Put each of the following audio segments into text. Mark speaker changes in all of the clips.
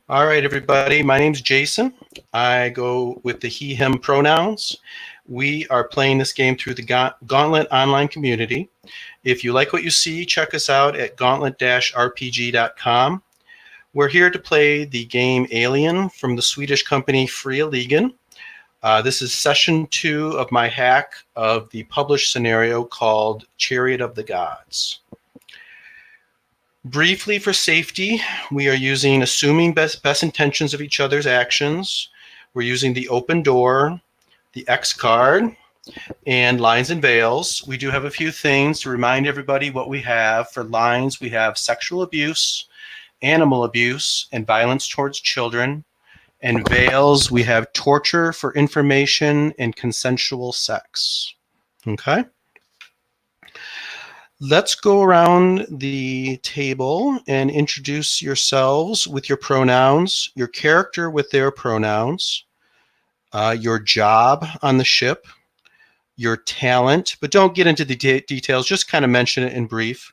Speaker 1: All right, everybody. My name's Jason. I go with the he, him pronouns. We are playing this game through the Gauntlet online community. If you like what you see, check us out at gauntlet-rpg.com. We're here to play the game Alien from the Swedish company Fria Ligan. This is session 2 of my hack of the published scenario called Chariot of the Gods. Briefly, for safety, we are using assuming best intentions of each other's actions. We're using the open door, the X card, and lines and veils. We do have a few things to remind everybody what we have. For lines, we have sexual abuse, animal abuse, and violence towards children. And veils, we have torture for information and consensual sex. Okay? Let's go around the table and introduce yourselves with your pronouns, your character with their pronouns, your job on the ship, your talent, but don't get into the details, just kind of mention it in brief,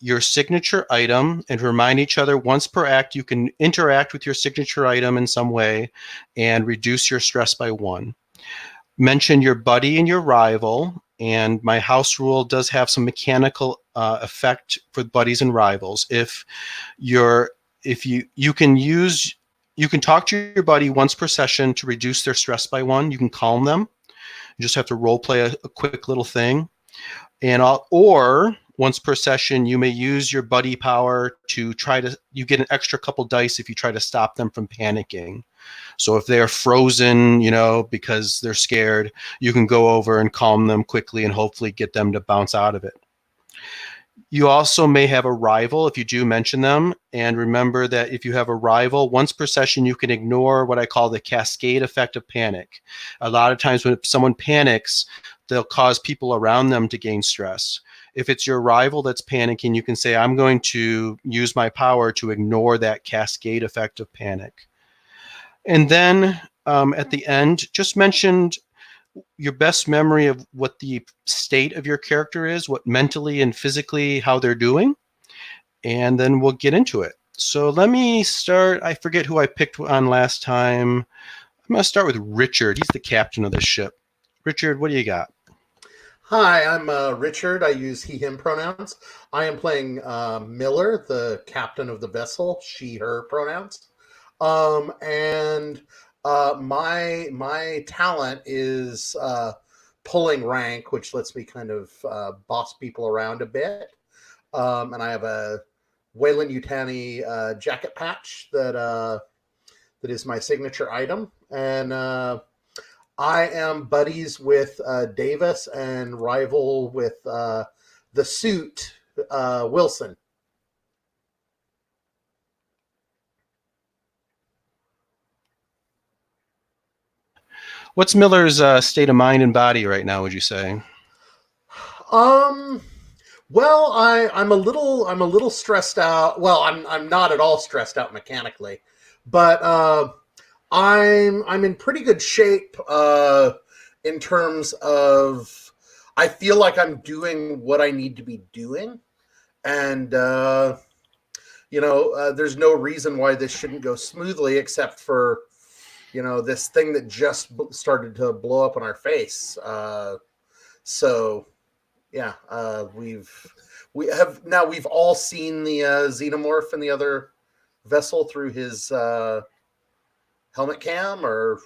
Speaker 1: your signature item, and remind each other once per act you can interact with your signature item in some way and reduce your stress by 1. Mention your buddy and your rival. And my house rule does have some mechanical effect for buddies and rivals. If you can talk to your buddy once per session to reduce their stress by 1. You can calm them. You just have to role play a quick little thing. Or once per session, you may use your buddy power to you get an extra couple dice if you try to stop them from panicking. So if they're frozen, because they're scared, you can go over and calm them quickly and hopefully get them to bounce out of it. You also may have a rival if you do mention them. And remember that if you have a rival, once per session, you can ignore what I call the cascade effect of panic. A lot of times when someone panics, they'll cause people around them to gain stress. If it's your rival that's panicking, you can say, I'm going to use my power to ignore that cascade effect of panic. And then at the end, just mentioned your best memory of what the state of your character is, what mentally and physically, how they're doing. And then we'll get into it. So let me start. I forget who I picked on last time. I'm going to start with Richard. He's the captain of this ship. Richard, what do you got?
Speaker 2: Hi, I'm Richard. I use he, him pronouns. I am playing Miller, the captain of the vessel, she, her pronouns. My talent is pulling rank, which lets me kind of boss people around a bit. And I have a Wayland Yutani jacket patch that is my signature item. And I am buddies with Davis and rival with the suit, Wilson.
Speaker 1: What's Miller's state of mind and body right now, would you say?
Speaker 2: Well, I'm a little stressed out. Well, I'm not at all stressed out mechanically, but I'm in pretty good shape in terms of I feel like I'm doing what I need to be doing, and there's no reason why this shouldn't go smoothly except for this thing that just started to blow up in our face. We've all seen the xenomorph in the other vessel through his helmet cam, or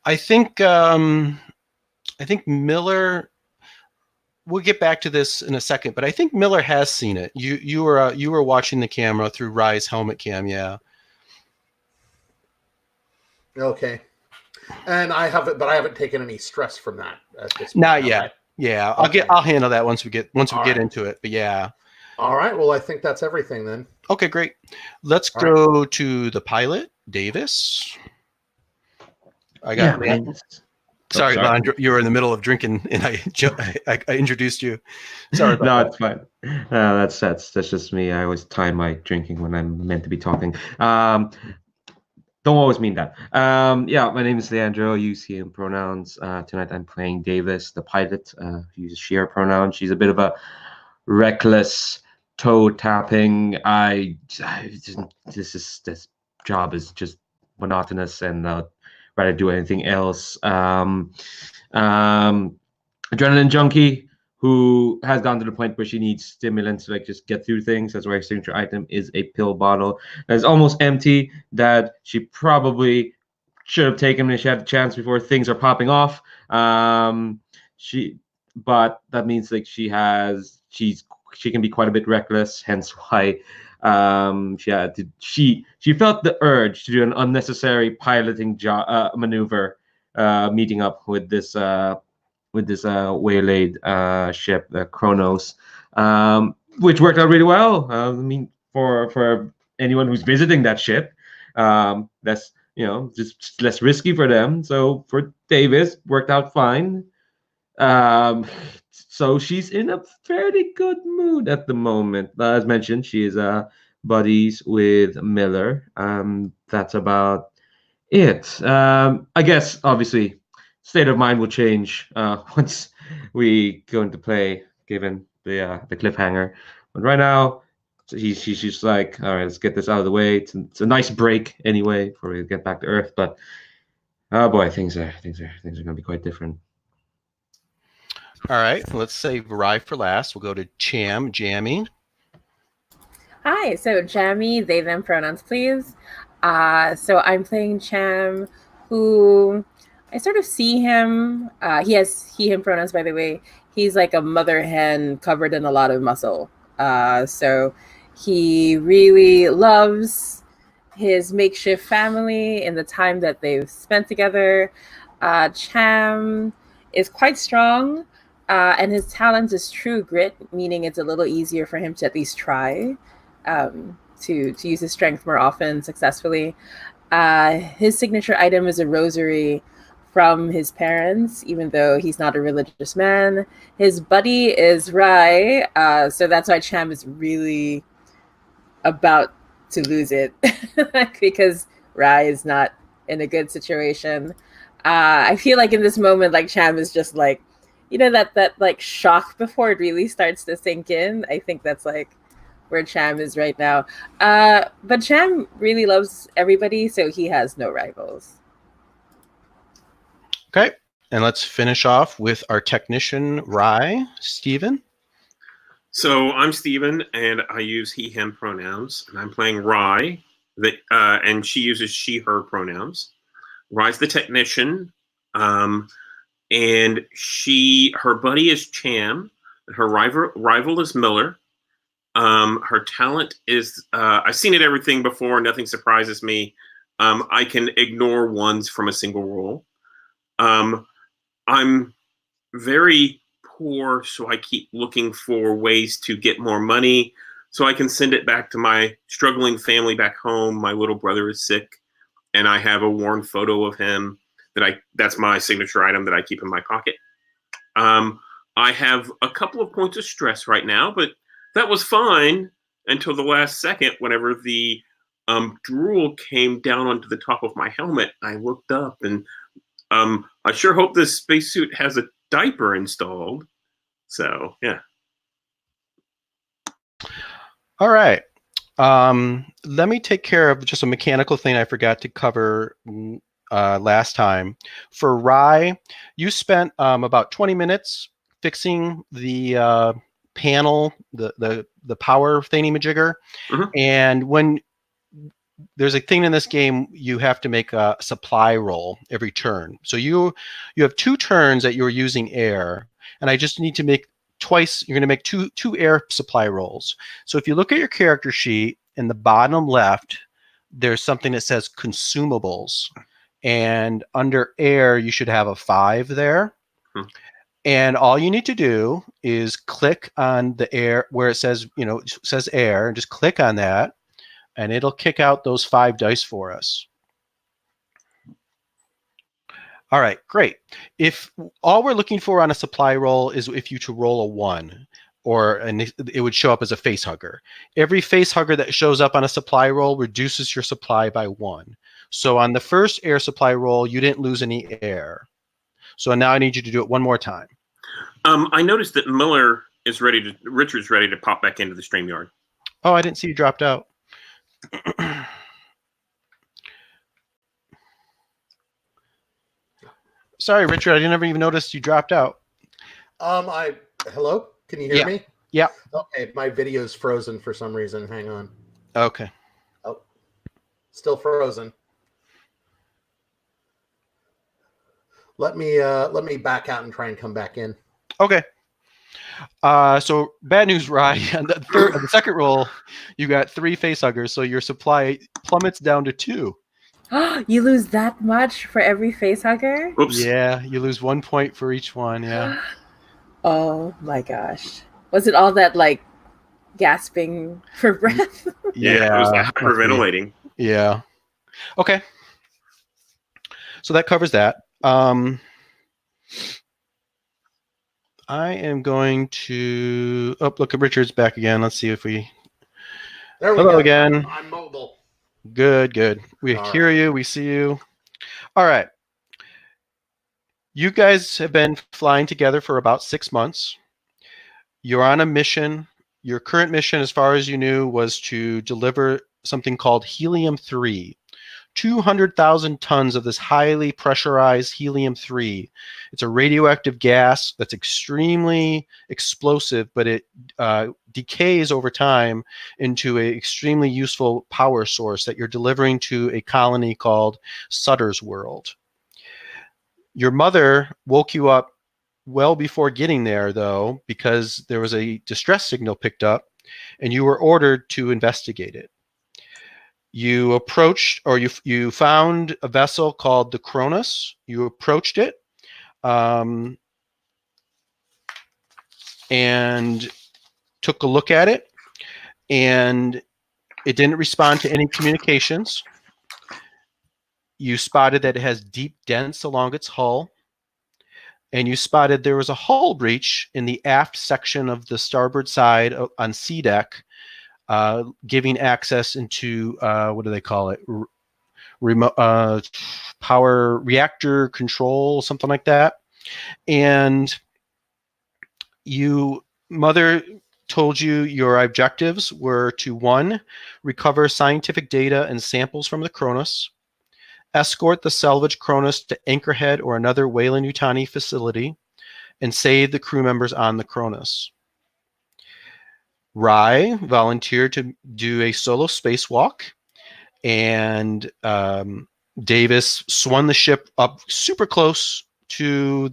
Speaker 1: I think Miller. We'll get back to this in a second, but I think Miller has seen it. You were watching the camera through Rye's helmet cam, yeah.
Speaker 2: Okay. And I haven't taken any stress from that at this point.
Speaker 1: Not yet. Right? Yeah, I'll handle that once we get into it. But yeah.
Speaker 2: All right. Well, I think that's everything then.
Speaker 1: Okay, great. Let's go to the pilot, Davis. I got Sorry, Lon, you were in the middle of drinking, and I introduced you. Sorry about that.
Speaker 3: It's fine. That's just me. I always time my drinking when I'm meant to be talking. Don't always mean that. My name is Leandro. Use he, him pronouns. Tonight I'm playing Davis, the pilot. Uses she, her pronouns. She's a bit of a reckless toe tapping. This job is just monotonous and rather do anything else. Adrenaline junkie who has gone to the point where she needs stimulants to like just get through things. That's why her signature item is a pill bottle that's almost empty that she probably should have taken when she had the chance before things are popping off. But that means like she can be quite a bit reckless. Hence why she felt the urge to do an unnecessary piloting maneuver, meeting up with this waylaid ship, the Kronos, which worked out really well. I mean, for anyone who's visiting that ship, that's just less risky for them. So for Davis, worked out fine. So she's in a fairly good mood at the moment. As mentioned, she is buddies with Miller. That's about it. I guess obviously state of mind will change once we go into play, given the cliffhanger. But right now, she's just like, all right, let's get this out of the way. It's a nice break anyway before we get back to Earth. But oh boy, things are going to be quite different.
Speaker 1: All right, let's save Rye for last. We'll go to Jammy.
Speaker 4: Hi, so Jammy, they, them pronouns, please. So I'm playing Cham, who I sort of see him. He has he, him pronouns, by the way. He's like a mother hen covered in a lot of muscle. So he really loves his makeshift family and the time that they've spent together. Cham is quite strong, and his talent is true grit, meaning it's a little easier for him to at least try to use his strength more often successfully. His signature item is a rosary from his parents, even though he's not a religious man. His buddy is Rai, so that's why Cham is really about to lose it because Rai is not in a good situation. I feel like in this moment, like Cham is just like, that like shock before it really starts to sink in. I think that's like where Cham is right now. But Cham really loves everybody, so he has no rivals.
Speaker 1: Okay, and let's finish off with our technician, Rye. Steven?
Speaker 5: So I'm Steven, and I use he, him pronouns, and I'm playing Rye, and she uses she, her pronouns. Rye's the technician, and her buddy is Cham, and her rival is Miller. Her talent is, I've seen it everything before, nothing surprises me. I can ignore ones from a single roll. I'm very poor, so I keep looking for ways to get more money so I can send it back to my struggling family back home. My little brother is sick, and I have a worn photo of him that's my signature item that I keep in my pocket. I have a couple of points of stress right now, but that was fine until the last second whenever the drool came down onto the top of my helmet. I looked up and I sure hope this spacesuit has a diaper installed. So, yeah.
Speaker 1: All right. Let me take care of just a mechanical thing I forgot to cover last time. For Rye, you spent about 20 minutes fixing the panel, the power thingy-majigger.
Speaker 5: Mm-hmm.
Speaker 1: And when there's a thing in this game, you have to make a supply roll every turn. So you have 2 turns that you're using air, and I just need to make twice. You're going to make two air supply rolls. So if you look at your character sheet in the bottom left, there's something that says consumables, and under air you should have a 5 there. And all you need to do is click on the air where it says, says air, and just click on that, and it'll kick out those 5 dice for us. All right, great. If all we're looking for on a supply roll is if you to roll a 1, and it would show up as a face hugger. Every face hugger that shows up on a supply roll reduces your supply by 1. So on the first air supply roll, you didn't lose any air. So now I need you to do it one more time.
Speaker 5: I noticed that Richard's ready to pop back into the StreamYard.
Speaker 1: Oh, I didn't see you dropped out. sorry, Richard. I didn't even notice you dropped out.
Speaker 2: Hello? Can you hear
Speaker 1: Yeah.
Speaker 2: me?
Speaker 1: Yeah.
Speaker 2: Okay, my video's frozen for some reason. Hang on.
Speaker 1: Okay.
Speaker 2: Oh, still frozen. Let me back out and try and come back in.
Speaker 1: Okay. So bad news, Rye. On the second roll, you got 3 facehuggers, so your supply plummets down to 2.
Speaker 4: You lose that much for every facehugger?
Speaker 5: Oops.
Speaker 1: Yeah, you lose 1 point for each one. Yeah.
Speaker 4: Oh my gosh. Was it all that like gasping for breath?
Speaker 5: Yeah, it was that
Speaker 1: must be.
Speaker 5: hyperventilating.
Speaker 1: Yeah. Okay. So that covers that. I am going to. Oh, look, Richard's back again. Let's see if we.
Speaker 2: There we
Speaker 1: Hello
Speaker 2: go.
Speaker 1: again.
Speaker 2: I'm mobile.
Speaker 1: Good, good. We
Speaker 2: All
Speaker 1: hear
Speaker 2: right.
Speaker 1: you. We see you. All right. You guys have been flying together for about 6 months. You're on a mission. Your current mission, as far as you knew, was to deliver something called helium-3. 200,000 tons of this highly pressurized helium-3. It's a radioactive gas that's extremely explosive, but it decays over time into an extremely useful power source that you're delivering to a colony called Sutter's World. Your mother woke you up well before getting there, though, because there was a distress signal picked up, and you were ordered to investigate it. You approached, or you found a vessel called the Cronus. You approached it, and took a look at it, and it didn't respond to any communications. You spotted that it has deep dents along its hull, and you spotted there was a hull breach in the aft section of the starboard side on C deck, giving access into what do they call it? Remote power reactor control, something like that. And mother told you your objectives were to 1, recover scientific data and samples from the Cronus, escort the salvaged Cronus to Anchorhead or another Weyland-Yutani facility, and save the crew members on the Cronus. Rye volunteered to do a solo spacewalk, and Davis swung the ship up super close to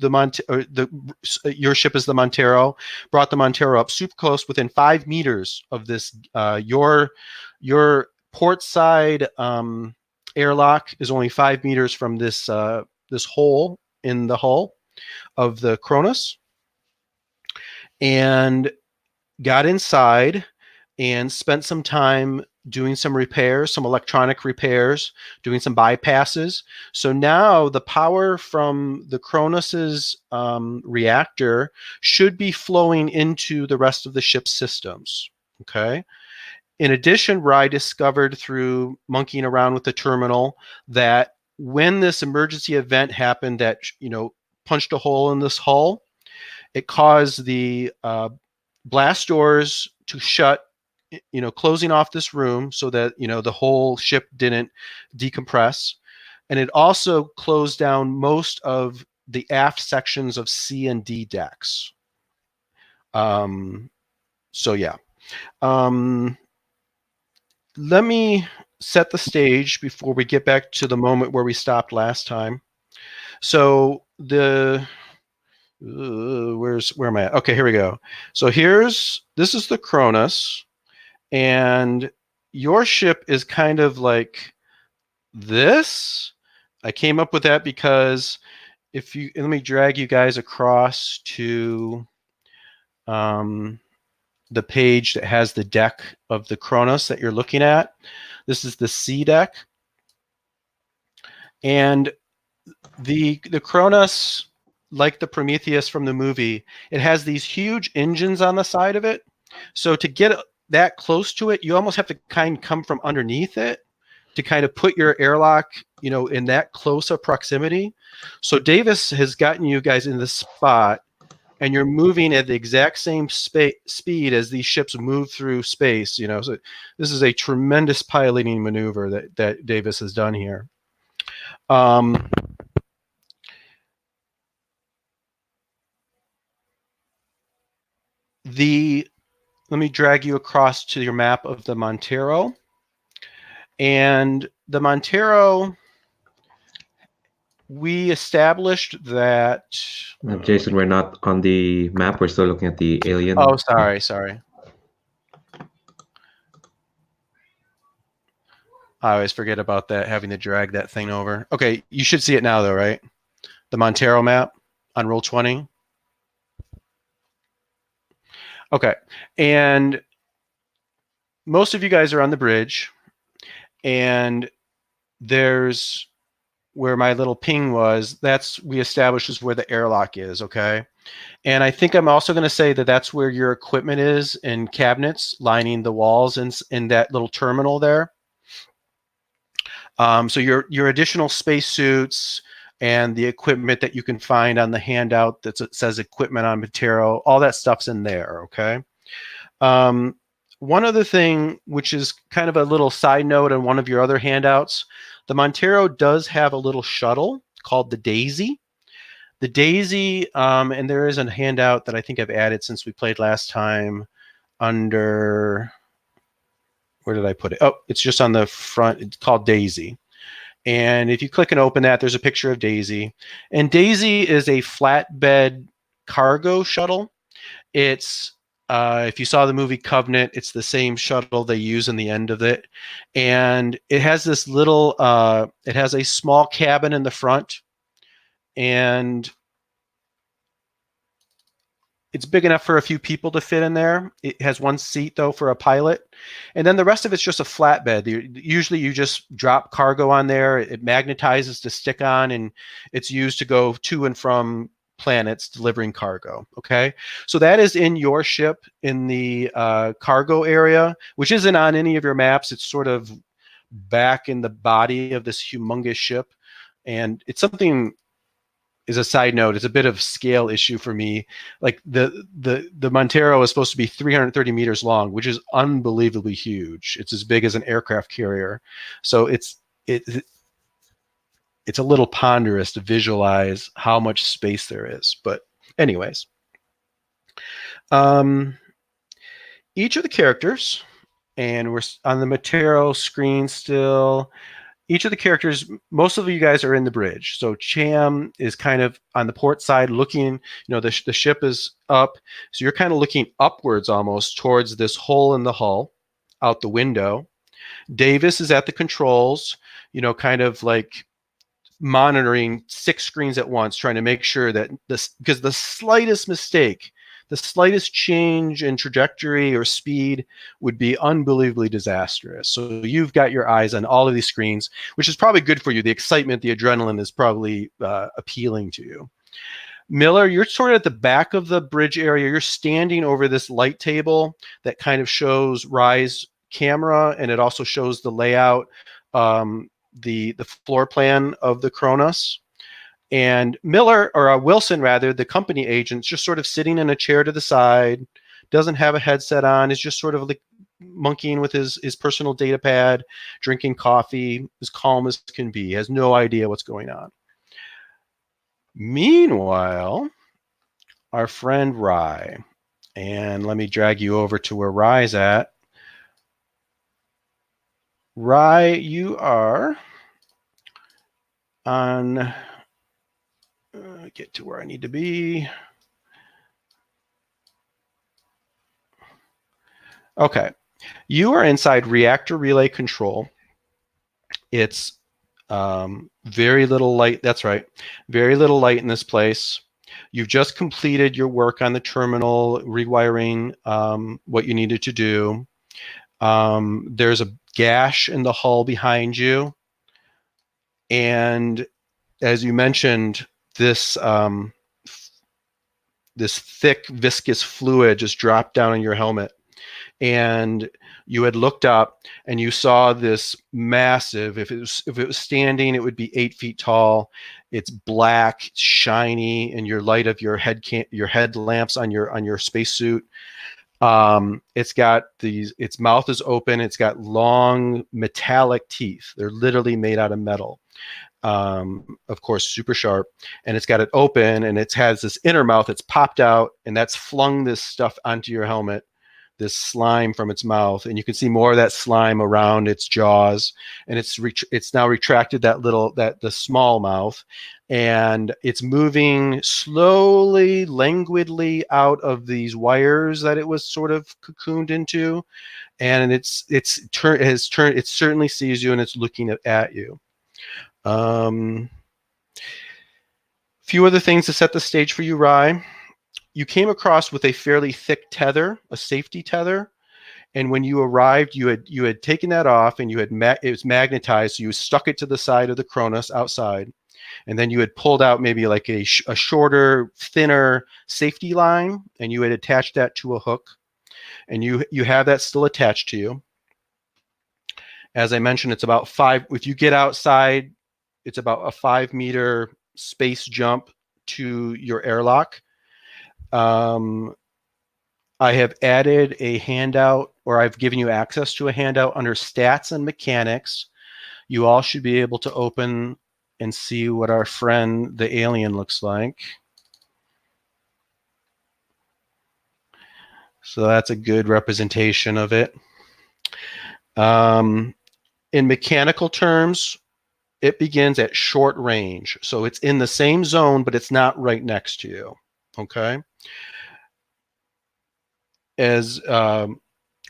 Speaker 1: your ship is the Montero, brought the Montero up super close within 5 meters of this. Your port side airlock is only 5 meters from this this hole in the hull of the Cronus, and got inside and spent some time doing some repairs, some electronic repairs, doing some bypasses. So now the power from the Cronus's reactor should be flowing into the rest of the ship's systems. Okay. In addition, Rye discovered through monkeying around with the terminal that when this emergency event happened that, punched a hole in this hull, it caused the blast doors to shut, closing off this room so that, the whole ship didn't decompress. And it also closed down most of the aft sections of C and D decks. So yeah. Let me set the stage before we get back to the moment where we stopped last time. So where am I at? Okay, here we go. So this is the Cronus, and your ship is kind of like this. I came up with that because let me drag you guys across to the page that has the deck of the Cronus that you're looking at. This is the C deck. And the Cronus, like the Prometheus from the movie, it has these huge engines on the side of it. So to get that close to it, you almost have to kind of come from underneath it to kind of put your airlock, in that close of proximity. So Davis has gotten you guys in this spot, and you're moving at the exact same speed as these ships move through space. So this is a tremendous piloting maneuver that Davis has done here. let me drag you across to your map of the Montero. And the Montero, we established that.
Speaker 3: Jason, we're not on the map. We're still looking at the alien.
Speaker 1: Oh, sorry. I always forget about that, having to drag that thing over. Okay, you should see it now, though, right? The Montero map on Roll20. Okay, and most of you guys are on the bridge, and there's where my little ping was. We established is where the airlock is, okay? And I think I'm also going to say that that's where your equipment is in cabinets lining the walls in that little terminal there. So your additional spacesuits and the equipment that you can find on the handout that says equipment on Montero, all that stuff's in there, okay? One other thing, which is kind of a little side note on one of your other handouts, the Montero does have a little shuttle called the Daisy. The Daisy, and there is a handout that I think I've added since we played last time under... Where did I put it? Oh, it's just on the front. It's called Daisy. And if you click and open that, there's a picture of Daisy. And Daisy is a flatbed cargo shuttle. It's, if you saw the movie Covenant, it's the same shuttle they use in the end of it. And it has this little, it has a small cabin in the front. And it's big enough for a few people to fit in there. It has one seat, though, for a pilot. And then the rest of it's just a flatbed. Usually you just drop cargo on there. It magnetizes to stick on, and it's used to go to and from planets delivering cargo. Okay? So that is in your ship in the cargo area, which isn't on any of your maps. It's sort of back in the body of this humongous ship. And it's something... Is a side note, it's a bit of scale issue for me. Like the Montero is supposed to be 330 meters long, which is unbelievably huge. It's as big as an aircraft carrier. So it's a little ponderous to visualize how much space there is. But anyways, each of the characters, and we're on the Montero screen still. Each of the characters, most of you guys are in the bridge. So Cham is kind of on the port side looking, the ship is up. So you're kind of looking upwards almost towards this hole in the hull out the window. Davis is at the controls, kind of like monitoring 6 screens at once, trying to make sure that because the slightest mistake, the slightest change in trajectory or speed would be unbelievably disastrous. So you've got your eyes on all of these screens, which is probably good for you. The excitement, the adrenaline is probably appealing to you. Miller, you're sort of at the back of the bridge area. You're standing over this light table that kind of shows Rye's camera, and it also shows the layout, the floor plan of the Kronos. And Miller, or Wilson rather, the company agent's just sort of sitting in a chair to the side, doesn't have a headset on, is just sort of like monkeying with his personal data pad, drinking coffee, as calm as can be, has no idea what's going on. Meanwhile, our friend Rye, and let me drag you over to where Rye's at. Rye, you are on... get to where I need to be. Okay. You are inside reactor relay control. It's very little light. That's right. Very little light in this place. You've just completed your work on the terminal, rewiring what you needed to do. There's a gash in the hull behind you. And as you mentioned, this thick viscous fluid just dropped down on your helmet, and you had looked up and you saw this massive, if it was standing, it would be 8 feet tall. It's black, shiny in your light of your headlamps on your spacesuit. It's got its mouth is open. It's got long metallic teeth. They're literally made out of metal. Of course, super sharp. And it's got it open, and it has this inner mouth that's popped out, and that's flung this stuff onto your helmet, this slime from its mouth. And you can see more of that slime around its jaws. And it's now retracted the small mouth, and it's moving slowly, languidly out of these wires that it was sort of cocooned into. And it certainly sees you, and it's looking at you. Few other things to set the stage for you, Rye. You came across with a fairly thick tether, a safety tether, and when you arrived, you had taken that off, and it was magnetized, so you stuck it to the side of the Cronus outside, and then you had pulled out maybe like a shorter, thinner safety line, and you had attached that to a hook, and you have that still attached to you. As I mentioned, it's about 5. If you get outside, it's about a 5-meter space jump to your airlock. I have added a handout, or I've given you access to a handout under stats and mechanics. You all should be able to open and see what our friend, the alien, looks like. So that's a good representation of it. In mechanical terms, it begins at short range. So it's in the same zone, but it's not right next to you. Okay. As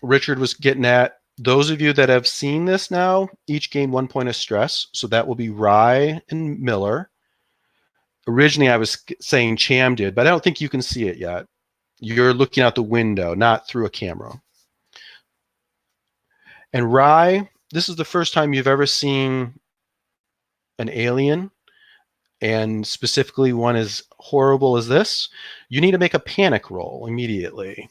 Speaker 1: Richard was getting at, those of you that have seen this now each gain 1 point of stress. So that will be Rye and Miller. Originally, I was saying Cham did, but I don't think you can see it yet. You're looking out the window, not through a camera. And Rye, this is the first time you've ever seen an alien, and specifically one as horrible as this. You need to make a panic roll immediately.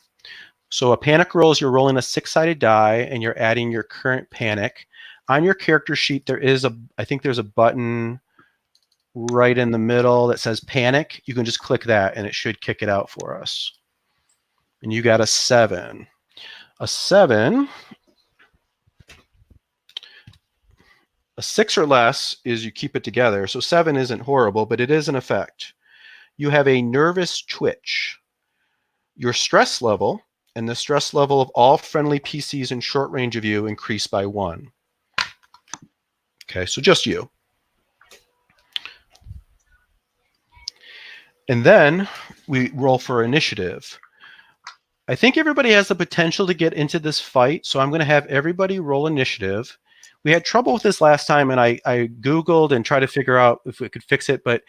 Speaker 1: So a panic roll is you're rolling a 6-sided die, and you're adding your current panic. On your character sheet, I think there's a button right in the middle that says panic. You can just click that, and it should kick it out for us. And you got a 7. A 7. A 6 or less is you keep it together. So 7 isn't horrible, but it is an effect. You have a nervous twitch. Your stress level and the stress level of all friendly PCs in short range of you increase by 1. Okay, so just you. And then we roll for initiative. I think everybody has the potential to get into this fight, so I'm going to have everybody roll initiative. We had trouble with this last time, and I Googled and tried to figure out if we could fix it. But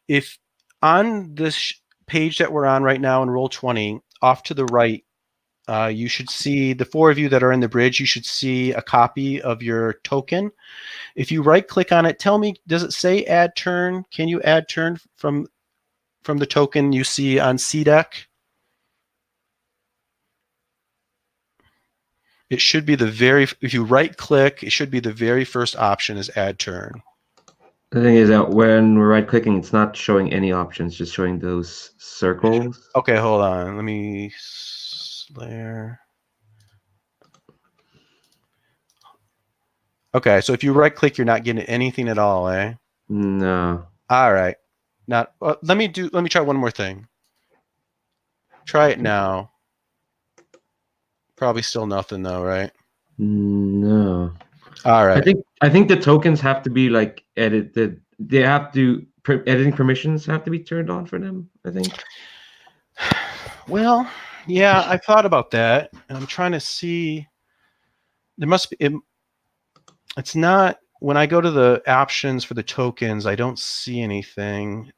Speaker 1: if on this page that we're on right now in Roll20, off to the right, you should see the 4 of you that are in the bridge. You should see a copy of your token. If you right-click on it, tell me, does it say add turn? Can you add turn from the token you see on CDEC? It should be if you right-click, it should be the very first option is add turn.
Speaker 3: The thing is that when we're right-clicking, it's not showing any options, just showing those circles.
Speaker 1: Okay, hold on. Let me layer. Okay, so if you right-click, you're not getting anything at all, eh?
Speaker 3: No.
Speaker 1: All right. Let me try one more thing. Try it now. Probably still nothing though, right?
Speaker 3: No.
Speaker 1: All right.
Speaker 3: I think the tokens have to be like edited. They have to editing permissions have to be turned on for them, I think.
Speaker 1: Well, yeah, I thought about that. And I'm trying to see. There must be. It's not when I go to the options for the tokens. I don't see anything.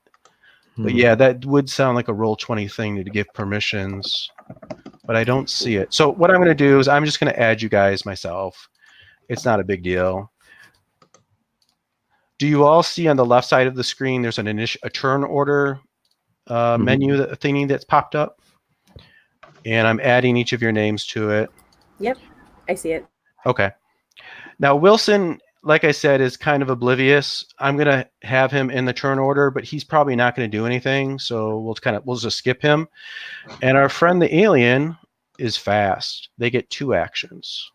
Speaker 1: But yeah, that would sound like a Roll20 thing to give permissions. But I don't see it. So what I'm going to do is I'm just going to add you guys myself. It's not a big deal. Do you all see on the left side of the screen there's a turn order menu thingy that's popped up? And I'm adding each of your names to it.
Speaker 4: Yep, I see it.
Speaker 1: Okay. Now Wilson, like I said, is kind of oblivious. I'm going to have him in the turn order, but he's probably not going to do anything. So we'll just skip him. And our friend the alien is fast. They get 2 actions.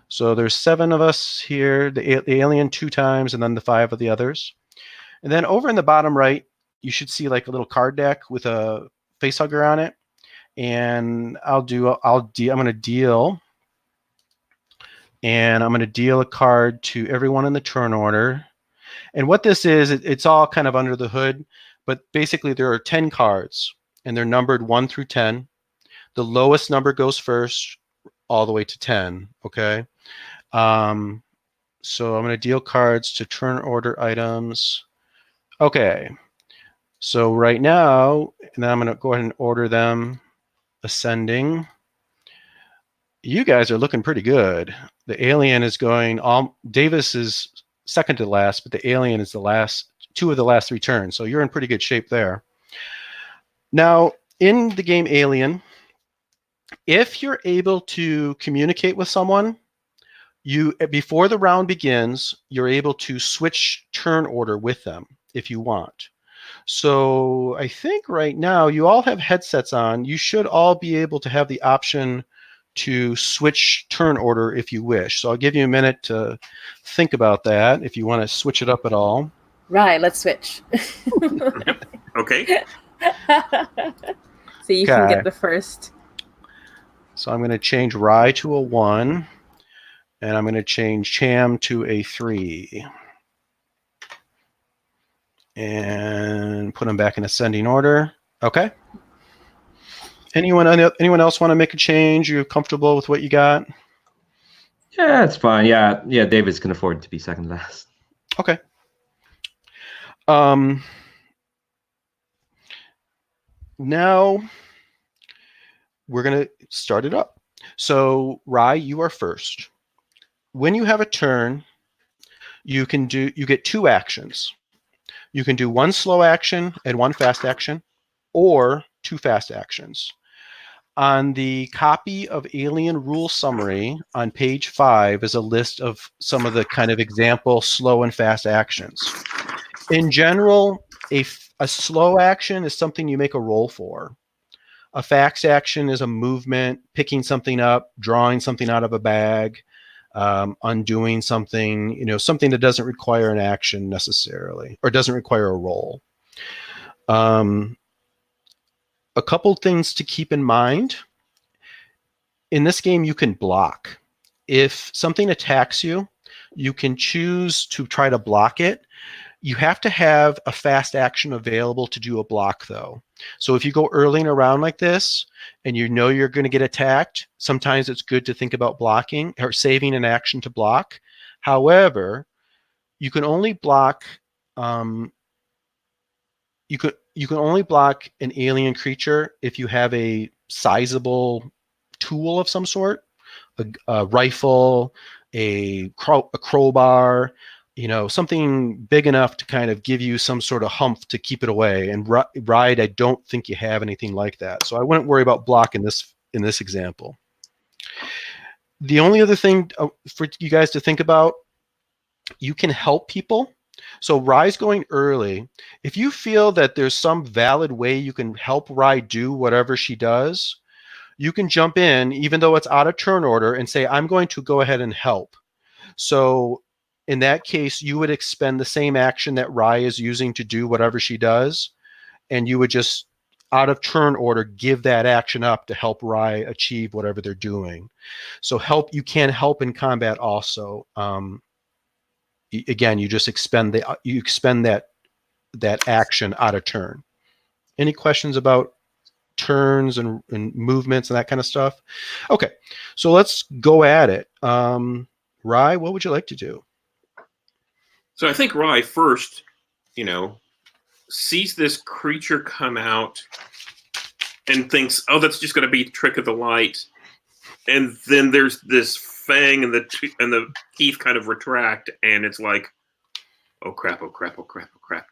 Speaker 1: So there's 7 of us here, the alien 2 times, and then the 5 of the others. And then over in the bottom right, you should see like a little card deck with a facehugger on it. And I'm going to deal, and I'm going to deal a card to everyone in the turn order. And what this is, it's all kind of under the hood, but basically there are 10 cards, and they're numbered 1 through 10. The lowest number goes first, all the way to 10. Okay. So I'm going to deal cards to turn order items. Okay. So right now, and then I'm going to go ahead and order them ascending. You guys are looking pretty good. The alien is going, Davis is second to last, but the alien is the last 2 of the last 3 turns. So you're in pretty good shape there. Now, in the game Alien, if you're able to communicate with someone, before the round begins, you're able to switch turn order with them if you want. So I think right now you all have headsets on. You should all be able to have the option to switch turn order if you wish. So I'll give you a minute to think about that if you want to switch it up at all.
Speaker 4: Right, let's switch.
Speaker 5: Okay.
Speaker 4: So you can get the first.
Speaker 1: So I'm going to change Rye to a 1, and I'm going to change Cham to a 3. And put them back in ascending order. Okay. Anyone else want to make a change? You're comfortable with what you got?
Speaker 3: Yeah, it's fine. Yeah, Davis can afford to be second last.
Speaker 1: Okay. Now we're going to start it up. So, Rye, you are first. When you have a turn, you get 2 actions. You can do 1 slow action and 1 fast action, or 2 fast actions. On the copy of Alien Rule Summary on page 5 is a list of some of the kind of example slow and fast actions. In general, a slow action is something you make a roll for. A fast action is a movement, picking something up, drawing something out of a bag, undoing something, something that doesn't require an action necessarily, or doesn't require a roll. A couple things to keep in mind. In this game, you can block. If something attacks you, you can choose to try to block it. You have to have a fast action available to do a block, though. So if you go early in a round like this and you know you're going to get attacked, sometimes it's good to think about blocking or saving an action to block. However, you can only block you can only block an alien creature if you have a sizable tool of some sort, a rifle, a crowbar, something big enough to kind of give you some sort of humph to keep it away. And Ride, I don't think you have anything like that. So I wouldn't worry about blocking this in this example. The only other thing for you guys to think about, you can help people. So Rye's going early. If you feel that there's some valid way you can help Rye do whatever she does, you can jump in, even though it's out of turn order, and say, I'm going to go ahead and help. So in that case, you would expend the same action that Rye is using to do whatever she does, and you would just, out of turn order, give that action up to help Rye achieve whatever they're doing. So you can help in combat also. Again, you just expend that action out of turn. Any questions about turns and movements and that kind of stuff? Okay, so let's go at it. Rye, what would you like to do?
Speaker 5: So I think Rye first, sees this creature come out and thinks, oh, that's just going to be a trick of the light. And then there's this fang and the teeth kind of retract, and it's like, oh crap, oh crap, oh crap, oh crap.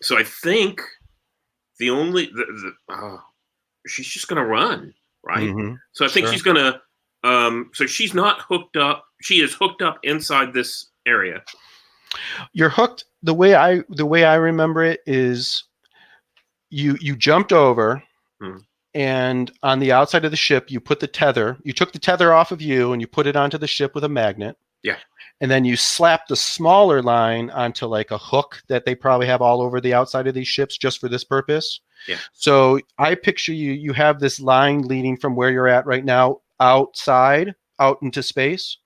Speaker 5: So I think she's just going to run, right?
Speaker 1: Mm-hmm.
Speaker 5: So I think she's going to, so she's not hooked up. She is hooked up inside this area.
Speaker 1: You're hooked. The way I remember it is you jumped over and on the outside of the ship, you put the tether. You took the tether off of you, and you put it onto the ship with a magnet.
Speaker 5: Yeah.
Speaker 1: And then you slap the smaller line onto like a hook that they probably have all over the outside of these ships just for this purpose.
Speaker 5: Yeah.
Speaker 1: So I picture you have this line leading from where you're at right now outside, out into space.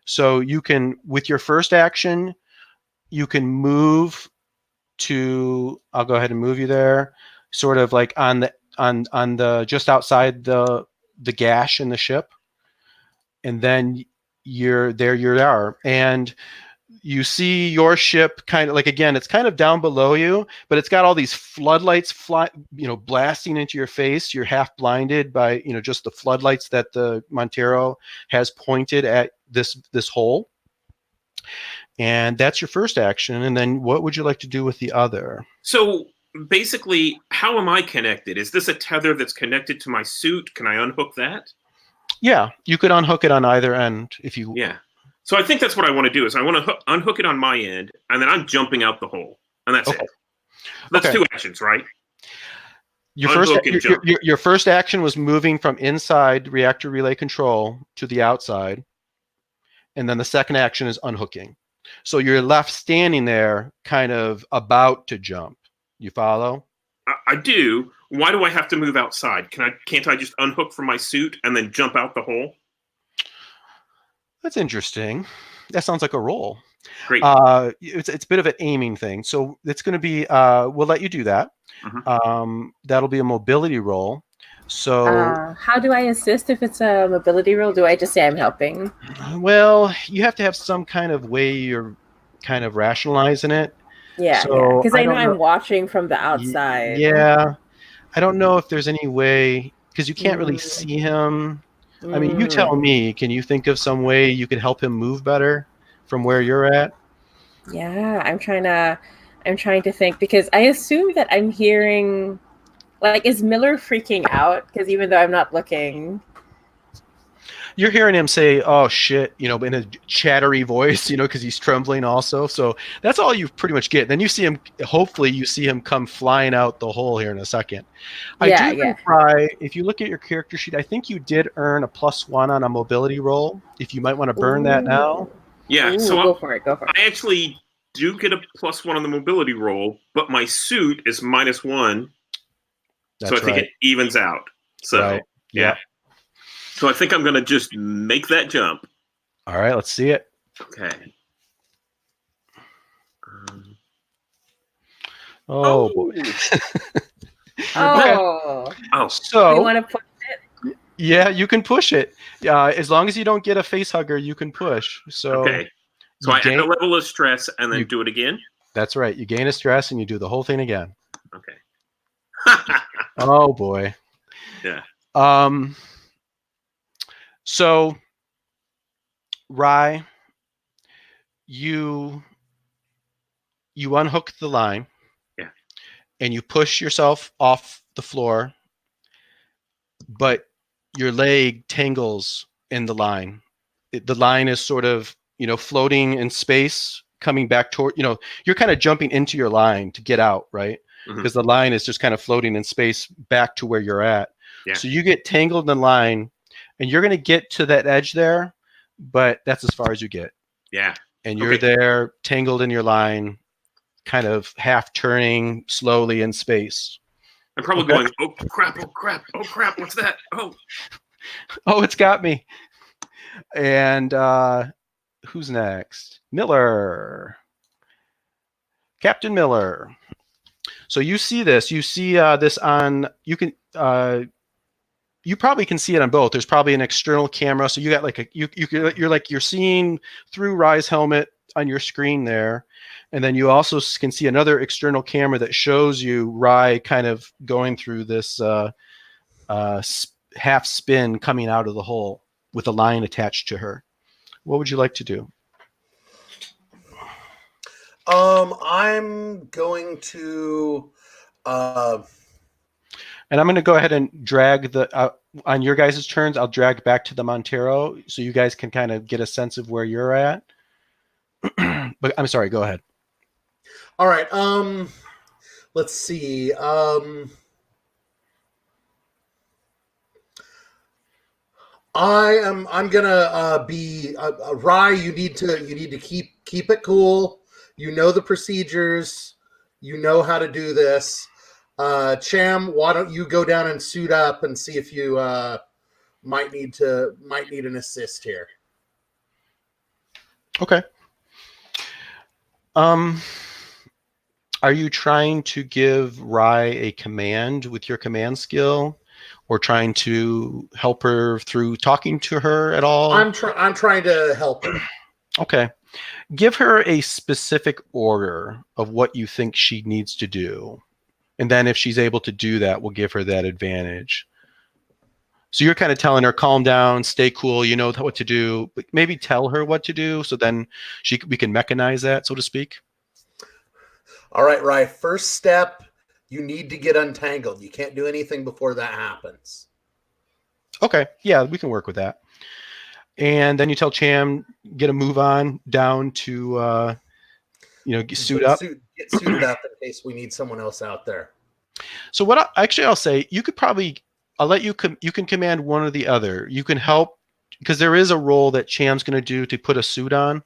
Speaker 1: So you can, with your first action, you can move to, I'll go ahead and move you there, sort of like on the just outside the gash in the ship. And then you are. And you see your ship kind of like, again, it's kind of down below you, but it's got all these floodlights blasting into your face. You're half blinded by, just the floodlights that the Montero has pointed at this hole. And that's your first action. And then what would you like to do with the other?
Speaker 5: So basically, how am I connected? Is this a tether that's connected to my suit? Can I unhook that?
Speaker 1: Yeah, you could unhook it on either end if you.
Speaker 5: Yeah. So I think that's what I want to do is I want to unhook it on my end, and then I'm jumping out the hole, and that's it. That's
Speaker 1: Okay.
Speaker 5: 2 actions, right?
Speaker 1: Your
Speaker 5: Unhook and jump.
Speaker 1: your first action was moving from inside reactor relay control to the outside, and then the second action is unhooking. So you're left standing there, kind of about to jump. You follow?
Speaker 5: I do. Why do I have to move outside? Can't I just unhook from my suit and then jump out the hole?
Speaker 1: That's interesting. That sounds like a roll.
Speaker 5: Great.
Speaker 1: It's a bit of an aiming thing. So it's going to be, we'll let you do that.
Speaker 5: Mhm.
Speaker 1: That'll be a mobility roll. So,
Speaker 4: how do I assist if it's a mobility roll? Do I just say I'm helping?
Speaker 1: well, you have to have some kind of way you're kind of rationalizing it.
Speaker 4: Yeah,
Speaker 1: So,
Speaker 4: because I know
Speaker 1: don't
Speaker 4: I'm watching from the outside.
Speaker 1: Yeah. I don't know if there's any way, because you can't really see him. I mean, you tell me, can you think of some way you could help him move better from where you're at?
Speaker 4: Yeah, I'm trying to think, because I assume that I'm hearing, like, is Miller freaking out? Because even though I'm not looking,
Speaker 1: You're hearing him say, "Oh shit," in a chattery voice, because he's trembling also. So that's all you pretty much get. Then you see him. Hopefully, you see him come flying out the hole here in a second. I do think, Rye, if you look at your character sheet, I think you did earn a +1 on a mobility roll. If you might want to burn that now.
Speaker 5: Yeah.
Speaker 4: Ooh,
Speaker 5: So
Speaker 4: go for it.
Speaker 5: I actually do get a +1 on the mobility roll, but my suit is -1.
Speaker 1: That's
Speaker 5: so I think
Speaker 1: right.
Speaker 5: it evens out. So
Speaker 1: Right.
Speaker 5: yeah. So I think I'm going to just make that jump.
Speaker 1: All right, let's see it.
Speaker 5: Okay.
Speaker 1: Oh boy.
Speaker 4: Oh.
Speaker 5: Oh.
Speaker 1: So
Speaker 4: You want to push it?
Speaker 1: yeah, you can push it. As long as you don't get a face hugger, you can push. So
Speaker 5: Okay. So I add a level of stress and then do it again?
Speaker 1: That's right. You gain a stress and you do the whole thing again.
Speaker 5: Okay.
Speaker 1: Oh boy.
Speaker 5: Yeah.
Speaker 1: So Rye, you unhook the line.
Speaker 5: Yeah.
Speaker 1: And you push yourself off the floor, but your leg tangles in the line. The line is sort of, floating in space, coming back toward, you're kind of jumping into your line to get out, right? Because the line is just kind of floating in space back to where you're at.
Speaker 5: Yeah.
Speaker 1: So you get tangled in the line, and you're going to get to that edge there, but that's as far as you get.
Speaker 5: Yeah.
Speaker 1: And you're there tangled in your line, kind of half turning slowly in space.
Speaker 5: I'm probably going, oh crap, what's that?
Speaker 1: Oh, it's got me. And who's next? Miller. Captain Miller. So you see this. You see this on. You can. You probably can see it on both. There's probably an external camera, so you got like you're seeing through Rye's helmet on your screen there, and then you also can see another external camera that shows you Rye kind of going through this half spin coming out of the hole with a line attached to her. What would you like to do?
Speaker 2: I'm going to.
Speaker 1: And I'm going to go ahead and drag on your guys' turns. I'll drag back to the Montero so you guys can kind of get a sense of where you're at. But I'm sorry. Go ahead.
Speaker 2: All right. Let's see. I'm gonna be Rye. You need to keep it cool. You know the procedures. You know how to do this. Cham, why don't you go down and suit up and see if you might need an assist here.
Speaker 1: Okay. Are you trying to give Rye a command with your command skill, or trying to help her through talking to her at all?
Speaker 2: I'm trying to help her.
Speaker 1: Okay. Give her a specific order of what you think she needs to do. And then if she's able to do that, we'll give her that advantage. So you're kind of telling her, calm down, stay cool, you know what to do. But maybe tell her what to do, so then we can mechanize that, so to speak.
Speaker 2: All right, Rye. First step, you need to get untangled. You can't do anything before that happens.
Speaker 1: Okay. Yeah, we can work with that. And then you tell Cham, get a move on down to, suit up.
Speaker 2: Get suited up in case we need someone else out there.
Speaker 1: So I'll say you could probably, I'll let you, you can command one or the other. You can help, because there is a role that Cham's going to do to put a suit on.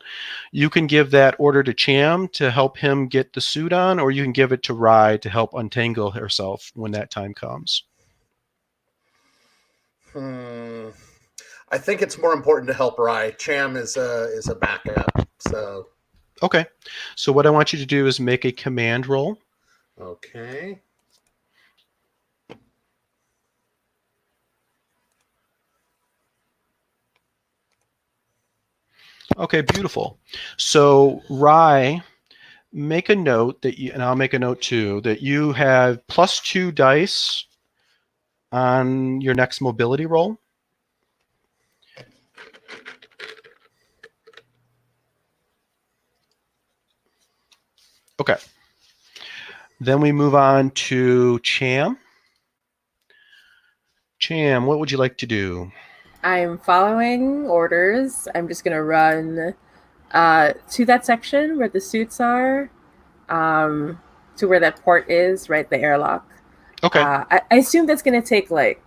Speaker 1: You can give that order to Cham to help him get the suit on, or you can give it to Rye to help untangle herself when that time comes.
Speaker 2: I think it's more important to help Rye. Cham is a backup. So
Speaker 1: okay. So what I want you to do is make a command roll.
Speaker 2: Okay.
Speaker 1: Okay, beautiful. So Rye, make a note that you, and I'll make a note too, that you have +2 dice on your next mobility roll. Okay. Then we move on to Cham. Cham, what would you like to do?
Speaker 4: I'm following orders. I'm just going to run to that section where the suits are, to where that port is, right, the airlock.
Speaker 1: Okay.
Speaker 4: I assume that's going to take like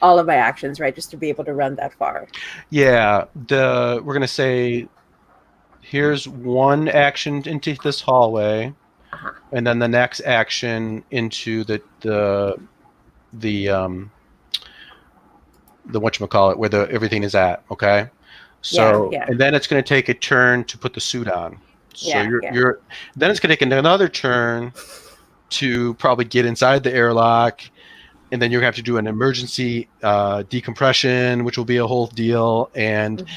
Speaker 4: all of my actions, right, just to be able to run that far.
Speaker 1: Yeah, we're going to say here's one action into this hallway, and then the next action into the whatchamacallit, where everything is at, okay? So
Speaker 4: Yeah.
Speaker 1: And then it's going to take a turn to put the suit on. So
Speaker 4: Yeah,
Speaker 1: then it's going to take another turn to probably get inside the airlock, and then you're going to have to do an emergency decompression, which will be a whole deal, and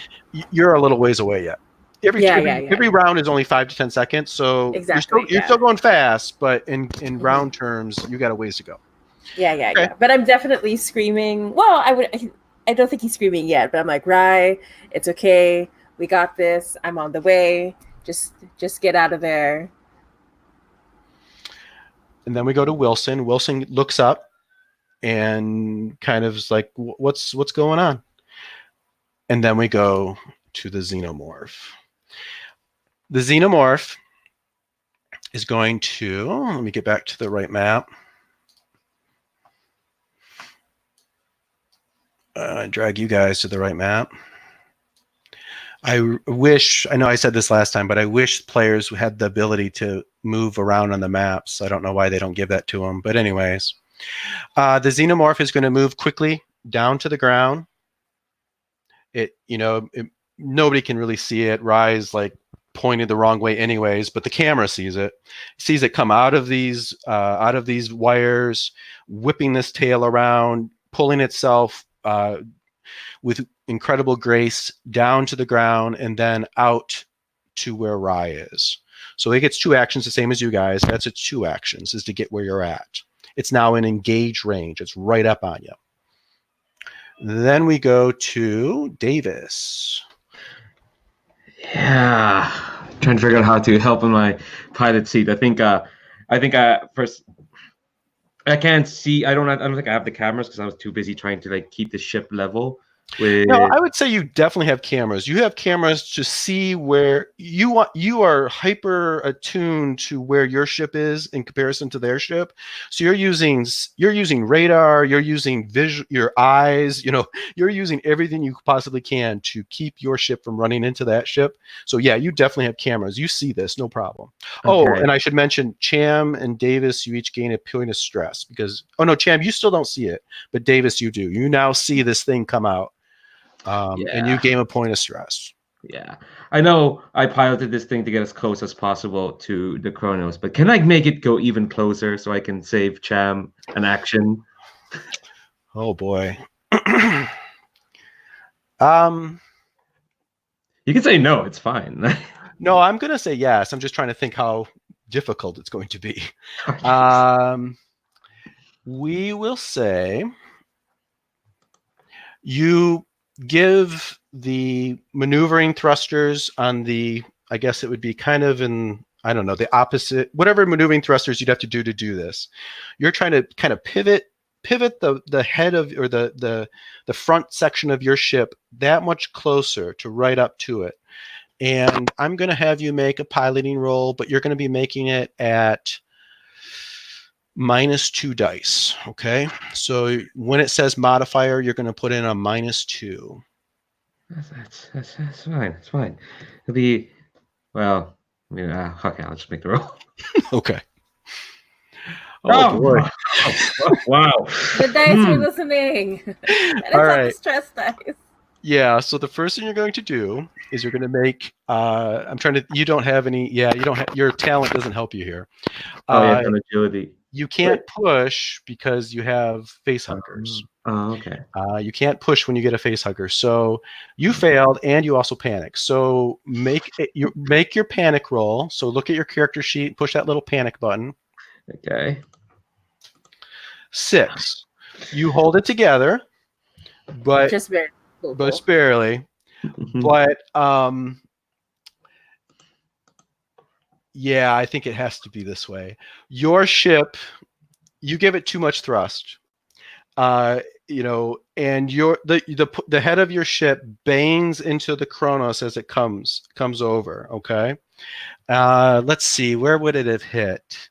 Speaker 1: you're a little ways away yet. Every round is only 5 to 10 seconds, so
Speaker 4: exactly,
Speaker 1: you're still going fast, but in round terms, you got a ways to go.
Speaker 4: Yeah. But I'm definitely screaming. Well, I don't think he's screaming yet, but I'm like, Rye, it's okay. We got this. I'm on the way. Just get out of there.
Speaker 1: And then we go to Wilson. Wilson looks up and kind of is like, what's going on? And then we go to the xenomorph. The xenomorph is going to, let me get back to the right map. Drag you guys to the right map. I know I said this last time, but I wish players had the ability to move around on the maps. I don't know why they don't give that to them. But anyways, the xenomorph is going to move quickly down to the ground. Nobody can really see it. Rye's like pointed the wrong way anyways, but the camera sees it. Sees it come out of these wires, whipping this tail around, pulling itself with incredible grace down to the ground and then out to where Rye is. So it gets 2 actions, the same as you guys. That's its 2 actions, is to get where you're at. It's now in engage range. It's right up on you. Then we go to Davis.
Speaker 3: Yeah, trying to figure out how to help in my pilot seat. I think first I can't see. I don't think I have the cameras because I was too busy trying to like keep the ship level. With
Speaker 1: No, I would say you definitely have cameras. You have cameras to see where you are hyper attuned to where your ship is in comparison to their ship. So you're using radar, you're using your eyes, you're using everything you possibly can to keep your ship from running into that ship. So yeah, you definitely have cameras. You see this, no problem. Oh,
Speaker 3: okay.
Speaker 1: and I should mention Cham and Davis, you each gain a point of stress because Cham, you still don't see it, but Davis, you do. You now see this thing come out. And you gain a point of stress.
Speaker 3: Yeah, I know I piloted this thing to get as close as possible to the Chronos, but can I make it go even closer so I can save Cham an action?
Speaker 1: Oh boy.
Speaker 3: You can say no, it's fine.
Speaker 1: No, I'm gonna say yes. I'm just trying to think how difficult it's going to be. We will say you give the maneuvering thrusters on the, I guess it would be kind of in, I don't know, the opposite, whatever maneuvering thrusters you'd have to do this. You're trying to kind of pivot the head of, or the front section of your ship that much closer to right up to it. And I'm going to have you make a piloting roll, but you're going to be making it at -2 dice. Okay. So when it says modifier, you're going to put in a -2.
Speaker 3: That's fine. It's fine. It'll be, well, I mean, okay, I'll just make the roll.
Speaker 1: Okay. Oh boy.
Speaker 3: Wow.
Speaker 4: The dice are listening. And it's
Speaker 1: All
Speaker 4: not
Speaker 1: right.
Speaker 4: the stress dice.
Speaker 1: Yeah, so the first thing you're going to do is you're going to make, you don't have any, your talent doesn't help you here.
Speaker 3: Oh, yeah, it's on agility.
Speaker 1: You can't push because you have face huggers.
Speaker 3: Oh, okay.
Speaker 1: You can't push when you get a face hugger. So you failed and you also panic. So make your panic roll. So look at your character sheet, push that little panic button.
Speaker 3: Okay.
Speaker 1: 6. You hold it together, but
Speaker 4: Just very cool.
Speaker 1: but barely. But yeah, I think it has to be this way. Your ship, you give it too much thrust. And the head of your ship bangs into the Chronos as it comes over. Okay. Let's see, where would it have hit?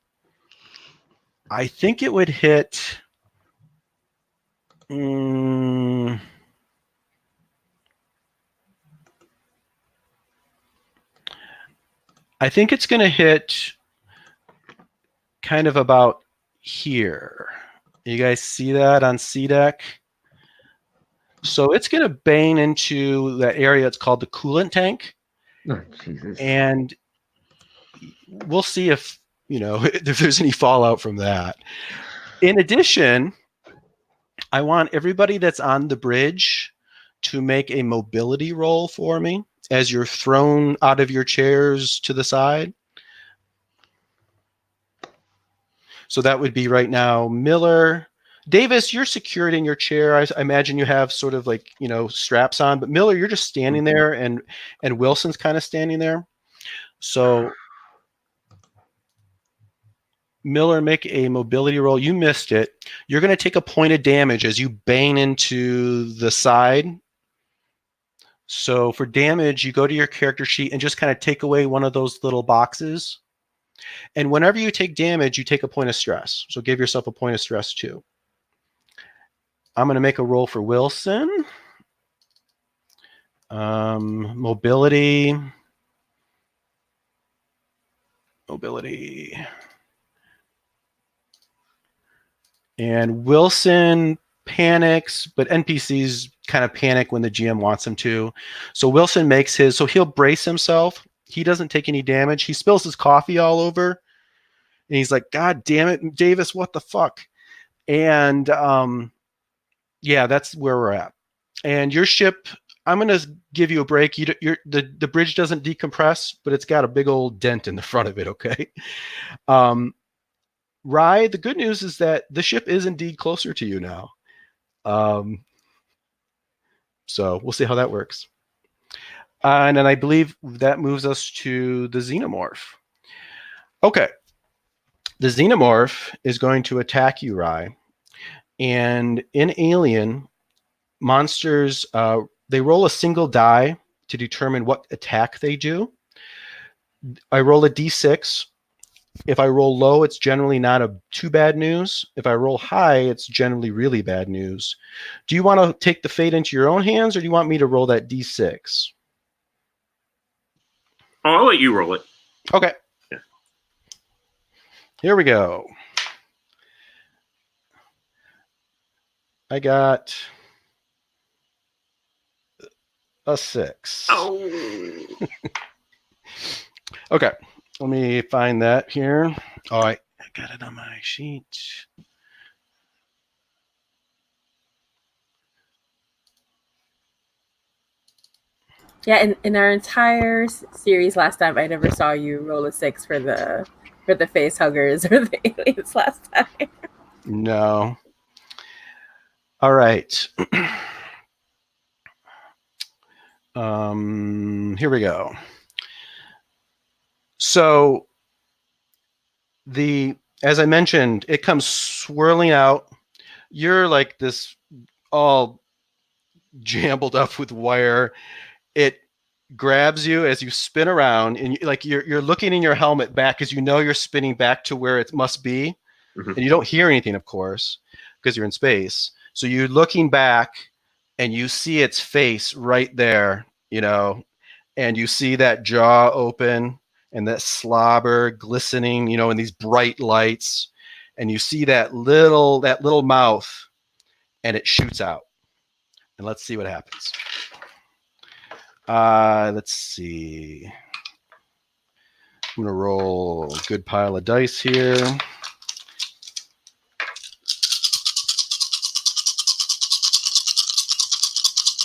Speaker 1: I think it would hit. I think it's going to hit kind of about here. You guys see that on C deck? So it's going to bang into that area. It's called the coolant tank.
Speaker 3: Oh, Jesus.
Speaker 1: And we'll see if there's any fallout from that. In addition, I want everybody that's on the bridge to make a mobility roll for me as you're thrown out of your chairs to the side. So that would be right now Miller. Davis, you're secured in your chair. I imagine you have sort of like, straps on, but Miller, you're just standing there, and Wilson's kind of standing there. So Miller, make a mobility roll. You missed it. You're going to take a point of damage as you bang into the side. So for damage, you go to your character sheet and just kind of take away one of those little boxes. And whenever you take damage, you take a point of stress. So give yourself a point of stress too. I'm going to make a roll for Wilson. Mobility. And Wilson panics, but NPCs kind of panic when the GM wants them to. So Wilson makes his, so he'll brace himself. He doesn't take any damage. He spills his coffee all over. And he's like, God damn it, Davis, what the fuck? And yeah, that's where we're at. And your ship, I'm going to give you a break. The bridge doesn't decompress, but it's got a big old dent in the front of it, okay? Rye, the good news is that the ship is indeed closer to you now. So we'll see how that works. And then I believe that moves us to the Xenomorph. Okay. The Xenomorph is going to attack you, Rye. And in Alien, monsters, they roll a single die to determine what attack they do. I roll a d6. If I roll low, it's generally not too bad news. If I roll high, it's generally really bad news. Do you want to take the fate into your own hands, or do you want me to roll that d6?
Speaker 5: Oh, I'll let you roll it.
Speaker 1: Okay.
Speaker 5: Yeah.
Speaker 1: Here we go. I got a 6.
Speaker 5: Oh.
Speaker 1: Okay. Let me find that here. All right. I got it on my sheet.
Speaker 4: Yeah, in our entire series last time, I never saw you roll a 6 for the face huggers or the aliens last time.
Speaker 1: No. All right. Here we go. So as I mentioned, it comes swirling out. You're like this all jumbled up with wire. It grabs you as you spin around, and you're looking in your helmet back because you know you're spinning back to where it must be, and you don't hear anything, of course, because you're in space. So you're looking back, and you see its face right there, and you see that jaw open and that slobber glistening, in these bright lights, and you see that little mouth, and it shoots out. And let's see what happens. Let's see. I'm going to roll a good pile of dice here.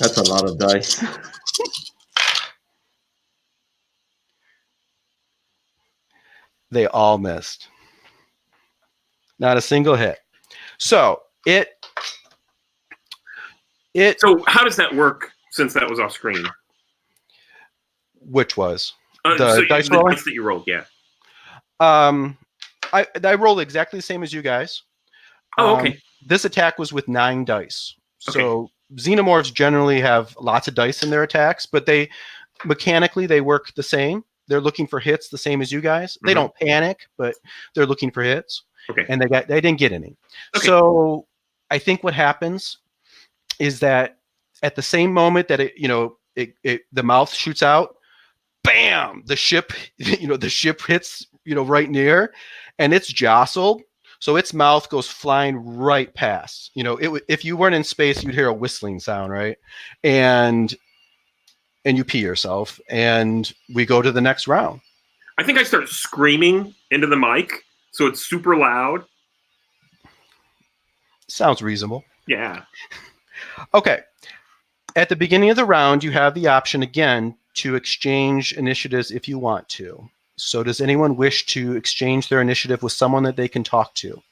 Speaker 3: That's a lot of dice.
Speaker 1: They all missed. Not a single hit. So
Speaker 5: So how does that work since that was off screen?
Speaker 1: Which was?
Speaker 5: So
Speaker 1: dice
Speaker 5: the
Speaker 1: rolling?
Speaker 5: dice that you rolled, yeah.
Speaker 1: I rolled exactly the same as you guys.
Speaker 5: Oh, okay.
Speaker 1: This attack was with 9 dice.
Speaker 5: Okay.
Speaker 1: So xenomorphs generally have lots of dice in their attacks, but mechanically they work the same. They're looking for hits the same as you guys. They don't panic, but they're looking for hits.
Speaker 5: Okay.
Speaker 1: And they didn't get any.
Speaker 5: Okay.
Speaker 1: So I think what happens is that at the same moment that the mouth shoots out, bam, the ship hits, right near, and it's jostled. So its mouth goes flying right past. If you weren't in space, you'd hear a whistling sound, right? And you pee yourself, and we go to the next round.
Speaker 5: I think I start screaming into the mic, so it's super loud.
Speaker 1: Sounds reasonable.
Speaker 5: Yeah.
Speaker 1: Okay. At the beginning of the round, you have the option again to exchange initiatives if you want to. So does anyone wish to exchange their initiative with someone that they can talk to?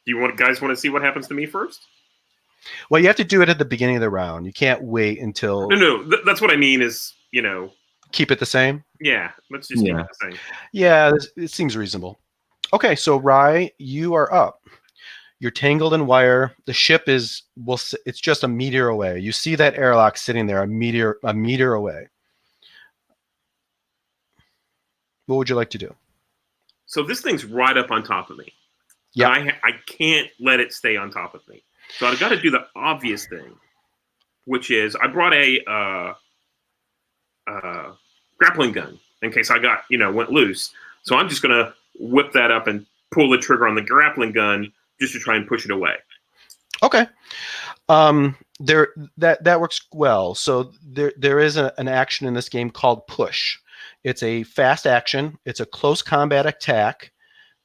Speaker 5: Do you guys want to see what happens to me first?
Speaker 1: Well, you have to do it at the beginning of the round. You can't wait until...
Speaker 5: No, that's what I mean is,
Speaker 1: Keep it the same?
Speaker 5: Yeah, let's just keep it the same.
Speaker 1: Yeah, it seems reasonable. Okay, so Rye, you are up. You're tangled in wire. The ship it's just a meteor away. You see that airlock sitting there a meteor away. What would you like to do?
Speaker 5: So this thing's right up on top of me.
Speaker 1: Yeah.
Speaker 5: I can't let it stay on top of me. So I've got to do the obvious thing, which is I brought a grappling gun in case I went loose. So I'm just going to whip that up and pull the trigger on the grappling gun just to try and push it away.
Speaker 1: Okay. That works well. So there is an action in this game called push. It's a fast action. It's a close combat attack,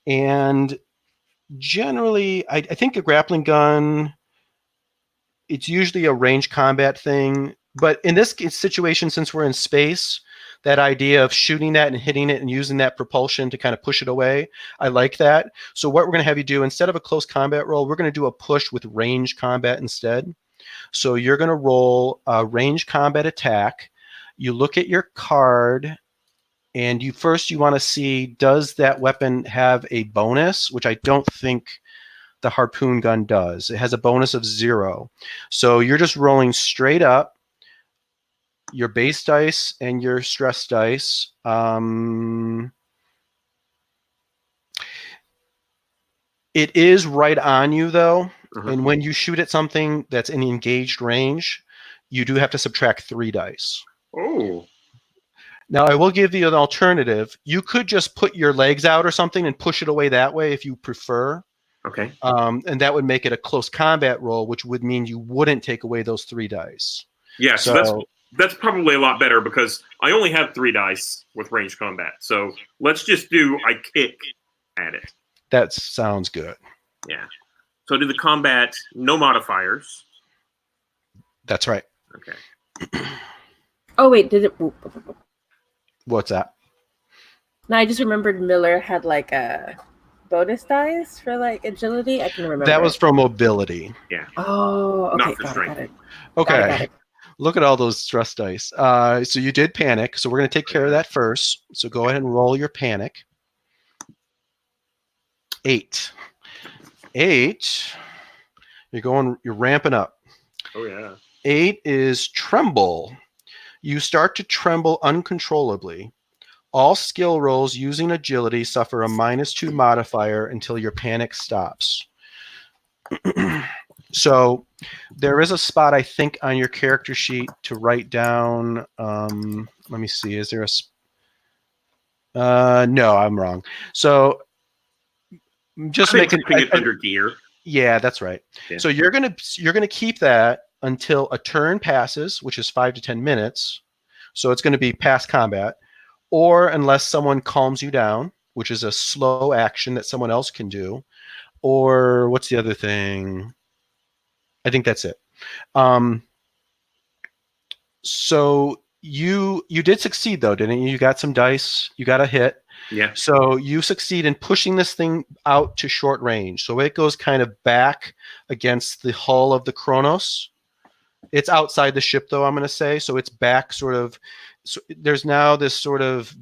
Speaker 1: and generally, I think a grappling gun, it's usually a range combat thing. But in this situation, since we're in space, that idea of shooting that and hitting it and using that propulsion to kind of push it away, I like that. So what we're going to have you do, instead of a close combat roll, we're going to do a push with range combat instead. So you're going to roll a range combat attack. You look at your card, and you want to see, does that weapon have a bonus, which I don't think the harpoon gun does. It has a bonus of 0. So you're just rolling straight up your base dice and your stress dice. It is right on you, though. And when you shoot at something that's in engaged range, you do have to subtract 3 dice.
Speaker 5: Oh.
Speaker 1: Now, I will give you an alternative. You could just put your legs out or something and push it away that way if you prefer.
Speaker 5: Okay.
Speaker 1: And that would make it a close combat roll, which would mean you wouldn't take away those 3 dice.
Speaker 5: Yeah, so that's probably a lot better because I only have 3 dice with range combat. So let's just do I kick at it.
Speaker 1: That sounds good.
Speaker 5: Yeah. So do the combat, no modifiers.
Speaker 1: That's right.
Speaker 5: Okay.
Speaker 4: Oh wait, did it?
Speaker 1: What's that?
Speaker 4: No, I just remembered Miller had like a bonus dice for like agility. I can remember.
Speaker 1: That was for mobility.
Speaker 5: Yeah.
Speaker 4: Oh, okay.
Speaker 5: Not for
Speaker 4: Got
Speaker 5: strength.
Speaker 4: it.
Speaker 1: Okay.
Speaker 4: Got it.
Speaker 1: Look at all those stress dice. So you did panic. So we're going to take care of that first. So go ahead and roll your panic. 8. You're ramping up.
Speaker 5: Oh, yeah.
Speaker 1: 8 is tremble. You start to tremble uncontrollably. All skill rolls using agility suffer a -2 modifier until your panic stops. So there is a spot, I think, on your character sheet to write down. Let me see. Is there a... no, I'm wrong. So just make
Speaker 5: it under gear.
Speaker 1: Yeah, that's right.
Speaker 5: Yeah.
Speaker 1: So you're gonna keep that until a turn passes, which is 5 to 10 minutes. So it's going to be past combat, or unless someone calms you down, which is a slow action that someone else can do. Or what's the other thing? I think that's it. So you did succeed though, didn't you? You got some dice. You got a hit.
Speaker 5: Yeah.
Speaker 1: So you succeed in pushing this thing out to short range. So it goes kind of back against the hull of the Kronos. It's outside the ship, though, I'm going to say. So it's back sort of. So there's now this sort of,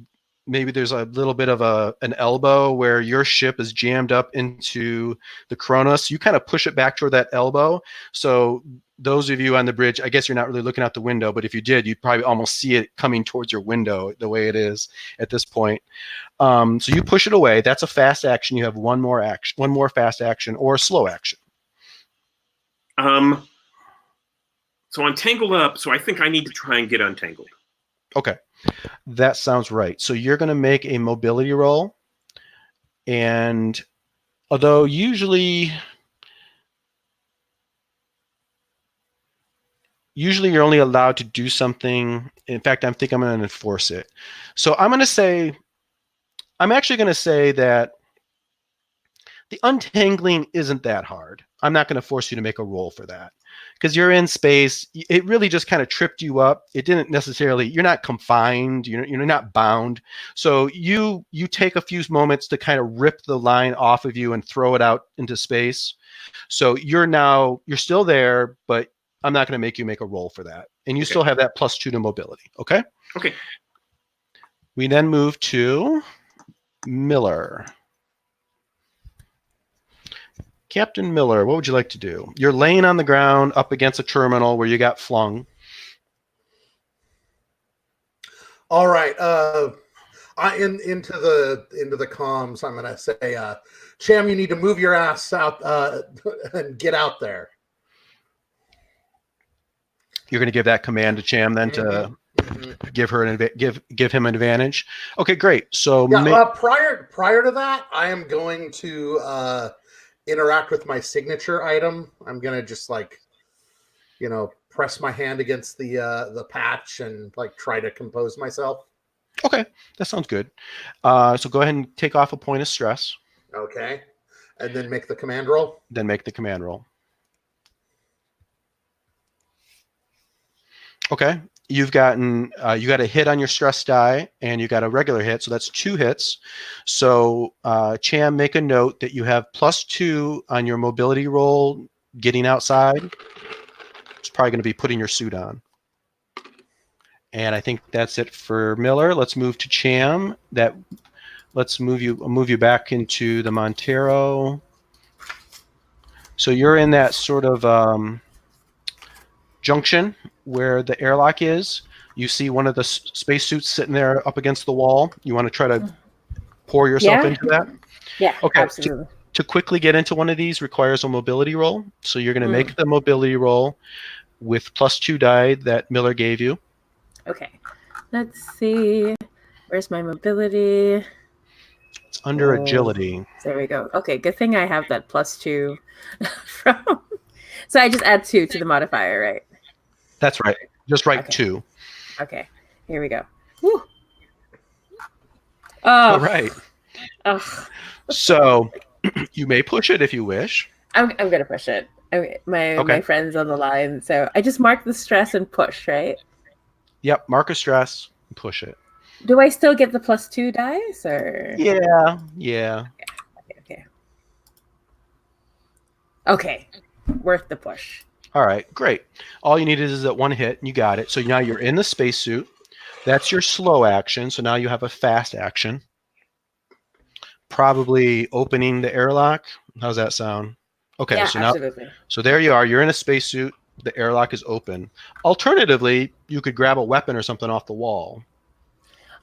Speaker 1: maybe there's a little bit of an elbow where your ship is jammed up into the Kronos. You kind of push it back toward that elbow. So those of you on the bridge, I guess you're not really looking out the window, but if you did, you'd probably almost see it coming towards your window the way it is at this point. So you push it away. That's a fast action. You have one more fast action or a slow action.
Speaker 5: So I'm tangled up, so I think I need to try and get untangled.
Speaker 1: Okay. That sounds right. So you're going to make a mobility roll. And although usually you're only allowed to do something. In fact, I think I'm going to enforce it. So I'm actually going to say that the untangling isn't that hard. I'm not going to force you to make a roll for that because you're in space. It really just kind of tripped you up. It didn't necessarily, you're not confined, you're not bound. So you take a few moments to kind of rip the line off of you and throw it out into space. So you're still there, but I'm not going to make you make a roll for that. And you still have that +2 to mobility. Okay?
Speaker 5: Okay.
Speaker 1: We then move to Miller. Captain Miller, what would you like to do? You're laying on the ground up against a terminal where you got flung.
Speaker 2: All right. Into the comms, I'm gonna say, Cham, you need to move your ass out and get out there.
Speaker 1: You're going to give that command to Cham then to give him an advantage. Okay, great. So
Speaker 2: prior to that, I am going to interact with my signature item. I'm gonna just press my hand against the patch and try to compose myself.
Speaker 1: Okay, that sounds good. So go ahead and take off a point of stress.
Speaker 2: Okay, and then make the command roll.
Speaker 1: Then make the command roll. Okay, you got a hit on your stress die, and you got a regular hit, so that's 2 hits. So Cham, make a note that you have +2 on your mobility roll getting outside. It's probably going to be putting your suit on. And I think that's it for Miller. Let's move to Cham. Let's move you back into the Montero. So you're in that sort of junction where the airlock is. You see one of the spacesuits sitting there up against the wall. You want to try to pour yourself
Speaker 4: Yeah.
Speaker 1: into that?
Speaker 4: Yeah,
Speaker 1: Okay.
Speaker 4: absolutely.
Speaker 1: To quickly get into one of these requires a mobility roll. So you're going to make the mobility roll with +2 die that Miller gave you.
Speaker 4: Okay. Let's see. Where's my mobility?
Speaker 1: It's under agility.
Speaker 4: There we go. Okay, good thing I have that +2 from. So I just add 2 to the modifier, right?
Speaker 1: That's right. Just write
Speaker 4: Okay.
Speaker 1: 2.
Speaker 4: Okay, here we go. Woo.
Speaker 1: All
Speaker 4: Oh,
Speaker 1: right.
Speaker 4: ugh.
Speaker 1: So you may push it if you wish.
Speaker 4: I'm gonna push it. My friend's on the line, so I just mark the stress and push, right?
Speaker 1: Yep. Mark a stress. Push it.
Speaker 4: Do I still get the +2 dice, or?
Speaker 1: Yeah. Yeah.
Speaker 4: Okay. Worth the push.
Speaker 1: All right. Great. All you needed is that one hit, and you got it. So now you're in the spacesuit. That's your slow action. So now you have a fast action. Probably opening the airlock. How's that sound? Okay.
Speaker 4: Yeah,
Speaker 1: so
Speaker 4: absolutely.
Speaker 1: So there you are. You're in a spacesuit. The airlock is open. Alternatively, you could grab a weapon or something off the wall.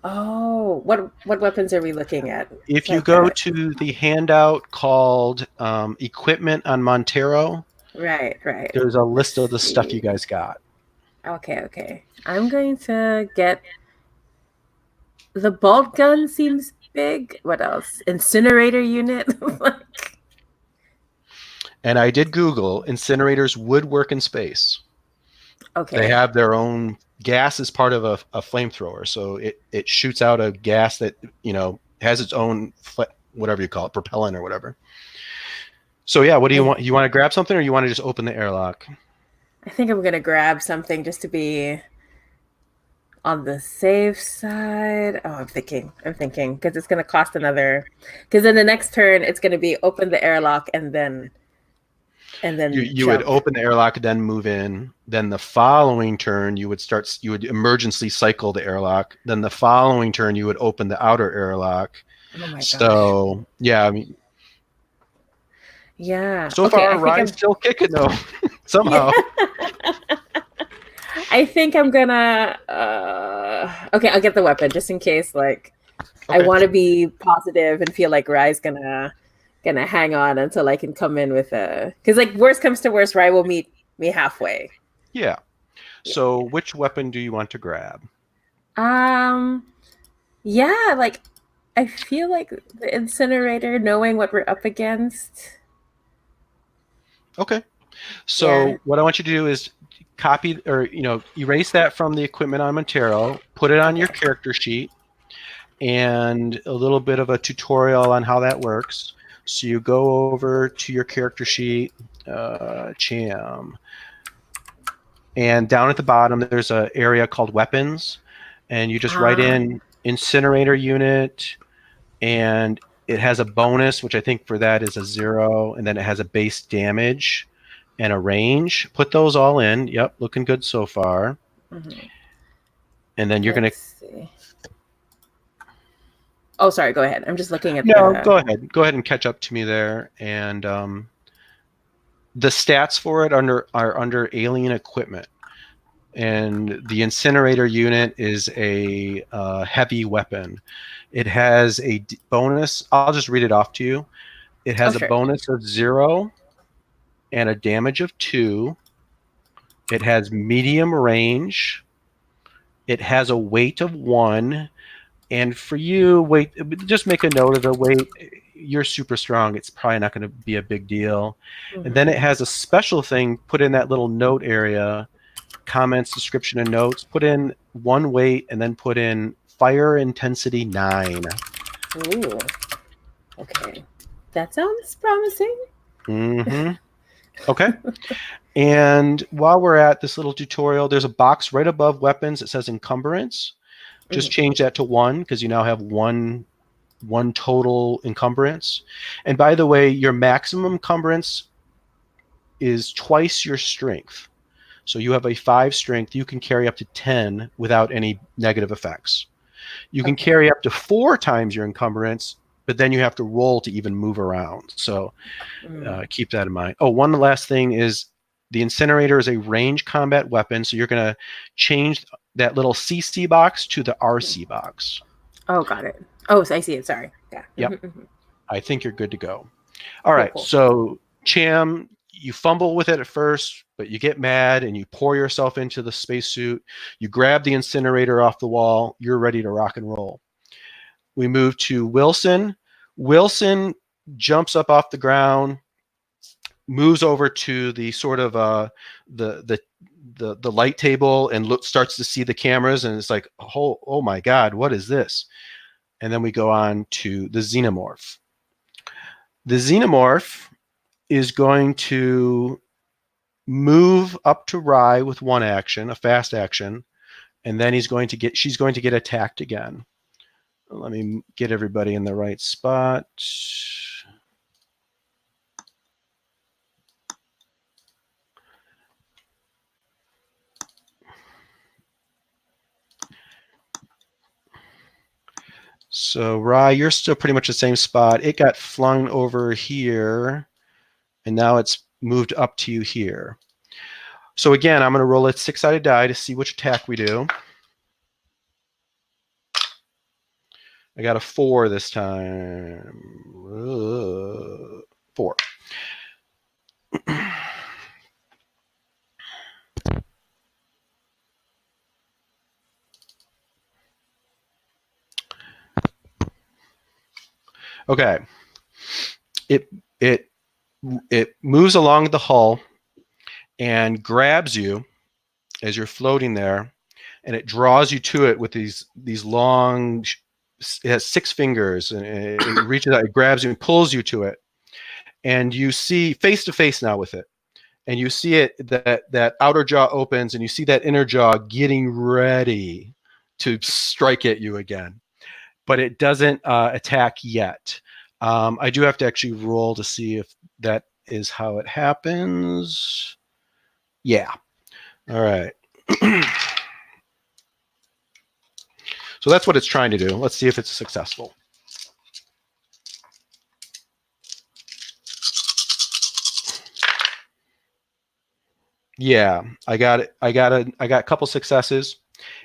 Speaker 4: Oh, what weapons are we looking at?
Speaker 1: If you go to the handout called Equipment on Montero,
Speaker 4: right.
Speaker 1: There's a list of the stuff you guys got.
Speaker 4: Okay. I'm going to get the bolt gun. Seems big. What else? Incinerator unit.
Speaker 1: And I did Google. Incinerators would work in space.
Speaker 4: Okay.
Speaker 1: They have their own gas as part of a flamethrower, so it shoots out a gas that has its own whatever you call it, propellant or whatever. So yeah, what do you want? You want to grab something, or you want to just open the airlock?
Speaker 4: I think I'm gonna grab something just to be on the safe side. Oh, I'm thinking because it's gonna cost another. Because in the next turn, it's gonna be open the airlock and then
Speaker 1: you would open the airlock, then move in. Then the following turn, you would emergency cycle the airlock. Then the following turn, you would open the outer airlock.
Speaker 4: Oh my gosh.
Speaker 1: So yeah, I mean.
Speaker 4: Yeah.
Speaker 1: So far, Ryan's still kicking though, somehow.
Speaker 4: Yeah. I think I'm gonna. Okay, I'll get the weapon just in case. Like, I want to be positive and feel like Rye's gonna hang on until I can come in with a. Because like worst comes to worst, Rye will meet me halfway.
Speaker 1: Yeah. So which weapon do you want to grab?
Speaker 4: Yeah, like I feel like the incinerator, knowing what we're up against.
Speaker 1: Okay. So what I want you to do is copy or erase that from the equipment on Montero, put it on your character sheet, and a little bit of a tutorial on how that works. So you go over to your character sheet, Cham, and down at the bottom there's an area called weapons, and you just write in incinerator unit, and it has a bonus, which I think for that is a 0, and then it has a base damage and a range. Put those all in. Yep, looking good so far. Mm-hmm. And then you're going to...
Speaker 4: Oh, sorry, go ahead. I'm just looking at
Speaker 1: go ahead. Go ahead and catch up to me there. And the stats for it are under alien equipment. And the incinerator unit is a heavy weapon. It has a bonus. I'll just read it off to you. It has a bonus of 0 and a damage of 2. It has medium range. It has a weight of 1. And for you, just make a note of the weight. You're super strong. It's probably not going to be a big deal. Mm-hmm. And then it has a special thing put in that little note area, comments, description, and notes. Put in 1 weight and then put in fire intensity 9.
Speaker 4: Ooh. Okay. That sounds promising.
Speaker 1: Mm-hmm. Okay. And while we're at this little tutorial, there's a box right above weapons. It says encumbrance. Just change that to 1 because you now have one total encumbrance. And by the way, your maximum encumbrance is twice your strength. So you have a 5 strength. You can carry up to 10 without any negative effects. You can carry up to 4 times your encumbrance but then you have to roll to even move around. So keep that in mind. Oh, one last thing is the incinerator is a range combat weapon, so you're going to change that little CC box to the RC box.
Speaker 4: Oh, got it. Oh, so I see it. Sorry. Yeah.
Speaker 1: Yep. I think you're good to go. All right.
Speaker 4: Cool.
Speaker 1: So, Cham, you fumble with it at first, but you get mad and you pour yourself into the spacesuit. You grab the incinerator off the wall. You're ready to rock and roll. We move to Wilson. Wilson jumps up off the ground, moves over to the sort of the light table and starts to see the cameras, and it's like, oh my God, what is this? And then we go on to the xenomorph. The xenomorph is going to move up to Rye with one action, a fast action, and then she's going to get attacked again. Let me get everybody in the right spot. So, Rye, you're still pretty much the same spot. It got flung over here, and now it's moved up to you here. So again, I'm going to roll a 6-sided die to see which attack we do. I got a 4 this time. 4. Okay. It moves along the hull and grabs you as you're floating there, and it draws you to it with these long. It has 6 fingers, and it reaches out, it grabs you and pulls you to it, and you see face to face now with it, and you see it that outer jaw opens, and you see that inner jaw getting ready to strike at you again, but it doesn't attack yet. I do have to actually roll to see if that is how it happens. Yeah. All right. So that's what it's trying to do. Let's see if it's successful. Yeah, I got it. I got a couple successes.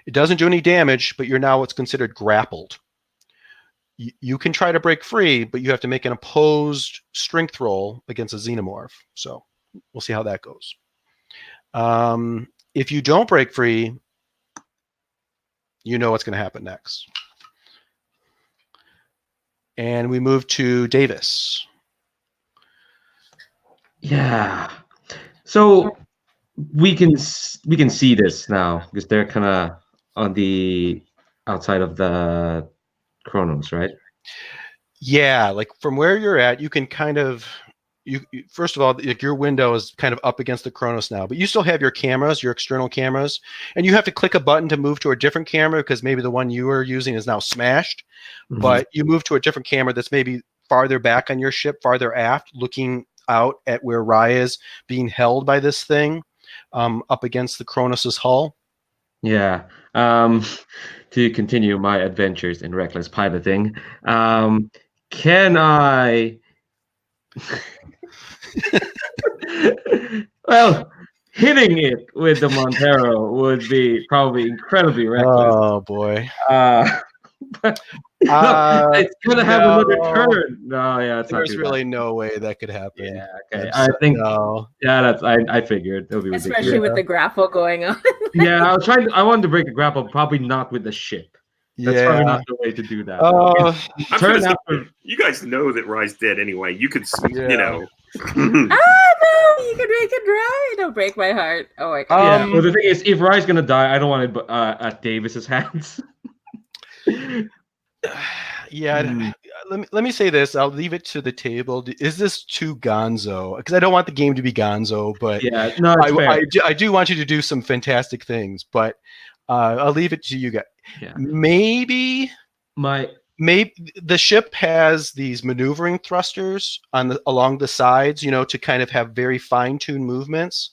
Speaker 1: It doesn't do any damage, but you're now what's considered grappled. You can try to break free, but you have to make an opposed strength roll against a xenomorph. So we'll see how that goes. If you don't break free, you know what's going to happen next. And we move to Davis.
Speaker 3: Yeah. So we can see this now because they're kind of on the outside of the Chronos, right?
Speaker 1: Yeah, like from where you're at, you can kind of first of all, like your window is kind of up against the Chronos now, but you still have your cameras, your external cameras, and you have to click a button to move to a different camera because maybe the one you were using is now smashed. Mm-hmm. But you move to a different camera that's maybe farther back on your ship, farther aft, looking out at where Rye is being held by this thing, up against the Kronos' hull.
Speaker 3: Yeah. To continue my adventures in reckless piloting, can I? Well, hitting it with the Montero would be probably incredibly reckless.
Speaker 1: Oh boy.
Speaker 3: It's gonna have another turn. No, yeah, it's
Speaker 1: there's really no way that could happen.
Speaker 3: Yeah, okay. I think
Speaker 1: no.
Speaker 3: Yeah, I figured it would be ridiculous.
Speaker 4: Especially with the grapple going on.
Speaker 3: Yeah, I wanted to break a grapple, probably not with the ship. That's probably not the way to do that.
Speaker 5: You guys know that Rye's dead anyway. You could, you know.
Speaker 4: No, you can make it dry. Don't break my heart. Oh my god.
Speaker 3: Well, the thing is, if Rye's gonna die, I don't want it at Davis's hands.
Speaker 1: Let me say this. I'll leave it to the table. Is this too gonzo? Because I don't want the game to be gonzo, but
Speaker 3: yeah, no,
Speaker 1: I do want you to do some fantastic things. But I'll leave it to you guys.
Speaker 3: Yeah.
Speaker 1: Maybe the ship has these maneuvering thrusters along the sides, to kind of have very fine-tuned movements.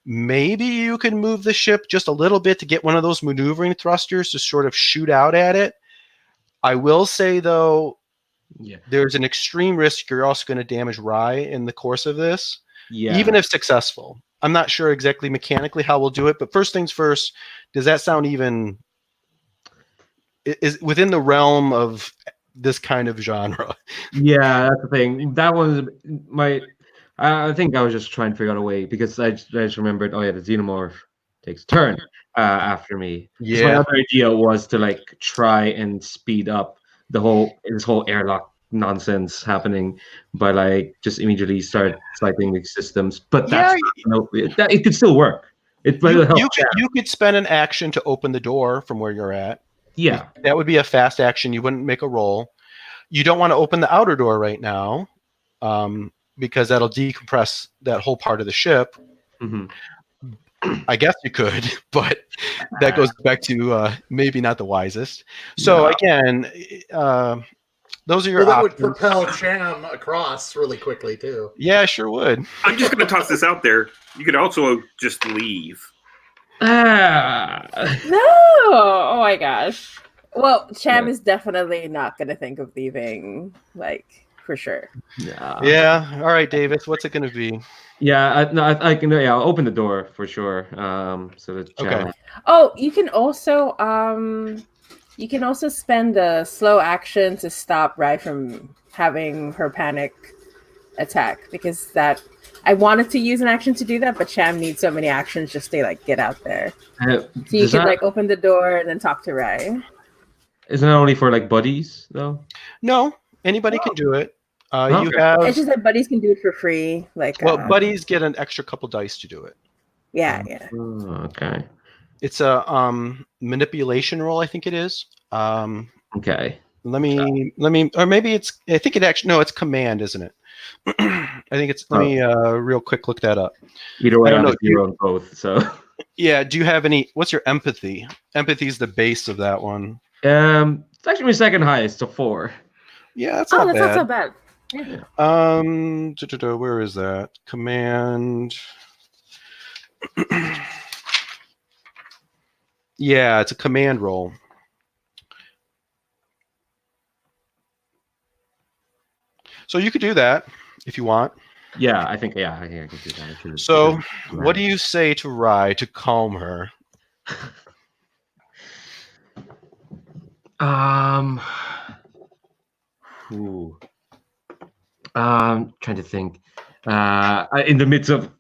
Speaker 1: Maybe you can move the ship just a little bit to get one of those maneuvering thrusters to sort of shoot out at it. I will say, though,
Speaker 3: Yeah.
Speaker 1: there's an extreme risk you're also going to damage Rye in the course of this,
Speaker 3: Yeah.
Speaker 1: even if successful. I'm not sure exactly mechanically how we'll do it, but first things first, does that sound even is within the realm of this kind of genre?
Speaker 3: Yeah, that's the thing. That was my. I think I was just trying to figure out a way because I just remembered. Oh yeah, the xenomorph takes a turn after me. Because my
Speaker 1: Yeah.
Speaker 3: other idea was to like try and speed up this whole airlock nonsense happening by like just immediately start cycling the systems. But
Speaker 1: Yeah,
Speaker 3: it could still work. It might help.
Speaker 1: you could spend an action to open the door from where you're at.
Speaker 3: Yeah.
Speaker 1: That would be a fast action. You wouldn't make a roll. You don't want to open the outer door right now, because that'll decompress that whole part of the ship.
Speaker 3: Hmm.
Speaker 1: I guess you could, but that goes back to maybe not the wisest. So again, those are your
Speaker 2: Well, that would
Speaker 1: options.
Speaker 2: propel Cham across really quickly too.
Speaker 1: Yeah, sure would.
Speaker 5: I'm just going to toss this out there. You could also just leave.
Speaker 3: Ah.
Speaker 4: No! Oh my gosh. Well, Cham
Speaker 3: Yeah.
Speaker 4: is definitely not going to think of leaving, like, for sure.
Speaker 1: Yeah. All right, Davis. What's it going to be?
Speaker 3: Yeah, I can. Yeah, I'll open the door for sure. So that
Speaker 1: Okay.
Speaker 4: Oh, you can also spend a slow action to stop Rai from having her panic attack, because that I wanted to use an action to do that, but Cham needs so many actions just to like get out there. So you could like open the door and then talk to Rai.
Speaker 3: Isn't that only for like buddies though?
Speaker 1: No, anybody can do it. You
Speaker 3: Okay.
Speaker 1: have
Speaker 4: It's just that buddies can do it for free. Like,
Speaker 1: buddies get an extra couple dice to do it.
Speaker 4: yeah.
Speaker 3: Oh, okay.
Speaker 1: It's a manipulation roll, I think it is.
Speaker 3: Okay.
Speaker 1: Let me, or maybe it's. I think it actually. No, it's command, isn't it? I think it's. Let me real quick look that up.
Speaker 3: Either way,
Speaker 1: I don't
Speaker 3: I'm
Speaker 1: know.
Speaker 3: a zero on both. So.
Speaker 1: Yeah. Do you have any? What's your empathy? Empathy is the base of that one.
Speaker 3: It's actually my second highest, so 4.
Speaker 1: Yeah, that's
Speaker 4: Oh,
Speaker 1: not
Speaker 4: that's
Speaker 1: bad.
Speaker 4: not so bad. Yeah.
Speaker 1: Where is that? Command. Yeah, it's a command roll. So you could do that if you want.
Speaker 3: Yeah, I think I can do that.
Speaker 1: So, what do you say to Rai to calm her?
Speaker 3: Trying to think. In the midst of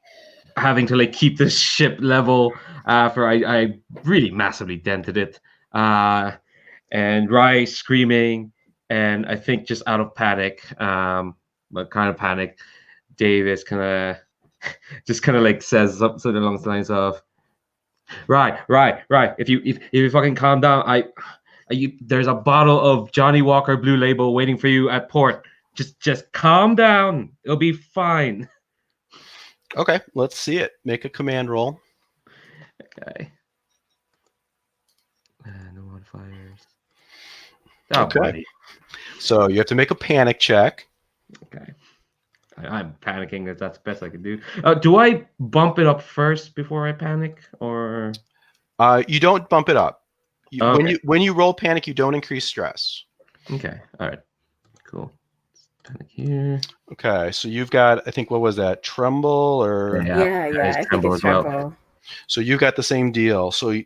Speaker 3: having to like keep the ship level after I really massively dented it, and Rai screaming, and I think just out of panic, but kind of panic, Davis kind of just kind of like says something along the lines of, right. If you fucking calm down, there's a bottle of Johnny Walker Blue Label waiting for you at port. Just calm down. It'll be fine.
Speaker 1: Okay, let's see it. Make a command roll.
Speaker 3: Okay. No modifiers. Oh,
Speaker 1: Okay.
Speaker 3: buddy.
Speaker 1: So you have to make a panic check.
Speaker 3: Okay. I'm panicking. That's the best I can do. Do I bump it up first before I panic, or?
Speaker 1: You don't bump it up.
Speaker 3: Okay.
Speaker 1: When you roll panic, you don't increase stress.
Speaker 3: Okay. All right. Cool. Panic here.
Speaker 1: Okay, so you've got, I think, what was that? Tremble or?
Speaker 4: Yeah. I think it's tremble.
Speaker 1: So you got the same deal. So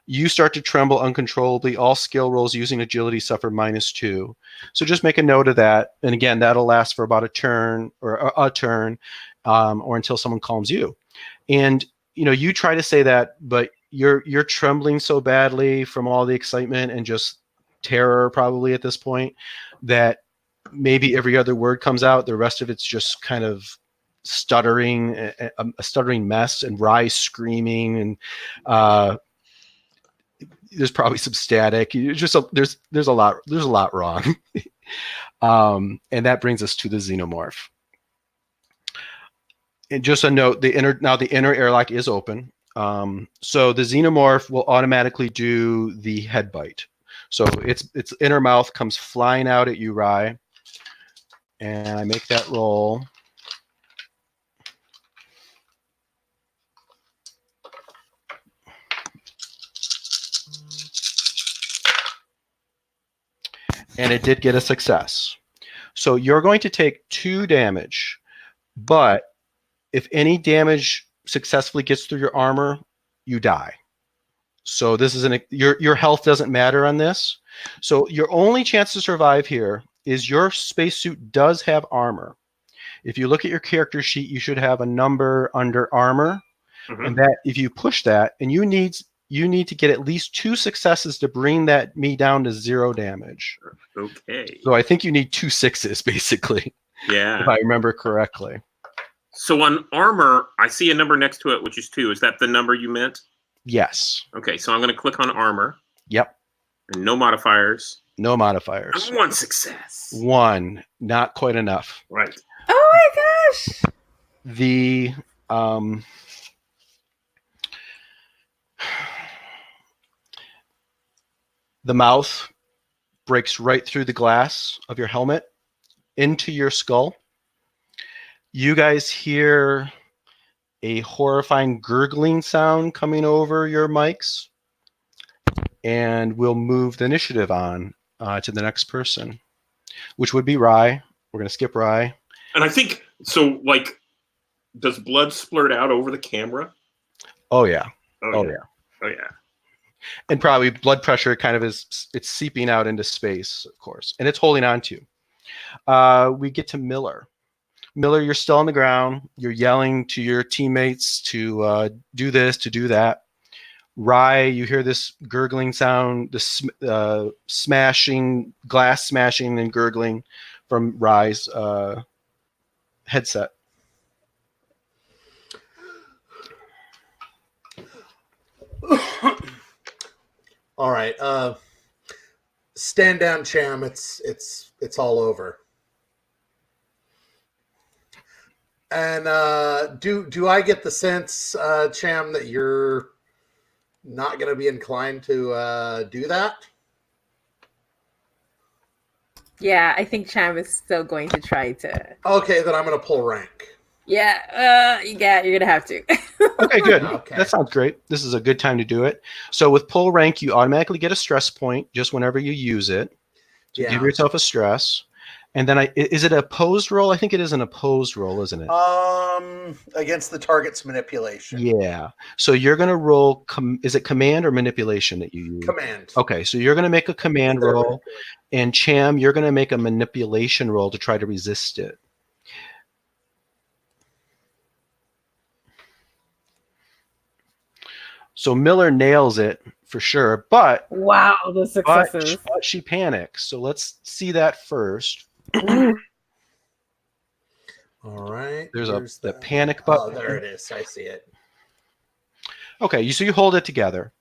Speaker 1: you start to tremble uncontrollably. All skill rolls using agility suffer -2. So just make a note of that. And again, that'll last for about a turn or until someone calms you. And you try to say that, but you're trembling so badly from all the excitement and just terror probably at this point that maybe every other word comes out. The rest of it's just kind of stuttering, a stuttering mess, and Rai screaming, and there's probably some static. There's a lot wrong. And that brings us to the xenomorph. And just a note: the inner airlock is open. So the xenomorph will automatically do the head bite. So its inner mouth comes flying out at you, Rai. And I make that roll. And it did get a success. So you're going to take 2 damage, but if any damage successfully gets through your armor, you die. So this is your health doesn't matter on this. So your only chance to survive here is your spacesuit does have armor. If you look at your character sheet, you should have a number under armor, and that if you push that, and you need to get at least 2 successes to bring me down to 0 damage.
Speaker 5: Okay.
Speaker 1: So I think you need 2 6s basically,
Speaker 5: Yeah.
Speaker 1: if I remember correctly.
Speaker 5: So on armor, I see a number next to it, which is 2. Is that the number you meant?
Speaker 1: Yes.
Speaker 5: Okay, so I'm going to click on armor.
Speaker 1: Yep.
Speaker 5: And no modifiers.
Speaker 1: No modifiers.
Speaker 5: 1 success.
Speaker 1: 1, not quite enough.
Speaker 5: Right.
Speaker 4: Oh my gosh!
Speaker 1: The mouth breaks right through the glass of your helmet into your skull. You guys hear a horrifying gurgling sound coming over your mics, and we'll move the initiative on to the next person, which would be Rye. We're going to skip Rye.
Speaker 5: And I think, so, like, does blood splurt out over the camera?
Speaker 1: Oh, yeah.
Speaker 5: Oh, yeah. Oh, yeah.
Speaker 1: And probably blood pressure kind of it's seeping out into space, of course, and it's holding on to you. We get to Miller. Miller, you're still on the ground. You're yelling to your teammates to do this, to do that. Rye, you hear this gurgling sound, the smashing, glass smashing and gurgling from Rye's headset.
Speaker 2: All right. Stand down, Cham. It's all over. And do I get the sense, Cham, that you're not going to be inclined to do that?
Speaker 4: Yeah, I think Cham is still going to try to.
Speaker 2: Okay, then I'm going to pull rank.
Speaker 4: Yeah, you're gonna have to.
Speaker 1: Okay, good.
Speaker 2: Okay.
Speaker 1: That sounds great. This is a good time to do it. So with pull rank, you automatically get a stress point just whenever you use it. So give yourself a stress. And then is it a opposed roll? I think it is an opposed roll, isn't it?
Speaker 2: Against the target's manipulation.
Speaker 1: Yeah. So you're going to roll, is it command or manipulation that you use?
Speaker 2: Command.
Speaker 1: Okay, so you're going to make a command roll, and Cham, you're going to make a manipulation roll to try to resist it. So Miller nails it for sure, but
Speaker 4: wow, the successes.
Speaker 1: But she panics. So let's see that first.
Speaker 2: All right.
Speaker 1: There's the panic button.
Speaker 2: Oh, there it is. I see it.
Speaker 1: Okay, so you hold it together,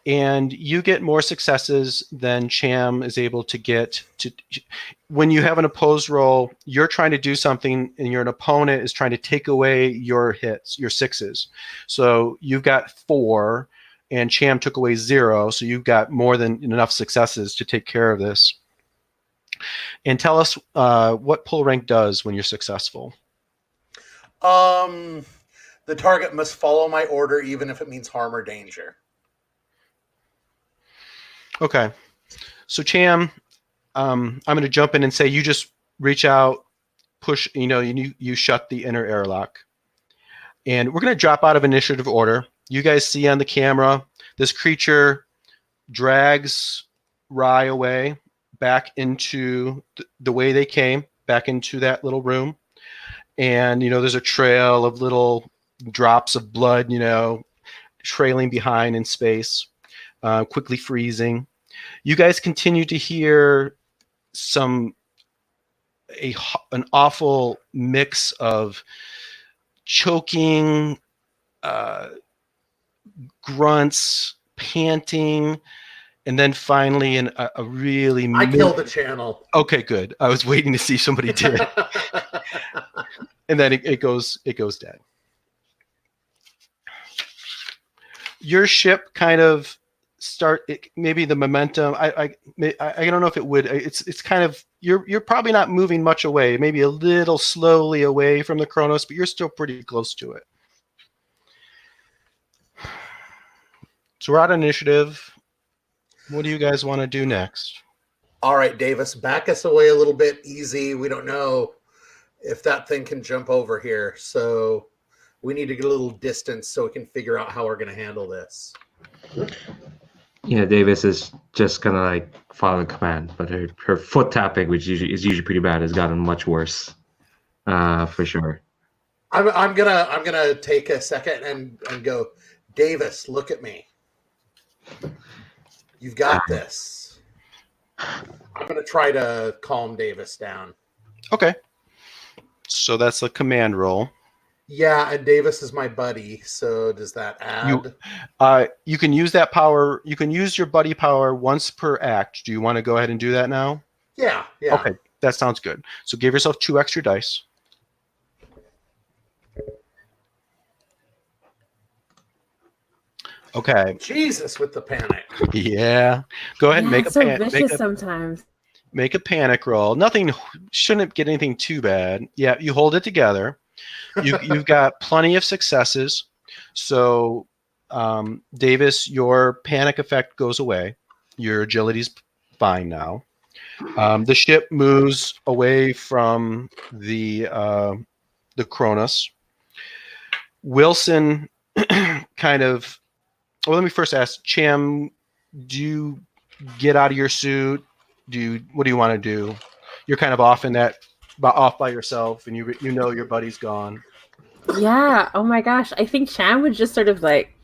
Speaker 1: and you get more successes than Cham is able to get. When you have an opposed roll, you're trying to do something, and your opponent is trying to take away your hits, your 6s. So you've got 4, and Cham took away 0, so you've got more than enough successes to take care of this. And tell us what pull rank does when you're successful.
Speaker 2: The target must follow my order, even if it means harm or danger.
Speaker 1: Okay. So Cham, I'm going to jump in and say you just reach out, push, you shut the inner airlock. And we're going to drop out of initiative order. You guys see on the camera, this creature drags Rye away back into the way they came, back into that little room. And, there's a trail of little drops of blood, trailing behind in space, quickly freezing. You guys continue to hear an awful mix of choking, grunts, panting, and then finally a really...
Speaker 2: I killed the channel.
Speaker 1: Okay, good. I was waiting to see somebody did. And then it goes dead. Your ship kind of maybe the momentum. I don't know if it would. It's kind of you're probably not moving much away. Maybe a little slowly away from the Kronos, but you're still pretty close to it. So we're out of initiative. What do you guys want to do next?
Speaker 2: All right, Davis, back us away a little bit. Easy. We don't know if that thing can jump over here. So we need to get a little distance so we can figure out how we're going to handle this.
Speaker 3: Yeah, Davis is just gonna like follow the command, but her foot tapping, which is usually pretty bad, has gotten much worse, for sure.
Speaker 2: I'm gonna take a second and go, Davis, look at me. You've got this. I'm gonna try to calm Davis down.
Speaker 1: Okay. So that's a command roll.
Speaker 2: Yeah, and Davis is my buddy, so does that add?
Speaker 1: You can use that power. You can use your buddy power once per act. Do you want to go ahead and do that now?
Speaker 2: Yeah.
Speaker 1: Okay, that sounds good. So give yourself 2 extra dice. Okay.
Speaker 2: Jesus with the panic.
Speaker 1: Yeah. Go ahead and make a
Speaker 4: so
Speaker 1: pan-
Speaker 4: vicious sometimes.
Speaker 1: make a panic roll. Nothing shouldn't get anything too bad. Yeah, you hold it together. You've got plenty of successes. So, Davis, your panic effect goes away. Your agility's fine now. The ship moves away from the Cronus. Wilson kind of. Well, let me first ask Cham. Do you get out of your suit? What do you want to do? You're kind of off by yourself, and you know your buddy's gone.
Speaker 4: Yeah. Oh my gosh. I think Cham would just sort of like.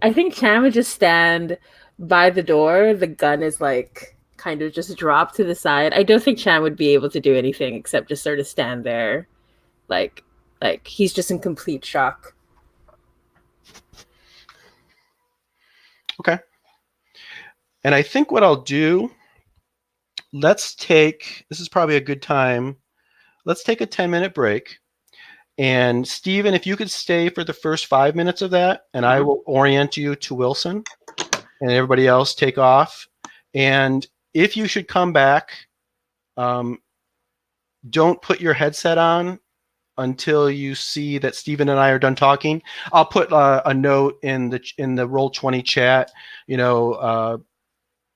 Speaker 4: I think Cham would just stand by the door. The gun is like kind of just dropped to the side. I don't think Cham would be able to do anything except just sort of stand there, like he's just in complete shock.
Speaker 1: Okay. And I think what I'll do. This is probably a good time. Let's take a 10-minute break. And Stephen, if you could stay for the first 5 minutes of that, and I will orient you to Wilson, and everybody else take off. And if you should come back, don't put your headset on until you see that Stephen and I are done talking. I'll put a note in the Roll20 chat,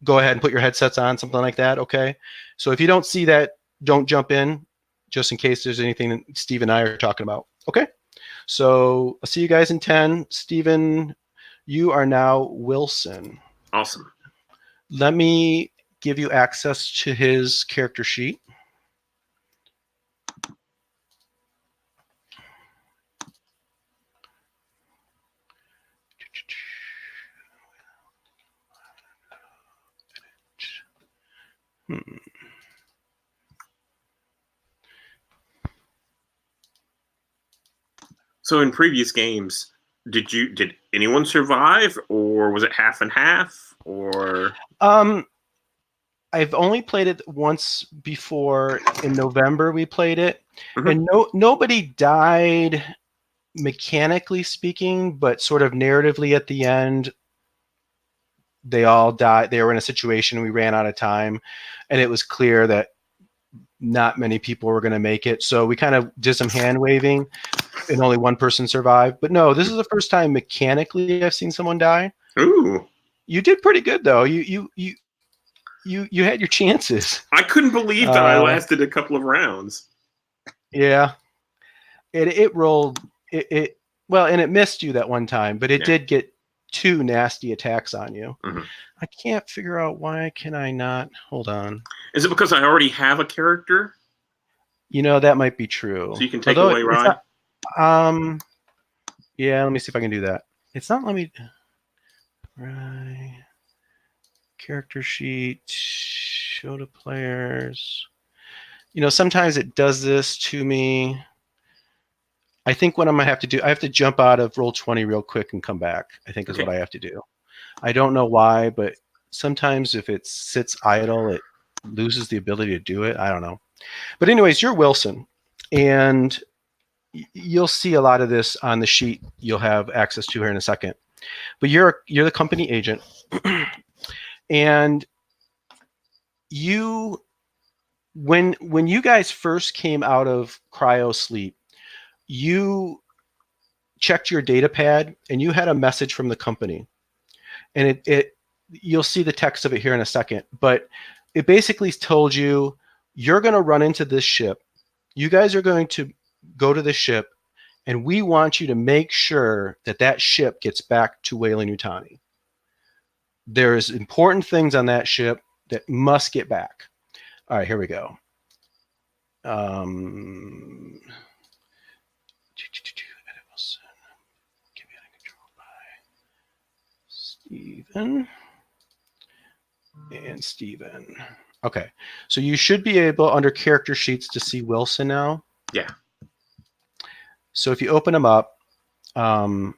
Speaker 1: go ahead and put your headsets on, something like that. Okay. So if you don't see that, don't jump in just in case there's anything that Steve and I are talking about. Okay. So I'll see you guys in 10. Stephen, you are now Wilson.
Speaker 5: Awesome.
Speaker 1: Let me give you access to his character sheet.
Speaker 5: So in previous games, did anyone survive, or was it half and half, or?
Speaker 1: I've only played it once before. In November we played it, and nobody died mechanically speaking, but sort of narratively at the end, they all died. They were in a situation, we ran out of time, and it was clear that not many people were going to make it. So we kind of did some hand waving, and only one person survived. But no, this is the first time mechanically I've seen someone die.
Speaker 5: Ooh,
Speaker 1: you did pretty good though. You had your chances.
Speaker 5: I couldn't believe that I lasted a couple of rounds.
Speaker 1: Yeah, it rolled it well, and it missed you that one time, but it did get 2 nasty attacks on you. I can't figure out why can I not. Hold on.
Speaker 5: Is it because I already have a character?
Speaker 1: That might be true.
Speaker 5: So you can take away Rye?
Speaker 1: Yeah, let me see if I can do that. It's not let me Rye. Character sheet, show to players. Sometimes it does this to me. I think what I'm going to have to do, I have to jump out of Roll20 real quick and come back, I think is what I have to do. I don't know why, but sometimes if it sits idle, it loses the ability to do it. I don't know. But anyways, you're Wilson, and you'll see a lot of this on the sheet you'll have access to here in a second. But you're the company agent. And when you guys first came out of cryo sleep, you checked your data pad and you had a message from the company, and you'll see the text of it here in a second. But it basically told you, you're going to run into this ship. You guys are going to go to the ship, and we want you to make sure that that ship gets back to Weyland-Yutani. There's important things on that ship that must get back. All right, here we go. Stephen and Stephen. Okay, so you should be able, under character sheets, to see Wilson now.
Speaker 5: Yeah.
Speaker 1: So if you open them up, on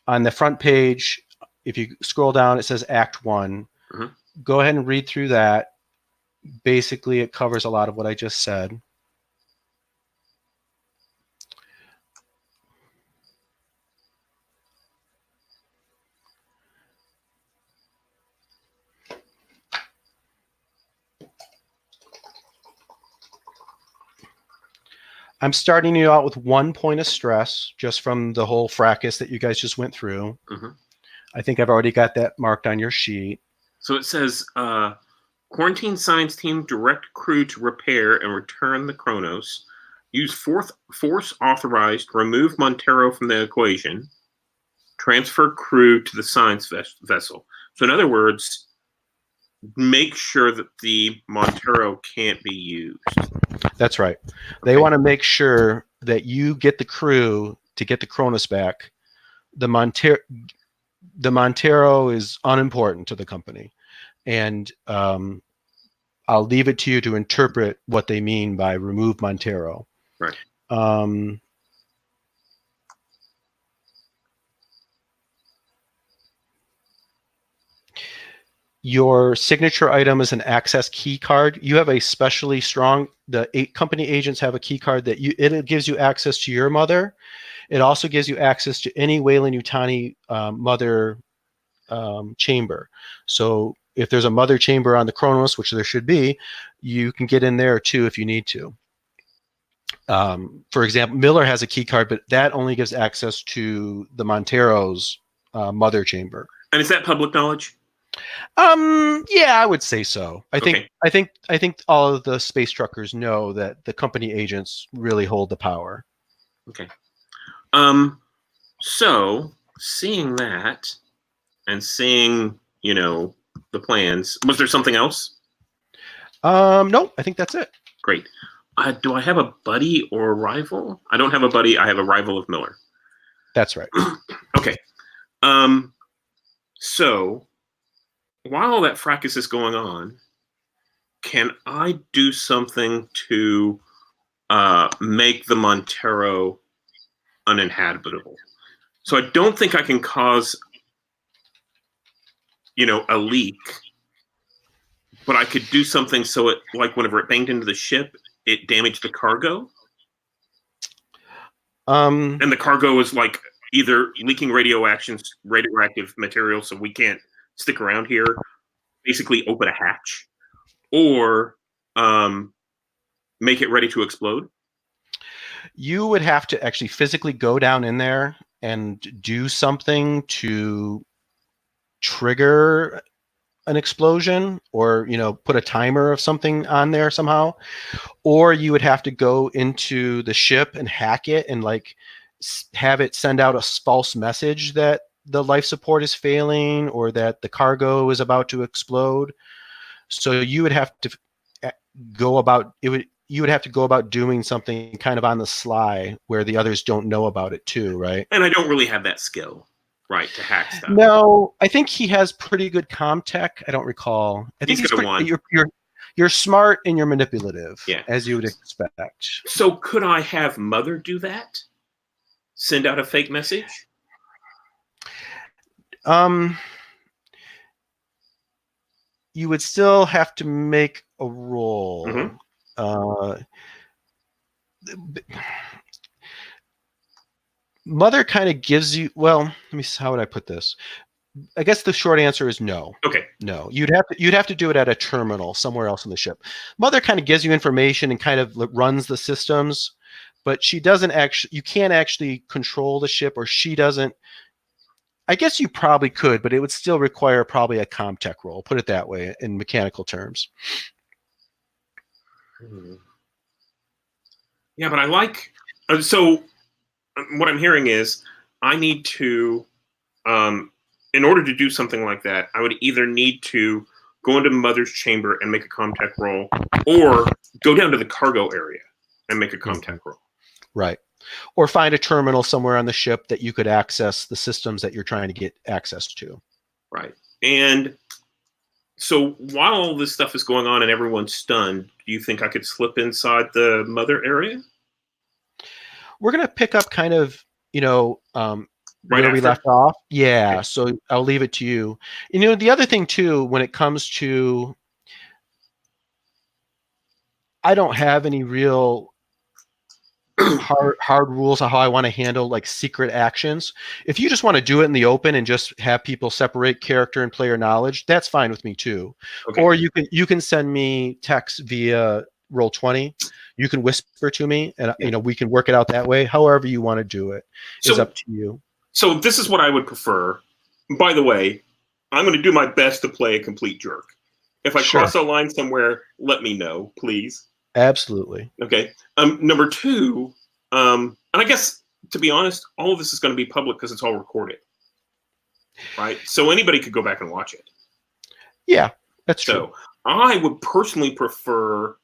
Speaker 1: the front page, if you scroll down, it says Act 1.
Speaker 5: Mm-hmm.
Speaker 1: Go ahead and read through that. Basically, it covers a lot of what I just said. I'm starting you out with 1 point of stress just from the whole fracas that you guys just went through.
Speaker 5: Mm-hmm.
Speaker 1: I think I've already got that marked on your sheet.
Speaker 5: So it says, quarantine science team direct crew to repair and return the Kronos. Use force authorized, remove Montero from the equation. Transfer crew to the science vessel. So in other words, make sure that the Montero can't be used.
Speaker 1: That's right. They want to make sure that you get the crew to get the Kronos back. The Montero is unimportant to the company. And I'll leave it to you to interpret what they mean by remove Montero.
Speaker 5: Right.
Speaker 1: Your signature item is an access key card. You have a specially strong, the company agents have a key card that it gives you access to your mother. It also gives you access to any Weyland-Yutani mother chamber. So if there's a mother chamber on the Kronos, which there should be, you can get in there too if you need to. For example, Miller has a key card, but that only gives access to the Montero's mother chamber.
Speaker 5: And is that public knowledge?
Speaker 1: Yeah, I would say so. I think all of the space truckers know that the company agents really hold the power.
Speaker 5: Okay. So seeing that and seeing, the plans, was there something else?
Speaker 1: No, I think that's it.
Speaker 5: Great. Do I have a buddy or a rival? I don't have a buddy. I have a rival of Miller.
Speaker 1: That's right.
Speaker 5: Okay. So while that fracas is going on, can I do something to make the Montero uninhabitable? So I don't think I can cause, a leak, but I could do something so it, like whenever it banged into the ship, it damaged the cargo. And the cargo is like either leaking radioactive material, so we can't stick around here, basically open a hatch, or make it ready to explode.
Speaker 1: You would have to actually physically go down in there and do something to trigger an explosion, or put a timer of something on there somehow, or you would have to go into the ship and hack it and have it send out a false message that the life support is failing or that the cargo is about to explode. So you would have to go about it. You would have to go about doing something kind of on the sly where the others don't know about it too, right?
Speaker 5: And I don't really have that skill, right, to hack stuff.
Speaker 1: No, I think he has pretty good comm tech. I don't recall. I think you're smart and you're manipulative, as you would expect.
Speaker 5: So could I have Mother do that? Send out a fake message?
Speaker 1: You would still have to make a roll.
Speaker 5: Mm-hmm.
Speaker 1: Mother kind of gives you, well, let me see, how would I put this? I guess the short answer is no.
Speaker 5: Okay.
Speaker 1: No, you'd have to do it at a terminal somewhere else in the ship. Mother kind of gives you information and kind of runs the systems, but she doesn't actually, you can't actually control the ship, or she doesn't, I guess you probably could, but it would still require probably a ComTech roll. Put it that way in mechanical terms.
Speaker 5: Yeah, but I like. So what I'm hearing is I need to, in order to do something like that, I would either need to go into Mother's chamber and make a ComTech roll, or go down to the cargo area and make a ComTech roll.
Speaker 1: Right. Or find a terminal somewhere on the ship that you could access the systems that you're trying to get access to.
Speaker 5: Right. And so while all this stuff is going on and everyone's stunned, do you think I could slip inside the Mother area?
Speaker 1: We're going to pick up kind of,
Speaker 5: Right
Speaker 1: where we
Speaker 5: after?
Speaker 1: left off. Yeah.
Speaker 5: Okay.
Speaker 1: So I'll leave it to you. The other thing too, when it comes to, I don't have any real hard rules on how I want to handle like secret actions. If you just want to do it in the open and just have people separate character and player knowledge, that's fine with me too.
Speaker 5: Okay.
Speaker 1: Or you can send me text via Roll20. You can whisper to me, and we can work it out that way. However you want to do it is up to you.
Speaker 5: So this is what I would prefer. By the way, I'm going to do my best to play a complete jerk. If I cross a line somewhere, let me know, please.
Speaker 1: Absolutely.
Speaker 5: Okay. Number two, and I guess, to be honest, all of this is going to be public because it's all recorded. Right? So anybody could go back and watch it.
Speaker 1: Yeah, that's true.
Speaker 5: So I would personally prefer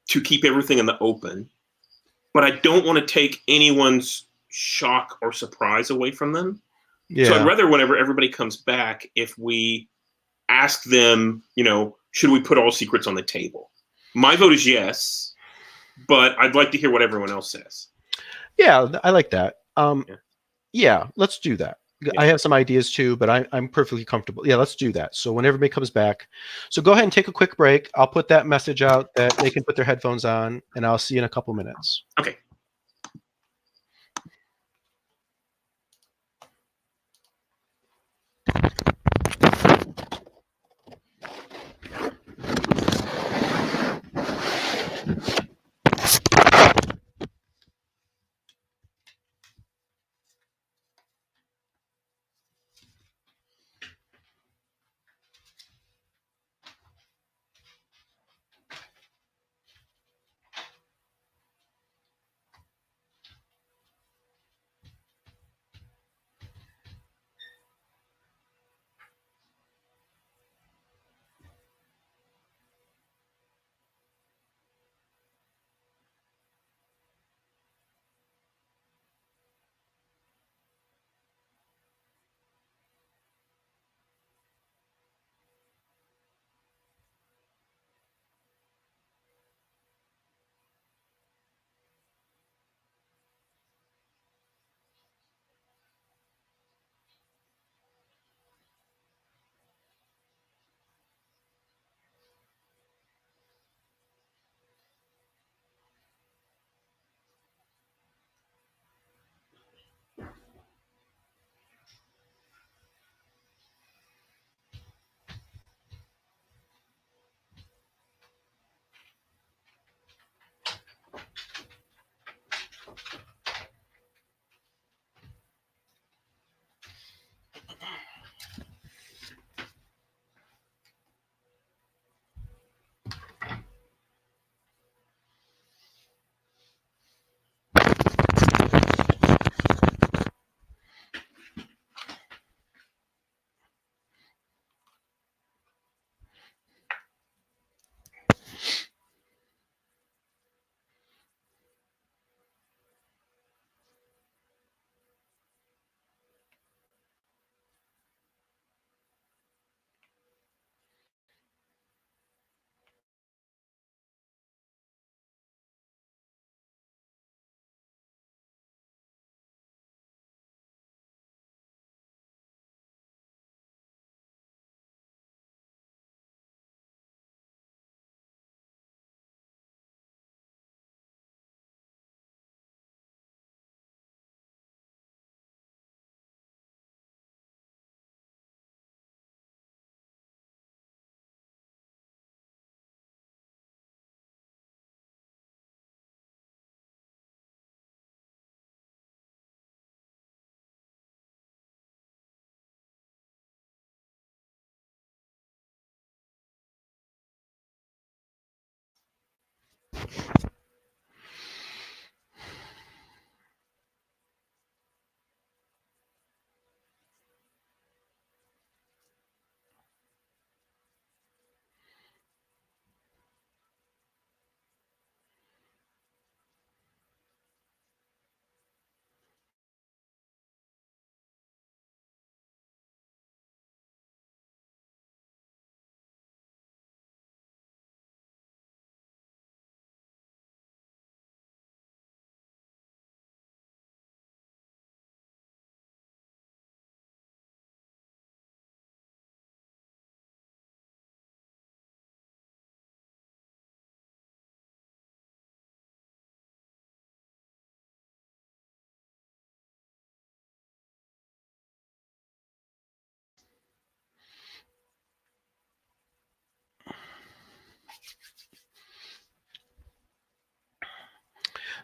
Speaker 5: to keep everything in the open, but I don't want to take anyone's shock or surprise away from them.
Speaker 1: Yeah.
Speaker 5: So I'd rather whenever everybody comes back, if we ask them, should we put all secrets on the table? My vote is yes, but I'd like to hear what everyone else says.
Speaker 1: Yeah, I like that. Yeah, let's do that.
Speaker 5: Yeah.
Speaker 1: I have some ideas too, but I'm perfectly comfortable. Yeah, let's do that. So when everybody comes back, so go ahead and take a quick break. I'll put that message out that they can put their headphones on, and I'll see you in a couple minutes.
Speaker 5: Okay.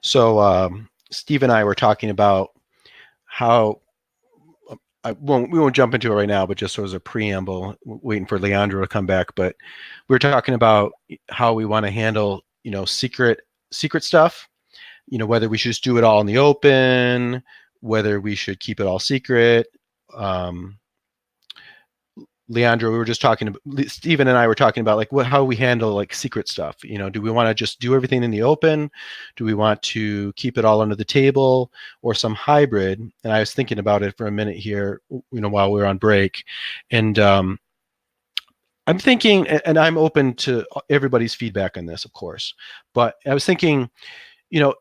Speaker 1: So Steve and I were talking about how we won't jump into it right now, but just as a preamble, waiting for Leandro to come back. But we were talking about how we want to handle, secret stuff. Whether we should just do it all in the open, whether we should keep it all secret. Leandro, we were just talking about, Steven and I were talking about like how we handle like secret stuff. Do we want to just do everything in the open? Do we want to keep it all under the table, or some hybrid? And I was thinking about it for a minute here, while we were on break. And I'm thinking, and I'm open to everybody's feedback on this, of course, but I was thinking, if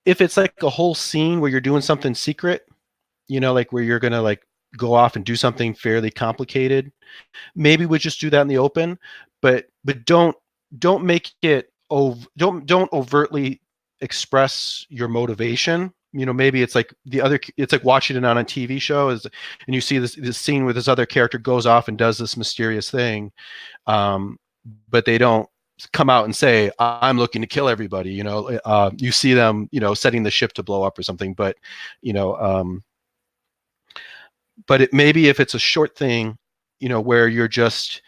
Speaker 1: it's like a whole scene where you're doing something secret, like where you're going to like go off and do something fairly complicated, maybe we just do that in the open, but don't make it don't overtly express your motivation. Maybe it's like it's like watching it on a TV show and you see this scene where this other character goes off and does this mysterious thing, but they don't come out and say, I'm looking to kill everybody. You see them setting the ship to blow up or something, but maybe if it's a short thing, where you're just,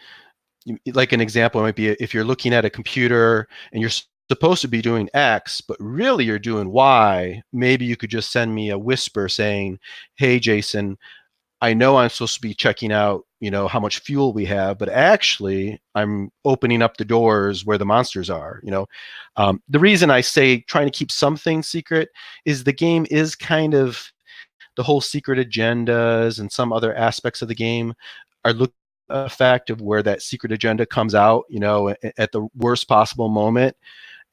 Speaker 1: like an example might be if you're looking at a computer and you're supposed to be doing X, but really you're doing Y, maybe you could just send me a whisper saying, hey, Jason, I know I'm supposed to be checking out, how much fuel we have, but actually I'm opening up the doors where the monsters are. The reason I say trying to keep some things secret is the game is kind of, the whole secret agendas and some other aspects of the game are looking at the fact of where that secret agenda comes out, at the worst possible moment.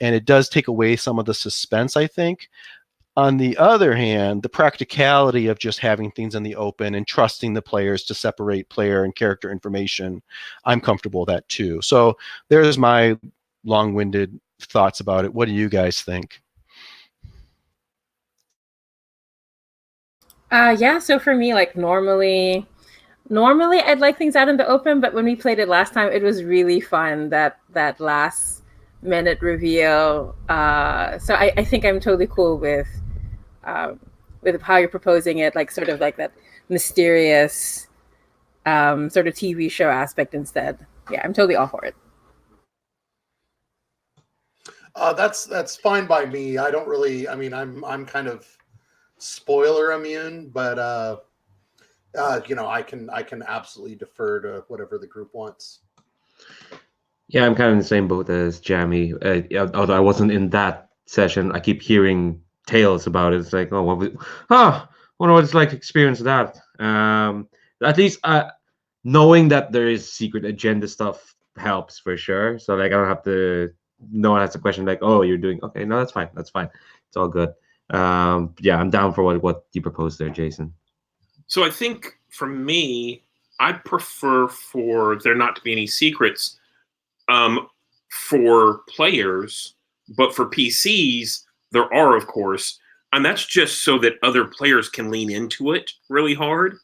Speaker 1: And it does take away some of the suspense, I think. On the other hand, the practicality of just having things in the open and trusting the players to separate player and character information, I'm comfortable with that too. So there's my long-winded thoughts about it. What do you guys think?
Speaker 4: Yeah, so for me, like normally I'd like things out in the open, but when we played it last time, it was really fun, that last minute reveal. So I think I'm totally cool with how you're proposing it, like sort of like that mysterious sort of TV show aspect instead. Yeah, I'm totally all for it.
Speaker 2: That's fine by me. I don't really. I mean, I'm kind of spoiler immune, but I can absolutely defer to whatever the group wants.
Speaker 3: Yeah, I'm kind of in the same boat as Jamie. Although I wasn't in that session, I keep hearing tales about it. It's like, oh, wonder what it's like to experience that. At least knowing that there is secret agenda stuff helps for sure. So like, I don't have to. No one has to question like, oh, you're doing okay. No, that's fine. That's fine. It's all good. Yeah, I'm down for what you proposed there, Jason.
Speaker 5: So I think for me, I prefer for there not to be any secrets for players, but for PCs, there are, of course, and that's just so that other players can lean into it really hard.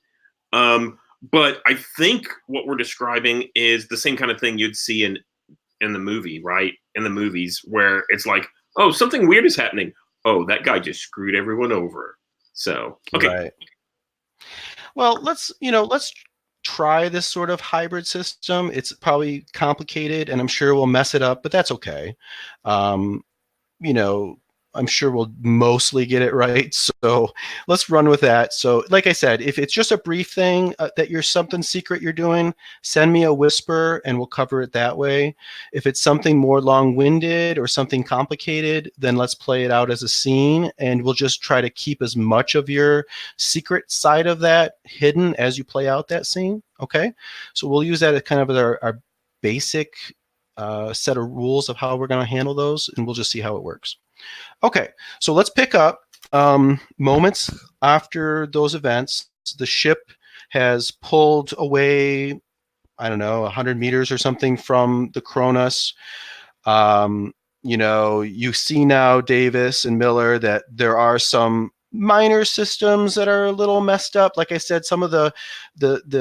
Speaker 5: But I think what we're describing is the same kind of thing you'd see in the movie, right? In the movies where it's like, oh, something weird is happening. Oh, that guy just screwed everyone over. So, okay.
Speaker 1: Right. Well, let's try this sort of hybrid system. It's probably complicated, and I'm sure we'll mess it up, but that's okay. You know, I'm sure we'll mostly get it right. So let's run with that. So like I said, if it's just a brief thing that you're something secret you're doing, send me a whisper and we'll cover it that way. If it's something more long-winded or something complicated, then let's play it out as a scene, and we'll just try to keep as much of your secret side of that hidden as you play out that scene. Okay. So we'll use that as kind of our basic set of rules of how we're going to handle those, and we'll just see how it works. Okay, so let's pick up moments after those events. The ship has pulled away, I don't know, 100 meters or something from the Cronus. You know, you see now, Davis and Miller, that there are some minor systems that are a little messed up. Like I said, some of the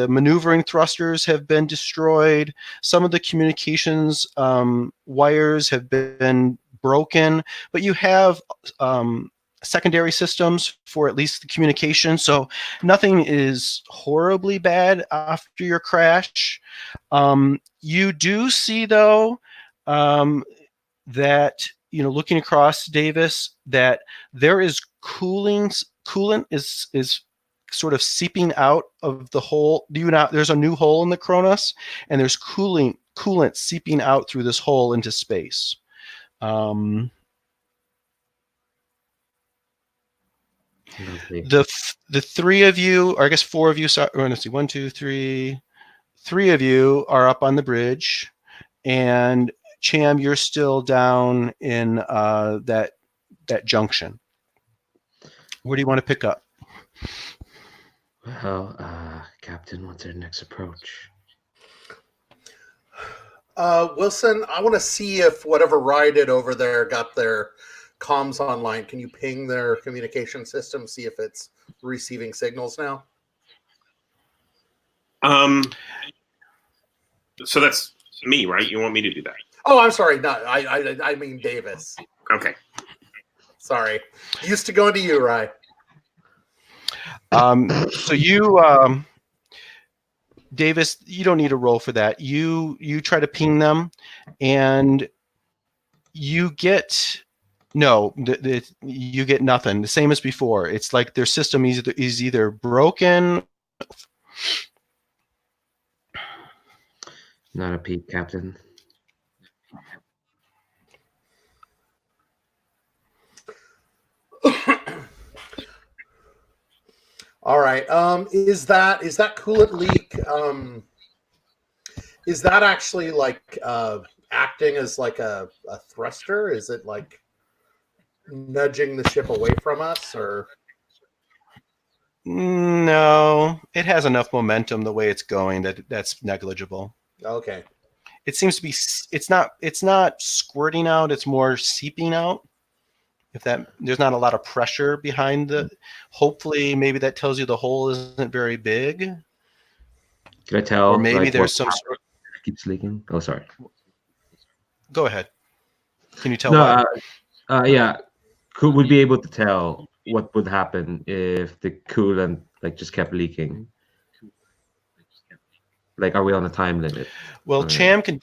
Speaker 1: maneuvering thrusters have been destroyed. Some of the communications wires have been broken, but you have secondary systems for at least the communication. So nothing is horribly bad after your crash. You do see, though, that, you know, looking across, Davis, that there is coolant is sort of seeping out of the hole. There's a new hole in the Cronus, and there's coolant seeping out through this hole into space. The three of you, or I guess four of you, sorry, let's see, 1, 2, 3, 3 of you are up on the bridge, and Cham, you're still down in that junction. Where do you want to pick up?
Speaker 3: Well, Captain, what's our next approach?
Speaker 2: Wilson, I want to see if whatever Riot over there got their comms online. Can you ping their communication system, see if it's receiving signals now?
Speaker 5: So that's me, right? You want me to do that?
Speaker 2: Oh, I'm sorry. No, I mean Davis.
Speaker 5: Okay.
Speaker 2: Sorry. Used to going to you, Rye.
Speaker 1: So you, Davis, you don't need a roll for that. You try to ping them, and you get you get nothing. The same as before. It's like their system is either broken.
Speaker 3: Not a peep, Captain.
Speaker 2: All right. Is that coolant leak? Is that actually like acting as like a thruster? Is it like nudging the ship away from us, or?
Speaker 1: No, it has enough momentum the way it's going that's negligible.
Speaker 2: Okay.
Speaker 1: It seems to be. It's not squirting out. It's more seeping out. If there's not a lot of pressure behind hopefully maybe that tells you the hole isn't very big.
Speaker 3: Can I tell?
Speaker 1: Or maybe
Speaker 3: like,
Speaker 1: there's some sort
Speaker 3: keeps leaking. Oh, sorry.
Speaker 1: Go ahead. Can you tell?
Speaker 3: No, yeah. Would we be able to tell what would happen if the coolant just kept leaking? Like, are we on a time limit?
Speaker 1: Well, Cham can.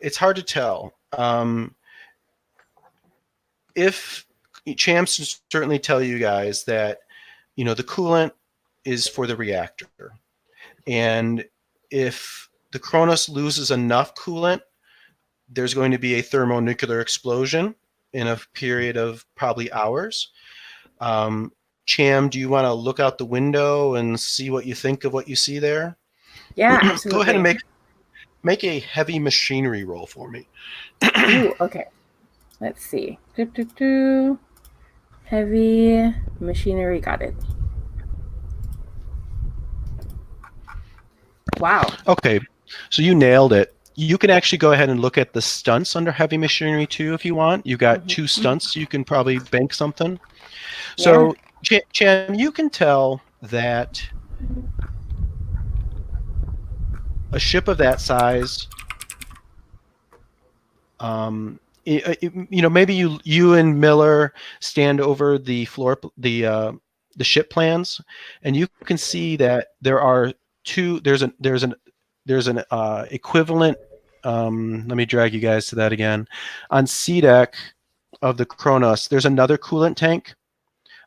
Speaker 1: It's hard to tell. If Cham can certainly tell you guys that, you know, the coolant is for the reactor, and if the Cronus loses enough coolant, there's going to be a thermonuclear explosion in a period of probably hours. Cham, do you want to look out the window and see what you think of what you see there?
Speaker 4: Yeah, absolutely.
Speaker 1: Go ahead and make a heavy machinery roll for me.
Speaker 4: Ooh, okay. Let's see. Heavy machinery, got it. Wow.
Speaker 1: Okay, so you nailed it. You can actually go ahead and look at the stunts under heavy machinery too if you want. You got 2 stunts. You can probably bank something. So, Cham, you can tell that a ship of that size, you know, maybe you and Miller stand over the floor, the the ship plans, and you can see that there are two. There's an equivalent. Let me drag you guys to that again. On C deck of the Kronos, there's another coolant tank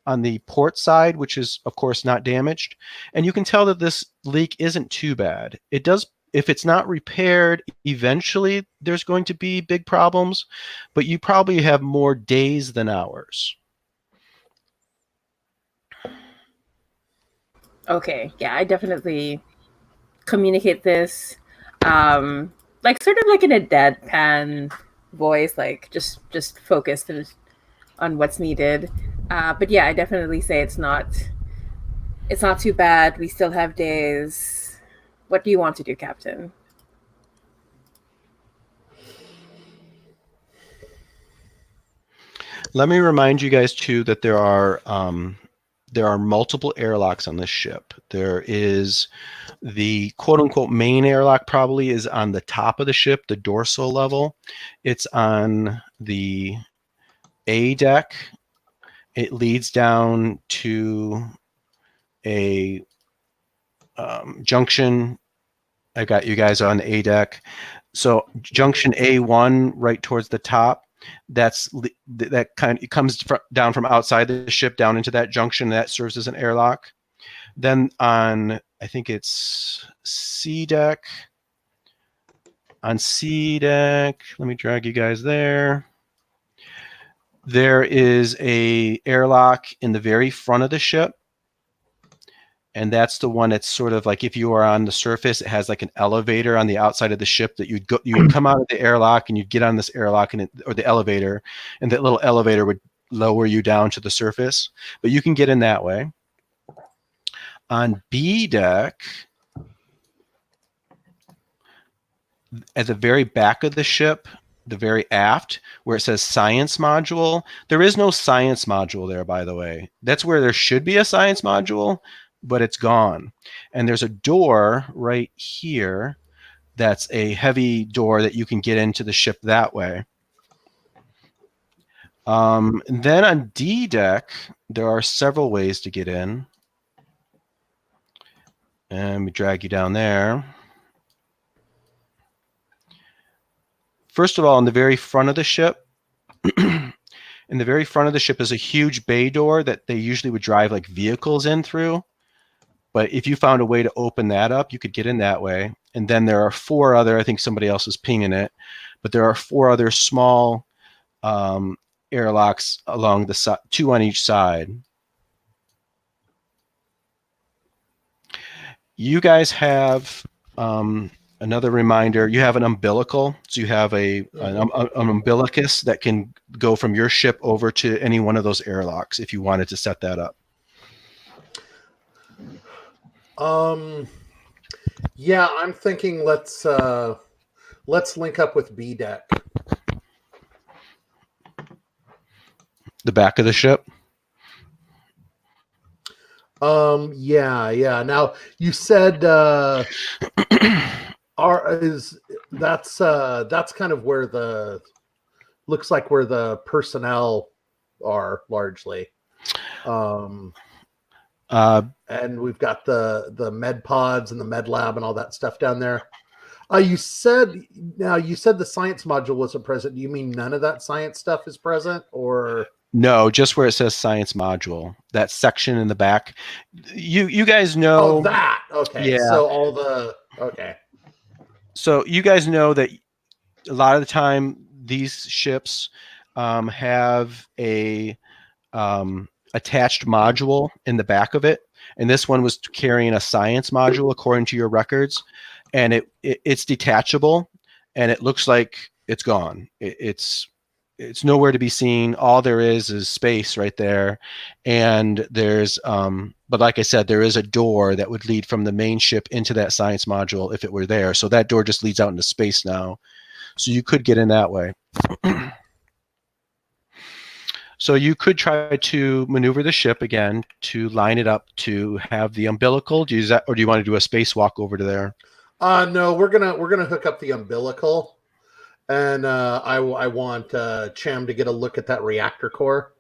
Speaker 1: on the port side, which is of course not damaged, and you can tell that this leak isn't too bad. It does. If it's not repaired, eventually there's going to be big problems, but you probably have more days than hours.
Speaker 4: Okay, yeah, I definitely communicate this, like sort of like in a deadpan voice, like just focused on what's needed. But yeah, I definitely say it's not too bad. We still have days. What do you want to do, Captain?
Speaker 1: Let me remind you guys too that there are multiple airlocks on this ship. There is the quote unquote main airlock, probably is on the top of the ship, the dorsal level. It's on the A deck. It leads down to a junction. I got you guys on the A deck. So junction A1 right towards the top. That kind of, it comes down from outside the ship down into that junction. That serves as an airlock. Then on, I think it's C deck. On C deck, let me drag you guys there. There is a airlock in the very front of the ship. And that's the one that's sort of like if you are on the surface, it has like an elevator on the outside of the ship that you would come out of the airlock and you'd get on this airlock or the elevator, and that little elevator would lower you down to the surface. But you can get in that way. On B deck, at the very back of the ship, the very aft, where it says science module, there is no science module there, by the way. That's where there should be a science module, but it's gone. And there's a door right here that's a heavy door that you can get into the ship that way. And then on D deck, there are several ways to get in. And we drag you down there. First of all, in the very front of the ship, in the very front of the ship is a huge bay door that they usually would drive like vehicles in through. But if you found a way to open that up, you could get in that way. And then there are four other, I think somebody else is pinging it, but there are four other small airlocks along the side, two on each side. You guys have another reminder. You have an umbilical. So you have an umbilicus that can go from your ship over to any one of those airlocks if you wanted to set that up.
Speaker 2: Yeah, I'm thinking let's link up with B deck.
Speaker 1: The back of the ship.
Speaker 2: Yeah. Now you said that's kind of where looks like where the personnel are largely. And we've got the med pods and the med lab and all that stuff down there. You said the science module wasn't present. Do you mean none of that science stuff is present, or?
Speaker 1: No, just where it says science module, that section in the back. You guys know.
Speaker 2: Oh, that. Okay.
Speaker 1: Yeah.
Speaker 2: So okay.
Speaker 1: So you guys know that a lot of the time these ships have a attached module in the back of it, and this one was carrying a science module according to your records, and it's detachable, and it looks like it's gone. It's nowhere to be seen. All there is space right there, and there's but like I said, there is a door that would lead from the main ship into that science module if it were there. So that door just leads out into space now, so you could get in that way. So you could try to maneuver the ship again to line it up to have the umbilical. Do you use that, or do you want to do a spacewalk over to there?
Speaker 2: No, we're gonna hook up the umbilical, and I want Cham to get a look at that reactor core.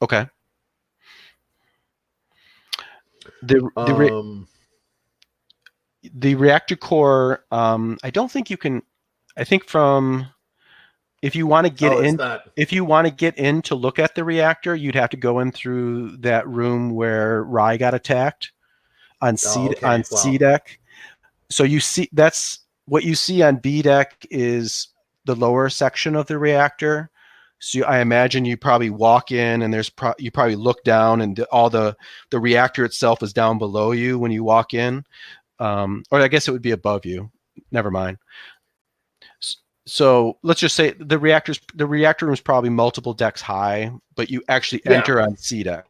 Speaker 1: Okay. The reactor core, I don't think you can. I think if you want to get in, if you want to get in to look at the reactor, you'd have to go in through that room where Rye got attacked on C deck. So you see, that's what you see on B deck is the lower section of the reactor. So I imagine you probably walk in and you probably look down and all the reactor itself is down below you when you walk in. Or I guess it would be above you. Never mind. So let's just say the reactor room is probably multiple decks high, but you actually enter on C deck.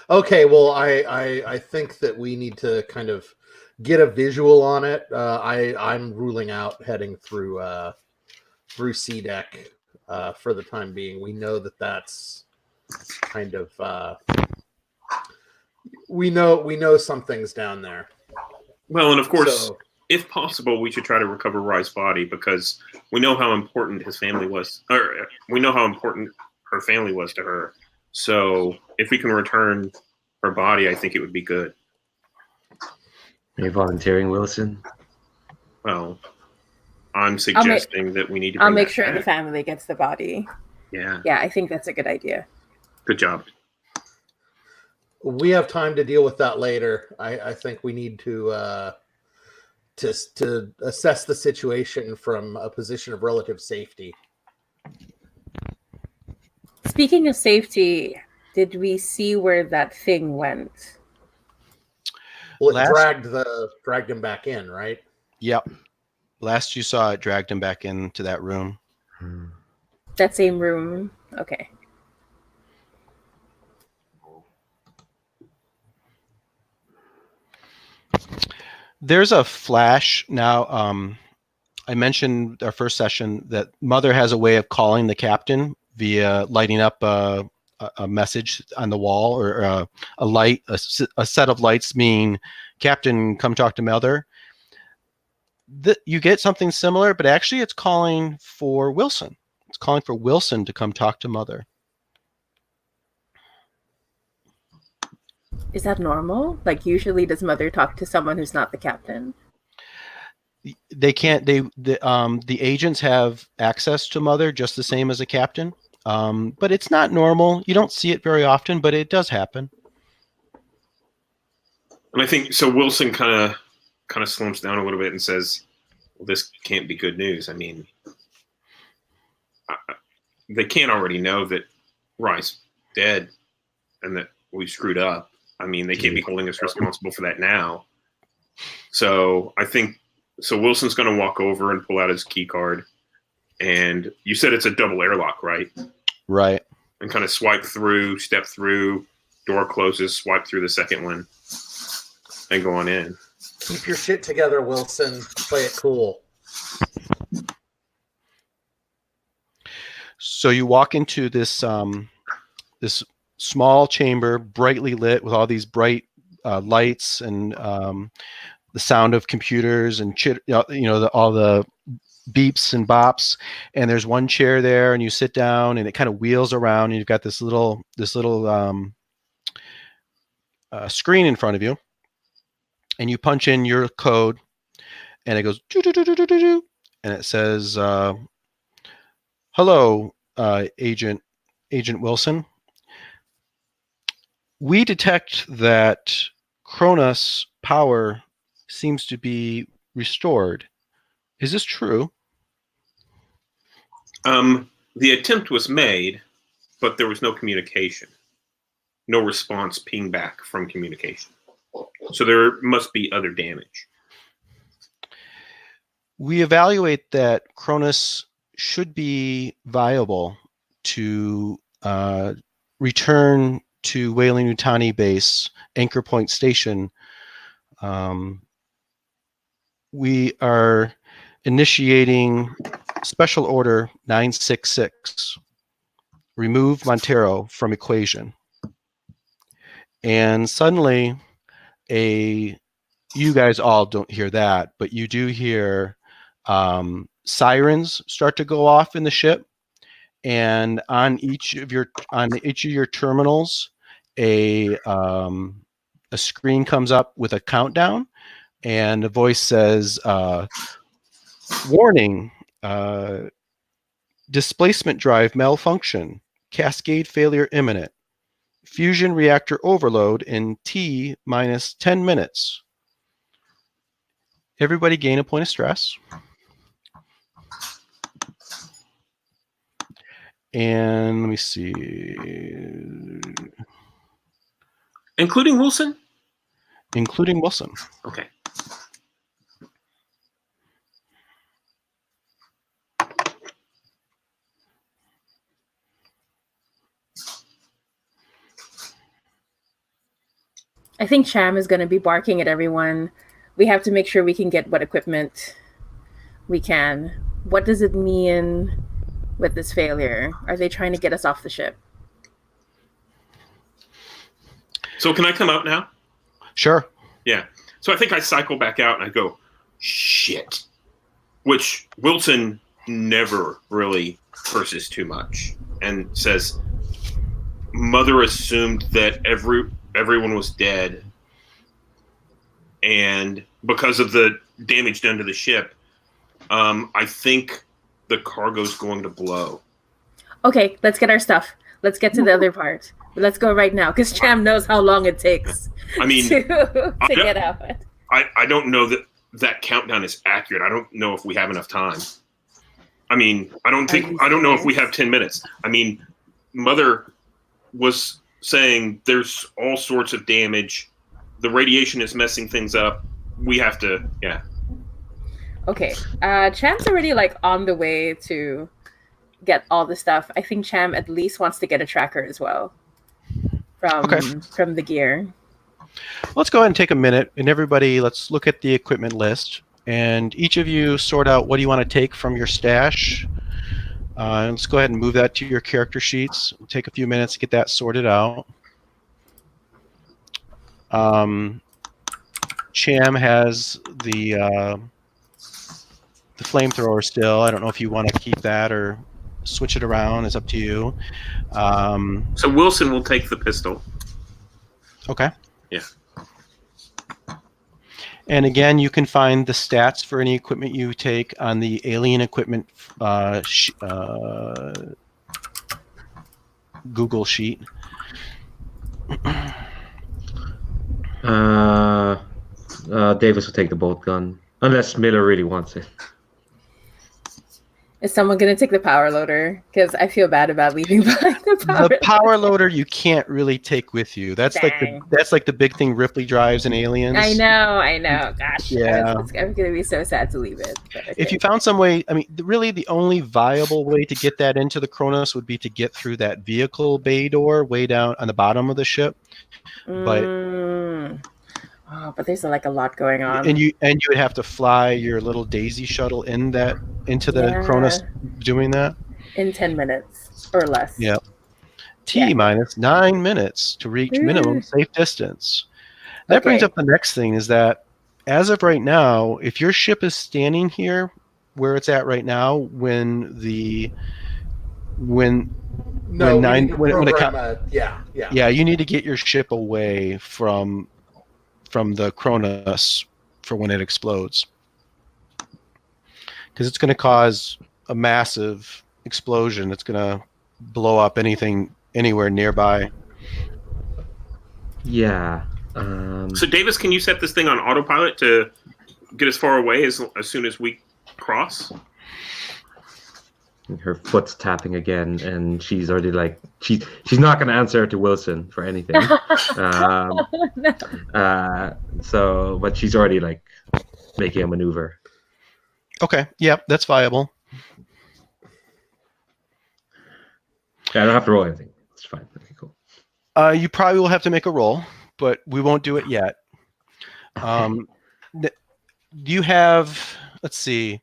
Speaker 2: Okay, well, I think that we need to kind of get a visual on it. I'm ruling out heading through C deck for the time being. We know that's kind of we know something's down there.
Speaker 5: Well, and of course, if possible, we should try to recover Rye's body because we know how important his family was, or we know how important her family was to her. So if we can return her body, I think it would be good.
Speaker 3: Are you volunteering, Wilson?
Speaker 5: Well, I'm suggesting that we need to.
Speaker 4: I'll make sure the family gets the body.
Speaker 5: Yeah.
Speaker 4: Yeah, I think that's a good idea.
Speaker 5: Good job.
Speaker 2: We have time to deal with that later. I think we need to assess the situation from a position of relative safety.
Speaker 4: Speaking of safety, did we see where that thing went?
Speaker 2: Well, it dragged him back in, right?
Speaker 1: Yep. Last you saw it dragged him back into that room.
Speaker 4: That same room. Okay.
Speaker 1: There's a flash now. I mentioned our first session that Mother has a way of calling the captain via lighting up a message on the wall or a light, a set of lights mean, Captain, come talk to Mother. You get something similar, but actually it's calling for Wilson. It's calling for Wilson to come talk to Mother.
Speaker 4: Is that normal? Like, usually does Mother talk to someone who's not the captain?
Speaker 1: They can't. The agents have access to Mother just the same as a captain, but it's not normal. You don't see it very often, but it does happen.
Speaker 5: And I think so. Wilson kind of slumps down a little bit and says, "Well, this can't be good news. I mean, they can't already know that Rye's dead and that we screwed up. I mean, they can't be holding us responsible for that now. So I think so. Wilson's going to walk over and pull out his key card, and you said it's a double airlock, right?
Speaker 1: Right.
Speaker 5: And kind of swipe through, step through, door closes, swipe through the second one, and go on in.
Speaker 2: Keep your shit together, Wilson. Play it cool.
Speaker 1: So you walk into this this small chamber, brightly lit with all these bright lights and the sound of computers and all the beeps and bops. And there's one chair there, and you sit down, and it kind of wheels around, and you've got this little screen in front of you, and you punch in your code, and it goes doo-doo-doo-doo-doo-doo, and it says, "Hello, Agent Wilson. We detect that Cronus power seems to be restored. Is this true?"
Speaker 5: The attempt was made, but there was no communication. No response ping back from communication. So there must be other damage.
Speaker 1: We evaluate that Cronus should be viable to return to Weyland-Yutani base, Anchor Point Station. We are initiating Special Order 966, remove Montero from equation. And suddenly, you guys all don't hear that, but you do hear sirens start to go off in the ship, and on each of your terminals, a screen comes up with a countdown, and a voice says, "Warning: displacement drive malfunction, cascade failure imminent, fusion reactor overload in T minus 10 minutes." Everybody gain a point of stress. And let me see.
Speaker 5: Including Wilson?
Speaker 1: Including Wilson.
Speaker 5: Okay.
Speaker 4: I think Cham is going to be barking at everyone. We have to make sure we can get what equipment we can. What does it mean with this failure? Are they trying to get us off the ship?
Speaker 5: So can I come out now?
Speaker 1: Sure.
Speaker 5: Yeah. So I think I cycle back out and I go, shit. Which Wilson never really curses too much and says, Mother assumed that everyone was dead. And because of the damage done to the ship, I think the cargo's going to blow.
Speaker 4: Okay, let's get our stuff. Let's get to the other part. Let's go right now, because Cham knows how long it takes
Speaker 5: I mean,
Speaker 4: to get out.
Speaker 5: I don't know that countdown is accurate. I don't know if we have enough time. I mean, I don't know if we have 10 minutes. I mean, Mother was saying there's all sorts of damage. The radiation is messing things up. We have to, yeah.
Speaker 4: Okay, Cham's already like on the way to get all the stuff. I think Cham at least wants to get a tracker as well from the gear.
Speaker 1: Let's go ahead and take a minute, and everybody, let's look at the equipment list, and each of you sort out what do you want to take from your stash. Let's go ahead and move that to your character sheets. It'll take a few minutes to get that sorted out. Cham has the flamethrower still. I don't know if you want to keep that or switch it around. It's up to you.
Speaker 5: So Wilson will take the pistol.
Speaker 1: Okay.
Speaker 5: Yeah.
Speaker 1: And again, you can find the stats for any equipment you take on the alien equipment Google sheet.
Speaker 3: Davis will take the bolt gun, unless Miller really wants it.
Speaker 4: Is someone going to take the power loader? Because I feel bad about leaving behind
Speaker 1: The power loader you can't really take with you. That's
Speaker 4: Dang.
Speaker 1: like the big thing Ripley drives in Aliens.
Speaker 4: I know. Gosh,
Speaker 1: Yeah.
Speaker 4: I'm going to be so sad to leave it. But okay.
Speaker 1: If you found some way, I mean, really the only viable way to get that into the Kronos would be to get through that vehicle bay door way down on the bottom of the ship.
Speaker 4: But there's like a lot going on.
Speaker 1: And you would have to fly your little Daisy shuttle into the Kronos doing that
Speaker 4: in 10 minutes or less.
Speaker 1: Yeah. T minus 9 minutes to reach minimum safe distance. That brings up the next thing, is that as of right now, if your ship is standing here where it's at right now, when you need to get your ship away from the Kronos for when it explodes, because it's going to cause a massive explosion. It's going to blow up anything anywhere nearby.
Speaker 3: Yeah.
Speaker 5: So Davis, can you set this thing on autopilot to get as far away as soon as we cross?
Speaker 3: Her foot's tapping again, and she's already like she's not going to answer to Wilson for anything. But she's already like making a maneuver.
Speaker 1: Okay, yep, that's viable.
Speaker 3: Yeah, I don't have to roll anything. It's fine. Okay, cool.
Speaker 1: You probably will have to make a roll, but we won't do it yet. You have, let's see.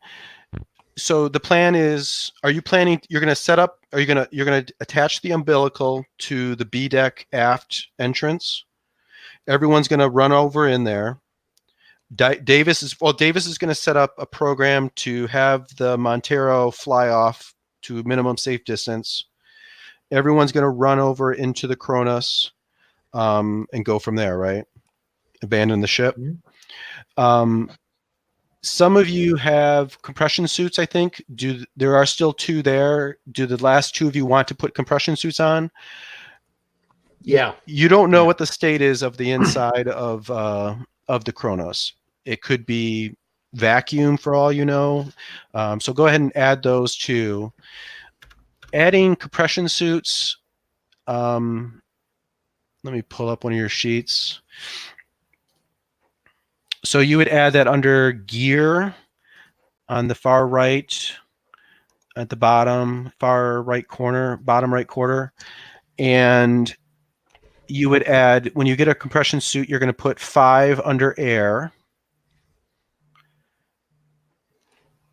Speaker 1: So the plan is, you're going to attach the umbilical to the B deck aft entrance. Everyone's going to run over in there. Davis is going to set up a program to have the Montero fly off to minimum safe distance. Everyone's going to run over into the Kronos. and go from there, right? Abandon the ship.
Speaker 3: Mhm.
Speaker 1: Some of you have compression suits, I think. There are still 2 there. Do the last 2 of you want to put compression suits on?
Speaker 2: Yeah.
Speaker 1: You don't know
Speaker 3: Yeah.
Speaker 1: what the state is of the inside of the Kronos. It could be vacuum for all you know. So go ahead and add those 2. Adding compression suits. Let me pull up one of your sheets. So you would add that under gear on the far right at the bottom, bottom right corner. And you would add, when you get a compression suit, you're going to put 5 under air.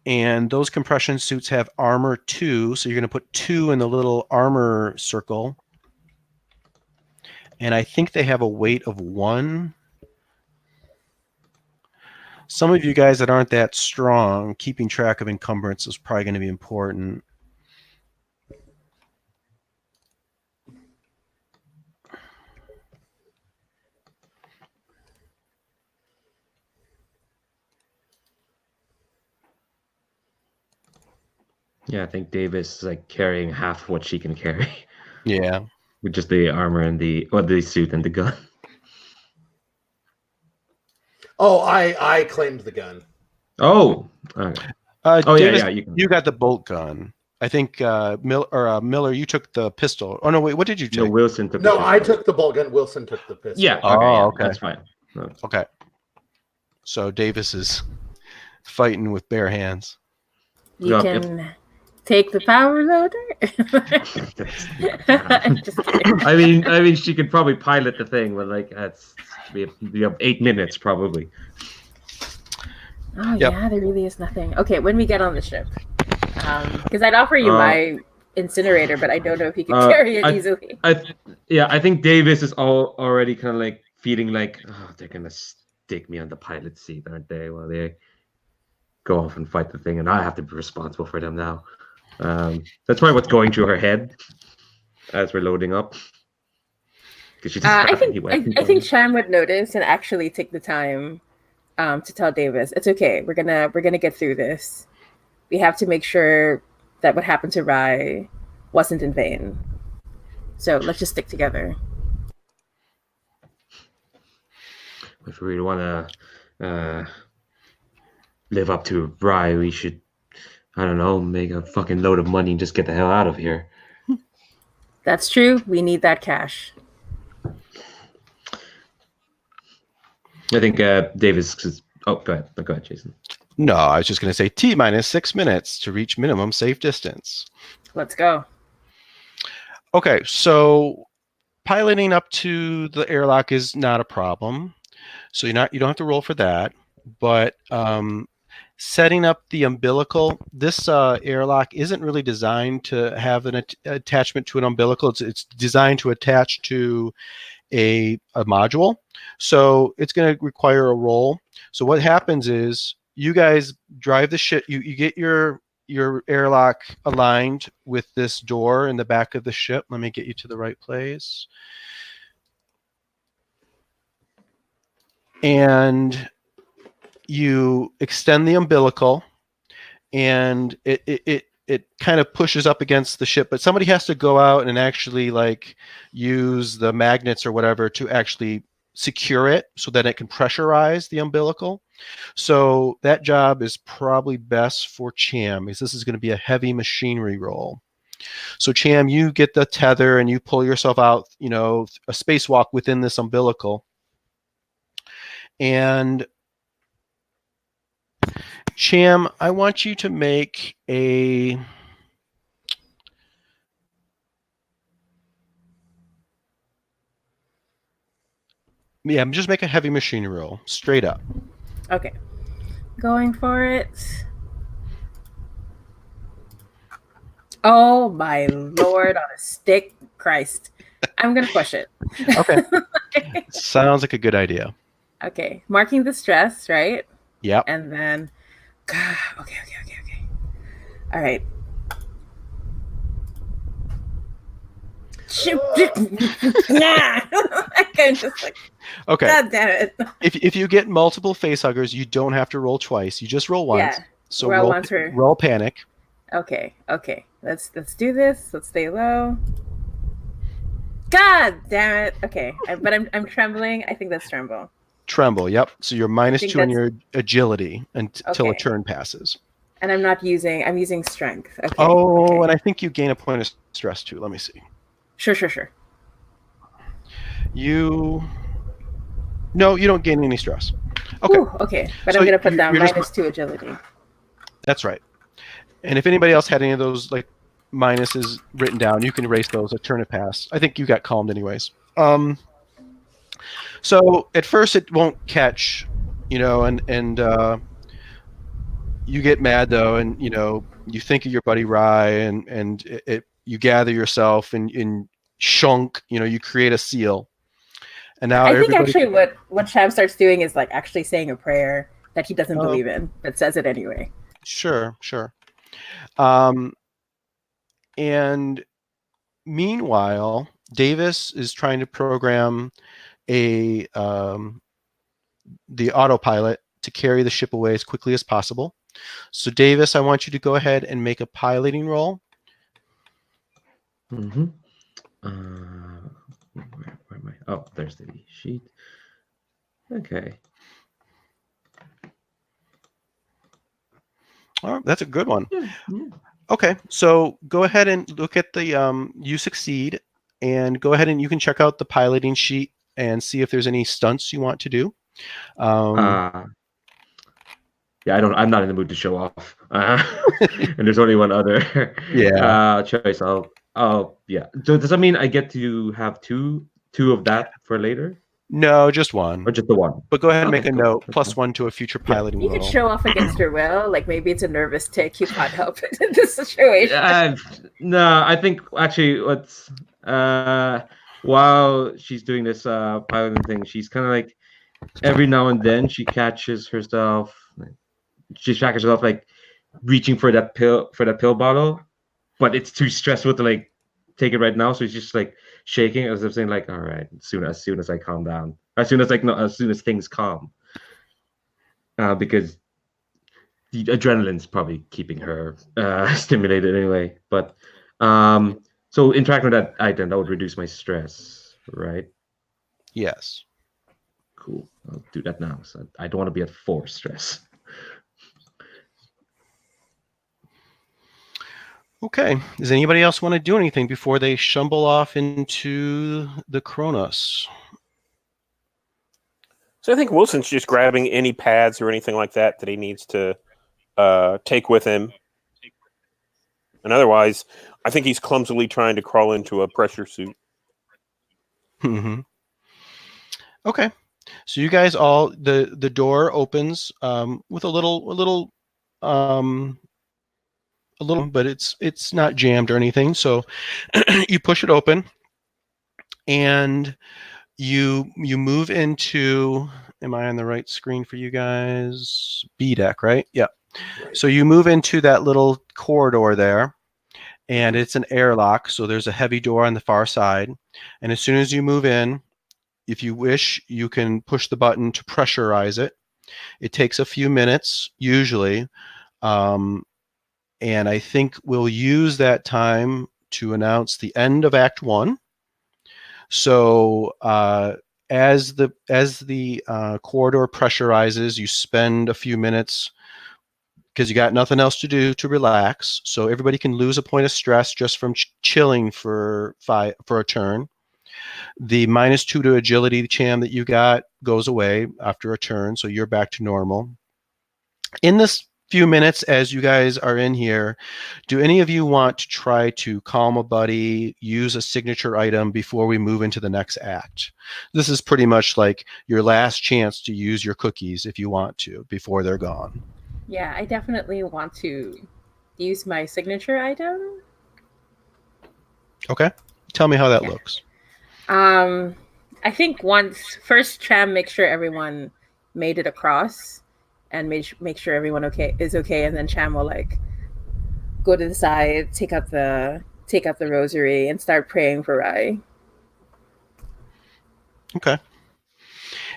Speaker 1: And those compression suits have armor 2. So you're going to put 2 in the little armor circle. And I think they have a weight of 1. Some of you guys that aren't that strong, keeping track of encumbrance is probably going to be important.
Speaker 3: Yeah, I think Davis is like carrying half what she can carry
Speaker 1: Yeah.
Speaker 3: with just the armor and the suit and the gun.
Speaker 2: Oh, I claimed the gun.
Speaker 3: Oh, okay.
Speaker 1: Davis,
Speaker 3: You can.
Speaker 1: you got the bolt gun. I think Miller, you took the pistol. Oh no, wait, what did you take?
Speaker 3: No, Wilson took.
Speaker 2: No,
Speaker 3: the
Speaker 2: I
Speaker 3: pistol.
Speaker 2: took the bolt gun. Wilson took the pistol.
Speaker 3: Yeah. Okay.
Speaker 1: Oh,
Speaker 3: Yeah,
Speaker 1: okay.
Speaker 3: That's fine. No.
Speaker 1: Okay. So Davis is fighting with bare hands.
Speaker 4: You
Speaker 3: Well,
Speaker 4: can take the power loader. Just kidding.
Speaker 3: I mean, she could probably pilot the thing, but like we have 8 minutes probably.
Speaker 4: Oh
Speaker 1: Yep.
Speaker 4: yeah, there really is nothing. Okay, when we get on the ship, because I'd offer you
Speaker 3: Uh,
Speaker 4: my incinerator, but I don't know if you can
Speaker 3: Uh,
Speaker 4: carry it easily.
Speaker 3: I think Davis is already kind of like feeling like, oh, they're gonna stick me on the pilot seat, aren't they? While they go off and fight the thing, and I have to be responsible for them now. That's probably what's going through her head as we're loading up. Because she doesn't
Speaker 4: I
Speaker 3: have
Speaker 4: think
Speaker 3: any weapons.
Speaker 4: I think Cham would notice and actually take the time to tell Davis, it's okay. We're gonna get through this. We have to make sure that what happened to Rai wasn't in vain. So let's just stick together.
Speaker 3: If we really want to live up to Rye, we should, I don't know, make a fucking load of money and just get the hell out of here.
Speaker 4: That's true. We need that cash.
Speaker 3: I think Davis is. Oh, go ahead, Jason.
Speaker 1: No, I was just going to say T-minus 6 minutes to reach minimum safe distance.
Speaker 4: Let's go.
Speaker 1: Okay, so piloting up to the airlock is not a problem. So you don't have to roll for that. But setting up the umbilical, this airlock isn't really designed to have an attachment to an umbilical. It's designed to attach to a module. So it's going to require a roll. So what happens is you guys drive the ship. You get your airlock aligned with this door in the back of the ship. Let me get you to the right place. And you extend the umbilical, and it kind of pushes up against the ship, but somebody has to go out and actually like use the magnets or whatever to actually secure it so that it can pressurize the umbilical. So that job is probably best for Cham, because this is going to be a heavy machinery roll. So Cham, you get the tether and you pull yourself out, a spacewalk within this umbilical. And Cham, I want you to make a just make a heavy machinery roll, straight up.
Speaker 4: Okay. Going for it. Oh my lord on a stick. Christ. I'm gonna push it.
Speaker 1: Okay. Sounds like a good idea.
Speaker 4: Okay. Marking the stress, right?
Speaker 1: Yep.
Speaker 4: And then okay. All right. I'm just like,
Speaker 1: Okay.
Speaker 4: God damn it.
Speaker 1: If you get multiple face huggers, you don't have to roll twice. You just roll once.
Speaker 4: Yeah.
Speaker 1: So
Speaker 4: Roll once for-
Speaker 1: roll panic.
Speaker 4: Okay. Let's do this. Let's stay low. God damn it. Okay. But I'm trembling. I think that's tremble.
Speaker 1: Tremble. Yep. So you're minus
Speaker 4: think
Speaker 1: 2 on
Speaker 4: that's-
Speaker 1: your agility until a
Speaker 4: Okay.
Speaker 1: turn passes.
Speaker 4: And I'm using strength. Okay.
Speaker 1: Oh,
Speaker 4: okay.
Speaker 1: and I think you gain a point of stress too. Let me see.
Speaker 4: Sure.
Speaker 1: No, you don't gain any stress. Okay.
Speaker 4: Ooh, okay. But
Speaker 1: So
Speaker 4: I'm gonna put
Speaker 1: you're
Speaker 4: down
Speaker 1: just-
Speaker 4: -2 agility.
Speaker 1: That's right. And if anybody else had any of those like minuses written down, you can erase those. A turn it past. I think you got calmed anyways. So at first it won't catch, and you get mad though, and you think of your buddy Rye, and you gather yourself and shunk. You create a seal, and now
Speaker 4: I think
Speaker 1: everybody.
Speaker 4: actually what Cham starts doing is like actually saying a prayer that he doesn't believe in, but says it anyway.
Speaker 1: Sure. And meanwhile, Davis is trying to program the autopilot to carry the ship away as quickly as possible. So Davis, I want you to go ahead and make a piloting roll.
Speaker 3: Mm-hmm. Where am I? Oh, there's the sheet. Okay.
Speaker 1: Oh, that's a good one.
Speaker 3: Yeah.
Speaker 1: Okay, so go ahead and look at the you succeed, and go ahead and you can check out the piloting sheet and see if there's any stunts you want to do.
Speaker 3: Yeah, I'm not in the mood to show off. And there's only one other choice. Yeah. So does that mean I get to have two of that for later,
Speaker 1: No, just one.
Speaker 3: or just the one?
Speaker 1: But go ahead and
Speaker 3: Okay,
Speaker 1: make a
Speaker 3: cool.
Speaker 1: note,
Speaker 3: That's
Speaker 1: plus
Speaker 3: fine.
Speaker 1: 1 to a future piloting
Speaker 4: You
Speaker 1: roll.
Speaker 4: could show off against your will, like maybe it's a nervous tick. You can't help it in this situation.
Speaker 3: No, I think actually what's while she's doing this piloting thing, she's kind of like every now and then she catches herself like reaching for that pill bottle, but it's too stressful to like take it right now, so it's just like shaking as if saying like, all right, as soon as I calm down, as soon as things calm, because the adrenaline's probably keeping her stimulated anyway. But so interacting with that item, that would reduce my stress, right?
Speaker 1: Yes.
Speaker 3: Cool. I'll do that now. So I don't want to be at 4 stress.
Speaker 1: Okay. Does anybody else want to do anything before they shumble off into the Kronos?
Speaker 6: So I think Wilson's just grabbing any pads or anything like that he needs to take with him. And otherwise, I think he's clumsily trying to crawl into a pressure suit.
Speaker 1: Mm-hmm. Okay. So you guys all the door opens with a little, but it's not jammed or anything. So you push it open, and you move into. Am I on the right screen for you guys? B deck, right? Yeah.
Speaker 2: Right.
Speaker 1: So you move into that little corridor there, and it's an airlock. So there's a heavy door on the far side, and as soon as you move in, if you wish, you can push the button to pressurize it. It takes a few minutes usually, and I think we'll use that time to announce the end of Act 1. So as the corridor pressurizes, you spend a few minutes because you got nothing else to do to relax. So everybody can lose a point of stress just from chilling for a turn. The -2 to agility Cham that you got goes away after a turn, so you're back to normal. In this few minutes, as you guys are in here, do any of you want to try to calm a buddy, use a signature item before we move into the next act? This is pretty much like your last chance to use your cookies if you want to before they're gone.
Speaker 4: Yeah, I definitely want to use my signature item.
Speaker 1: Okay, tell me how that looks.
Speaker 4: I think first Cham make sure everyone made it across, and make sure everyone is okay, and then Cham will like go to the side, take out the take out the rosary and start praying for Rai.
Speaker 1: Okay.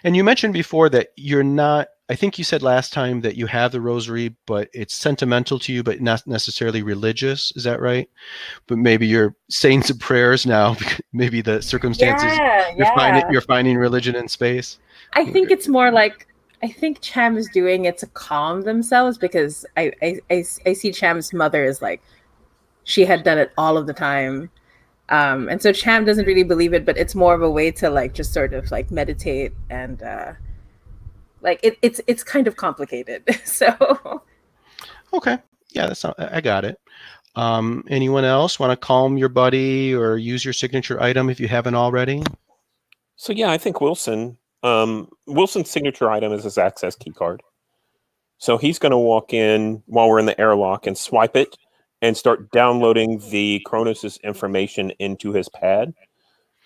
Speaker 1: And you mentioned before that you're not, I think you said last time that you have the rosary, but it's sentimental to you, but not necessarily religious. Is that right? But maybe you're saying some prayers now. Maybe the circumstances you're finding religion in space.
Speaker 4: I think it's more like, I think Cham is doing it to calm themselves, because I see Cham's mother as like, she had done it all of the time. And so Cham doesn't really believe it, but it's more of a way to like just sort of like meditate, and like it's kind of complicated. So
Speaker 1: Okay. Yeah, that's not, I got it. Anyone else want to calm your buddy or use your signature item if you haven't already?
Speaker 6: So yeah, I think Wilson. Wilson's signature item is his access key card. So he's going to walk in while we're in the airlock and swipe it and start downloading the Kronos' information into his pad.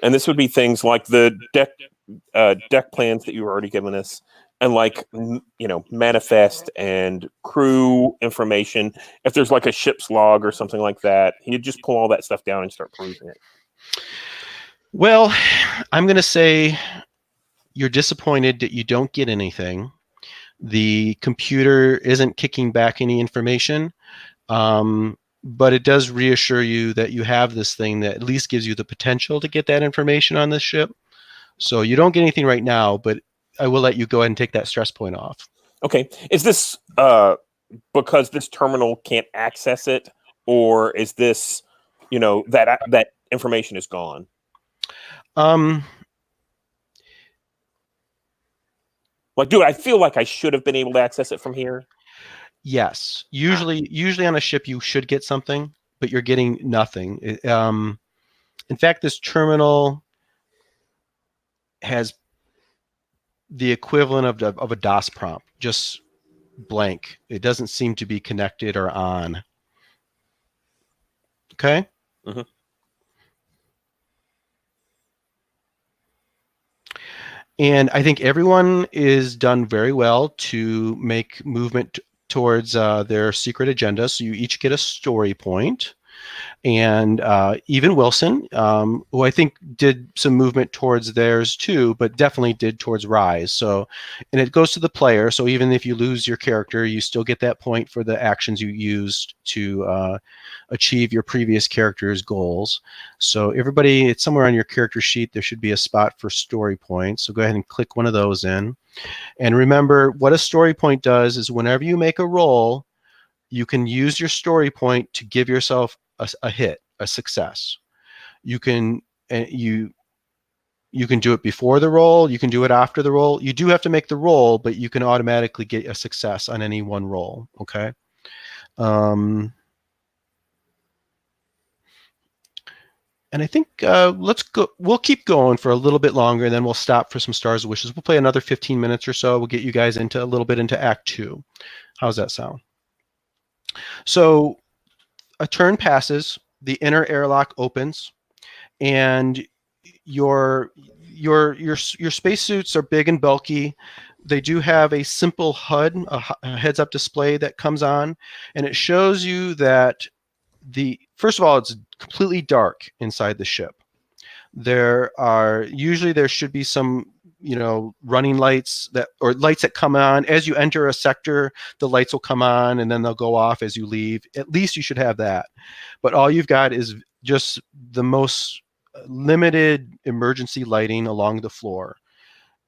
Speaker 6: And this would be things like the deck plans that you've already given us, and like, you know, manifest and crew information. If there's like a ship's log or something like that, he'd just pull all that stuff down and start perusing it.
Speaker 1: Well, I'm going to say you're disappointed that you don't get anything. The computer isn't kicking back any information, but it does reassure you that you have this thing that at least gives you the potential to get that information on this ship. So you don't get anything right now, but I will let you go ahead and take that stress point off.
Speaker 6: Okay. Is this because this terminal can't access it, or is this, you know, that information is gone? Like, dude, I feel like I should have been able to access it from here.
Speaker 1: Yes. Usually on a ship you should get something, but you're getting nothing. In fact, this terminal has the equivalent of a DOS prompt, just blank. It doesn't seem to be connected or on. Okay?
Speaker 6: Mm-hmm.
Speaker 1: And I think everyone is done very well to make movement towards their secret agenda. So you each get a story point. And even Wilson, who I think did some movement towards theirs too, but definitely did towards Rise. So, and it goes to the player. So even if you lose your character, you still get that point for the actions you used to achieve your previous character's goals. So everybody, it's somewhere on your character sheet. There should be a spot for story points. So go ahead and click one of those in. And remember, what a story point does is whenever you make a roll, you can use your story point to give yourself a hit, a success. You can you can do it before the roll. You can do it after the roll. You do have to make the roll, but you can automatically get a success on any one roll. Okay. And I think let's go. We'll keep going for a little bit longer, and then we'll stop for some Stars of Wishes. We'll play another 15 minutes or so. We'll get you guys into a little bit into Act 2. How's that sound? So a turn passes, the inner airlock opens, and your spacesuits are big and bulky. They do have a simple HUD, a heads-up display that comes on, and it shows you that first of all, it's completely dark inside the ship. There should be some, running lights or lights that come on as you enter a sector. The lights will come on and then they'll go off as you leave. At least you should have that. But all you've got is just the most limited emergency lighting along the floor.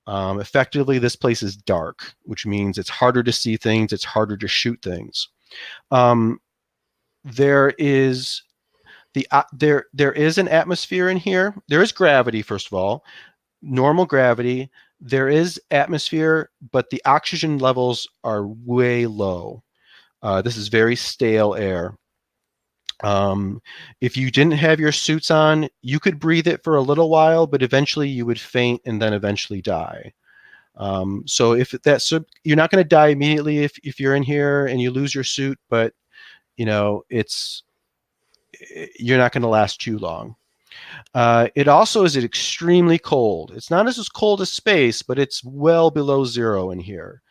Speaker 1: Effectively, this place is dark, which means it's harder to see things. It's harder to shoot things. There is an atmosphere in here. There is gravity, first of all, normal gravity. There is atmosphere, but the oxygen levels are way low. This is very stale air. If you didn't have your suits on, you could breathe it for a little while, but eventually you would faint and then eventually die. So you're not going to die immediately if you're in here and you lose your suit, but you're not going to last too long. It also is extremely cold. It's not as cold as space, but it's well below zero in here.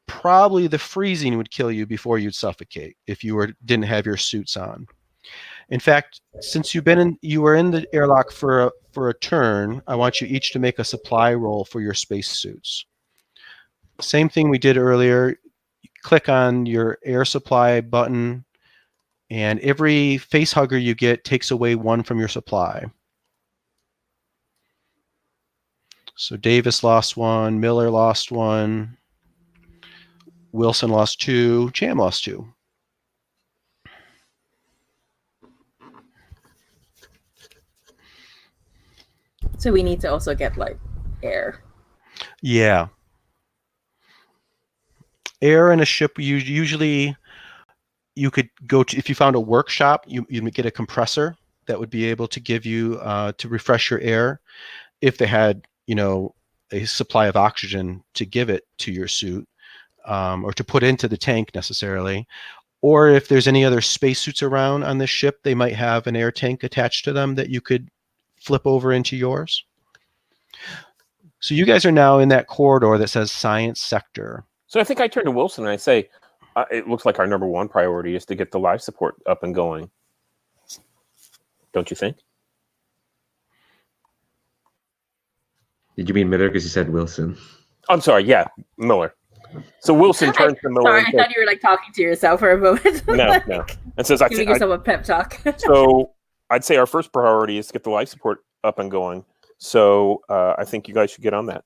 Speaker 1: Probably the freezing would kill you before you'd suffocate if you didn't have your suits on. In fact, since you were in the airlock for a turn, I want you each to make a supply roll for your spacesuits. Same thing we did earlier. Click on your air supply button, and every face hugger you get takes away 1 from your supply. So Davis lost 1, Miller lost 1, Wilson lost 2, Cham lost 2.
Speaker 4: So we need to also get like air.
Speaker 1: Yeah. Air in a ship, usually you could go to, if you found a workshop, you get a compressor that would be able to give you, to refresh your air if they had, a supply of oxygen to give it to your suit, or to put into the tank necessarily. Or if there's any other spacesuits around on this ship, they might have an air tank attached to them that you could flip over into yours. So you guys are now in that corridor that says Science Sector.
Speaker 6: So I think I turn to Wilson and I say, it looks like our number 1 priority is to get the life support up and going. Don't you think?
Speaker 3: Did you mean Miller because you said Wilson?
Speaker 6: I'm sorry. Yeah, Miller. So Wilson turns to Miller.
Speaker 4: Sorry,
Speaker 6: and
Speaker 4: I
Speaker 6: says,
Speaker 4: thought you were like talking to yourself for a moment.
Speaker 6: No. And says, I
Speaker 4: Giving
Speaker 6: think.
Speaker 4: yourself a pep talk.
Speaker 6: So I'd say our first priority is to get the life support up and going. So I think you guys should get on that.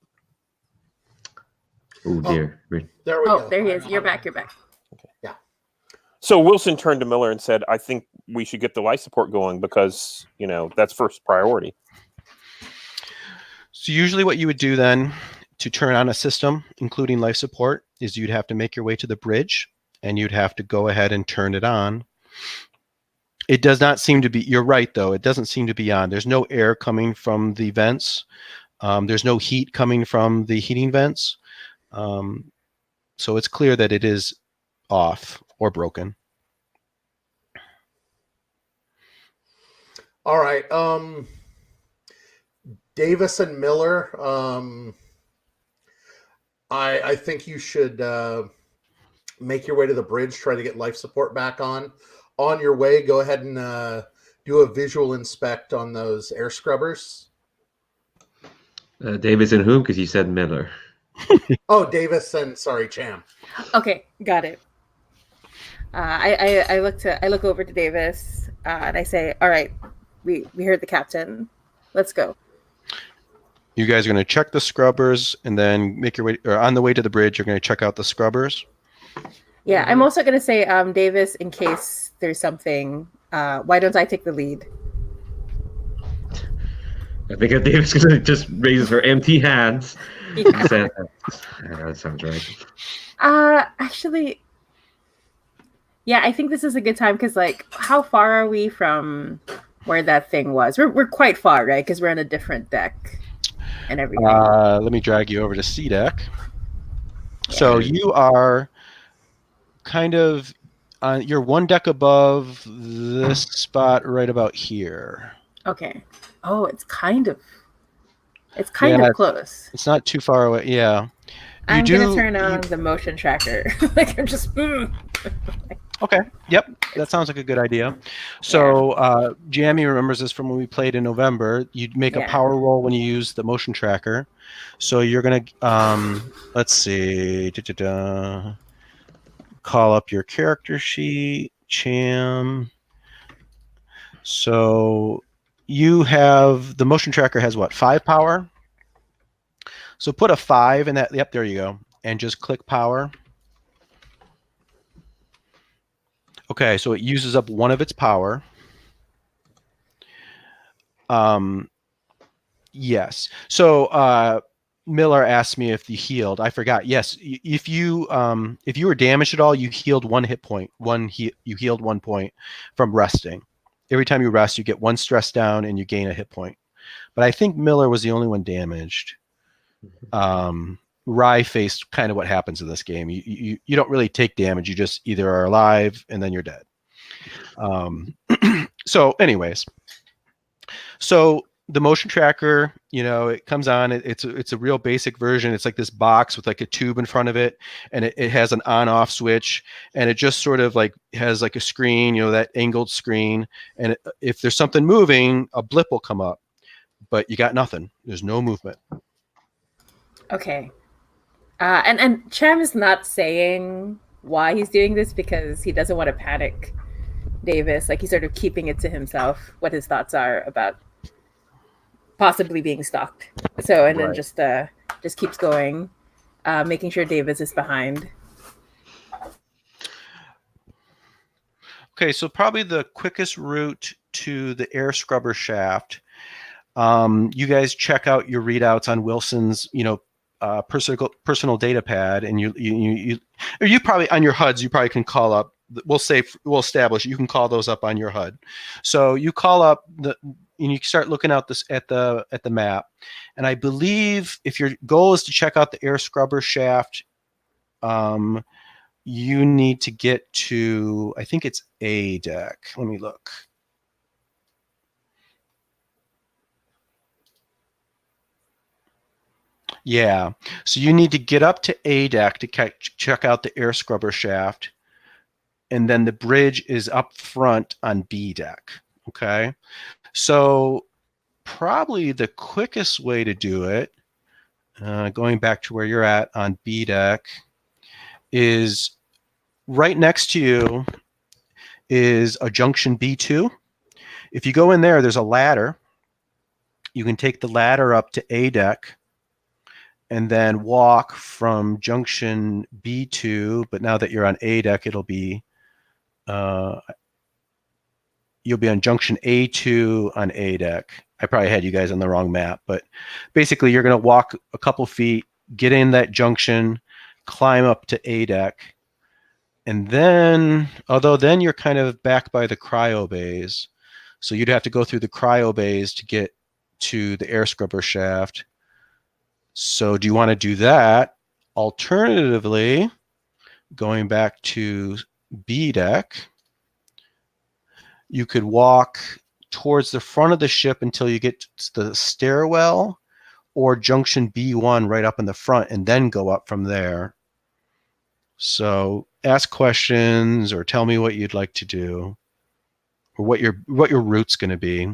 Speaker 3: Oh dear.
Speaker 2: There we go.
Speaker 4: There he is. You're back. Okay.
Speaker 2: Yeah.
Speaker 6: So Wilson turned to Miller and said, I think we should get the life support going because, that's first priority.
Speaker 1: So usually what you would do then to turn on a system, including life support, is you'd have to make your way to the bridge and you'd have to go ahead and turn it on. It does not seem to be, you're right though, it doesn't seem to be on. There's no air coming from the vents. There's no heat coming from the heating vents. So it's clear that it is off or broken.
Speaker 2: All right. Davis and Miller, I think you should make your way to the bridge, try to get life support back on. On your way, go ahead and do a visual inspect on those air scrubbers.
Speaker 3: Davis and whom? Because you said Miller.
Speaker 2: Oh, Davis and Cham.
Speaker 4: Okay, got it. I look over to Davis and I say, "All right, we heard the captain. Let's go."
Speaker 1: You guys are going to check the scrubbers and then make your way, or on the way to the bridge, you're going to check out the scrubbers.
Speaker 4: Yeah, I'm also going to say, Davis, in case there's something, why don't I take the lead?
Speaker 3: I think Davis gonna just raises her empty hands.
Speaker 4: Yeah.
Speaker 3: And says, that sounds right.
Speaker 4: Actually, yeah, I think this is a good time because, like, how far are we from where that thing was? We're quite far, right? Because we're on a different deck and everything.
Speaker 1: Let me drag you over to C deck. Yeah. So you are kind of you're 1 deck above this spot right about here.
Speaker 4: Okay. Oh, it's kind of close.
Speaker 1: It's not too far away. Yeah.
Speaker 4: I'm gonna turn on the motion tracker. Like I'm just.
Speaker 1: Okay. Yep. That sounds like a good idea. So Jamie remembers this from when we played in November. You'd make a power roll when you use the motion tracker. So you're gonna let's see. Call up your character sheet, Cham. So you have the motion tracker has what, 5 power? So put a 5 in that. Yep, there you go. And just click power. Okay, so it uses up 1 of its power. Yes. So Miller asked me if you healed. I forgot. Yes, if you were damaged at all, you healed 1 hit point. You healed 1 point from resting. Every time you rest, you get 1 stress down and you gain a hit point. But I think Miller was the only one damaged. Rye faced kind of what happens in this game. You don't really take damage. You just either are alive and then you're dead. So anyways, so the motion tracker, it comes on. It's a real basic version. It's like this box with like a tube in front of it, and it has an on-off switch, and it just sort of like has like a screen, that angled screen. And if there's something moving, a blip will come up, but you got nothing. There's no movement.
Speaker 4: Okay. And Cham is not saying why he's doing this because he doesn't want to panic Davis. Like, he's sort of keeping it to himself what his thoughts are about possibly being stalked. So, and then just keeps going, making sure Davis is behind.
Speaker 1: Okay, so probably the quickest route to the air scrubber shaft. You guys check out your readouts on Wilson's, personal data pad, and you probably on your HUDs you probably can call up. We'll establish you can call those up on your HUD. So you call up and you start looking out this at the map, and I believe if your goal is to check out the air scrubber shaft, you need to get to, I think it's A deck. Let me look. Yeah, so you need to get up to A deck to check out the air scrubber shaft, and then the bridge is up front on B deck. Okay, so probably the quickest way to do it, going back to where you're at on B deck, is right next to you is a junction B2. If you go in there, there's a ladder. You can take the ladder up to A deck and then walk from junction B2. But now that you're on A deck, it'll be you'll be on junction A2 on A deck. I probably had you guys on the wrong map, but basically you're going to walk a couple feet, get in that junction, climb up to A deck, and then, although then you're kind of back by the cryo bays, so you'd have to go through the cryo bays to get to the air scrubber shaft. So do you want to do that? Alternatively, going back to B deck, you could walk towards the front of the ship until you get to the stairwell, or junction B1 right up in the front, and then go up from there. So ask questions or tell me what you'd like to do, or what your route's going to be.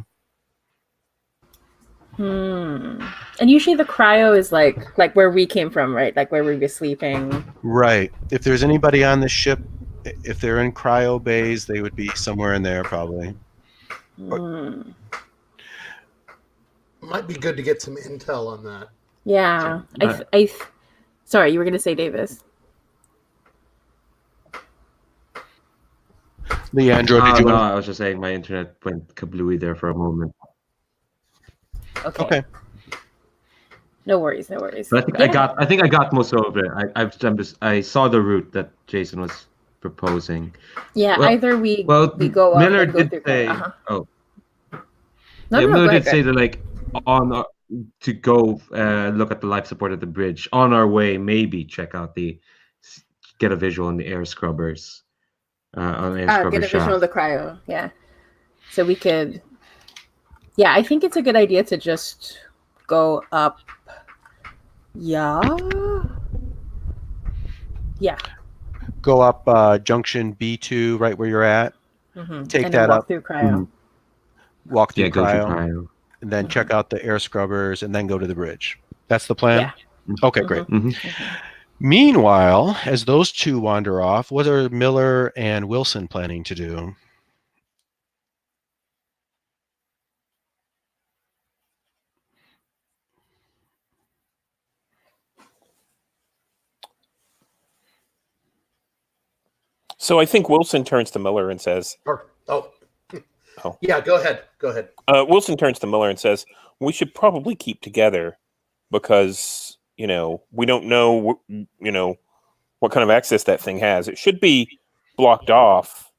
Speaker 4: And usually the cryo is like where we came from, right? Like where we were sleeping.
Speaker 1: Right. If there's anybody on the ship, if they're in cryo bays, they would be somewhere in there probably.
Speaker 2: Might be good to get some intel on that.
Speaker 4: Yeah. Sorry, you were going to say Davis.
Speaker 1: Leandro, did you
Speaker 3: No,
Speaker 1: want
Speaker 3: I was just saying my internet went kablooey there for a moment.
Speaker 4: Okay. No worries.
Speaker 3: But I think I got most of it. I saw the route that Jason was proposing.
Speaker 4: Yeah,
Speaker 3: Well-
Speaker 4: either we
Speaker 3: Well,
Speaker 4: go up
Speaker 3: Miller
Speaker 4: and go
Speaker 3: did
Speaker 4: through
Speaker 3: say.
Speaker 4: cryo.
Speaker 3: Oh,
Speaker 4: No,
Speaker 3: yeah,
Speaker 4: go
Speaker 3: Miller
Speaker 4: ahead,
Speaker 3: did say that like on to go look at the life support at the bridge. On our way, maybe get a visual on the air scrubbers. On the air scrubber
Speaker 4: get a visual of
Speaker 3: shaft.
Speaker 4: the cryo. Yeah. So we could. Yeah, I think it's a good idea to just go up. Yeah.
Speaker 1: go up junction B2 right where you're at?
Speaker 4: Mm-hmm.
Speaker 1: Take
Speaker 4: and
Speaker 1: that
Speaker 4: then walk
Speaker 1: up.
Speaker 4: through cryo.
Speaker 1: Walk through
Speaker 3: Go through
Speaker 1: cryo,
Speaker 3: cryo.
Speaker 1: and then check out the air scrubbers, and then go to the bridge. That's the plan?
Speaker 4: Yeah.
Speaker 1: Okay, great.
Speaker 3: Mhm.
Speaker 1: Meanwhile, as those two wander off, what are Miller and Wilson planning to do?
Speaker 6: So I think Wilson turns to Miller and says,
Speaker 2: Oh.
Speaker 6: Oh.
Speaker 2: Yeah, go ahead.
Speaker 6: Wilson turns to Miller and says, we should probably keep together because, we don't know, what kind of access that thing has. It should be blocked off.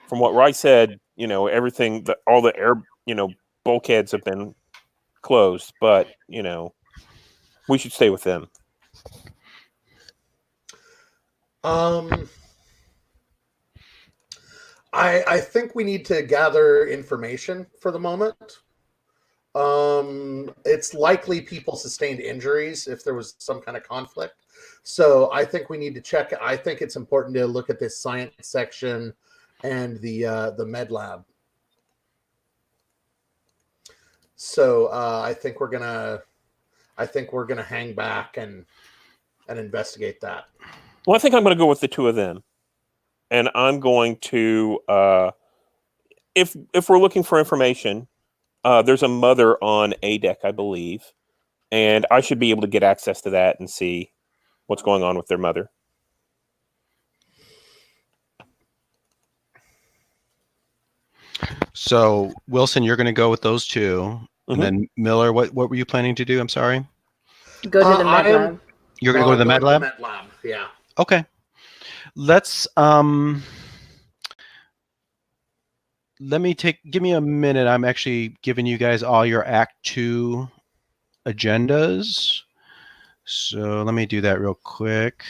Speaker 6: From what Rai said, everything, all the air, bulkheads have been closed, but, we should stay with them.
Speaker 2: I think we need to gather information for the moment. It's likely people sustained injuries if there was some kind of conflict. So I think we need to check. I think it's important to look at this science section and the med lab. So I think we're gonna hang back and investigate that.
Speaker 6: Well, I think I'm going to go with the two of them, and I'm going to if we're looking for information, there's a mother on A deck, I believe, and I should be able to get access to that and see what's going on with their mother.
Speaker 1: So Wilson, you're going to go with those two, and then Miller, what were you planning to do? I'm sorry.
Speaker 4: Go to the med lab.
Speaker 1: You're going to go to the med lab?
Speaker 2: The med lab, yeah.
Speaker 1: Okay. Let's give me a minute. I'm actually giving you guys all your Act 2 agendas. So let me do that real quick.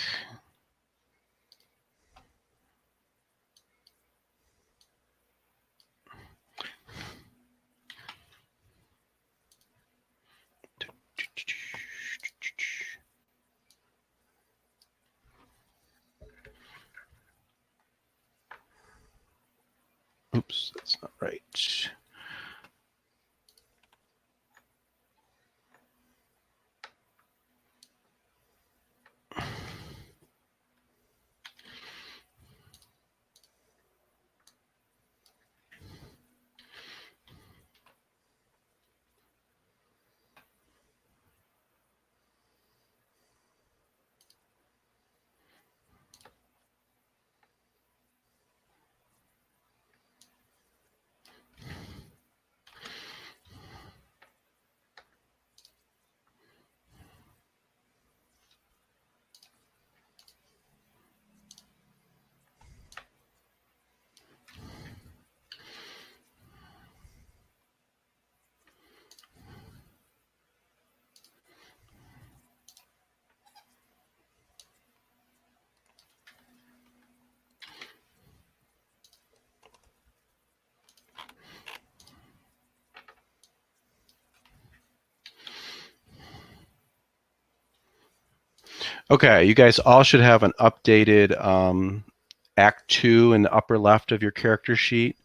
Speaker 1: Oops, that's not right. Okay, you guys all should have an updated Act 2 in the upper left of your character sheet.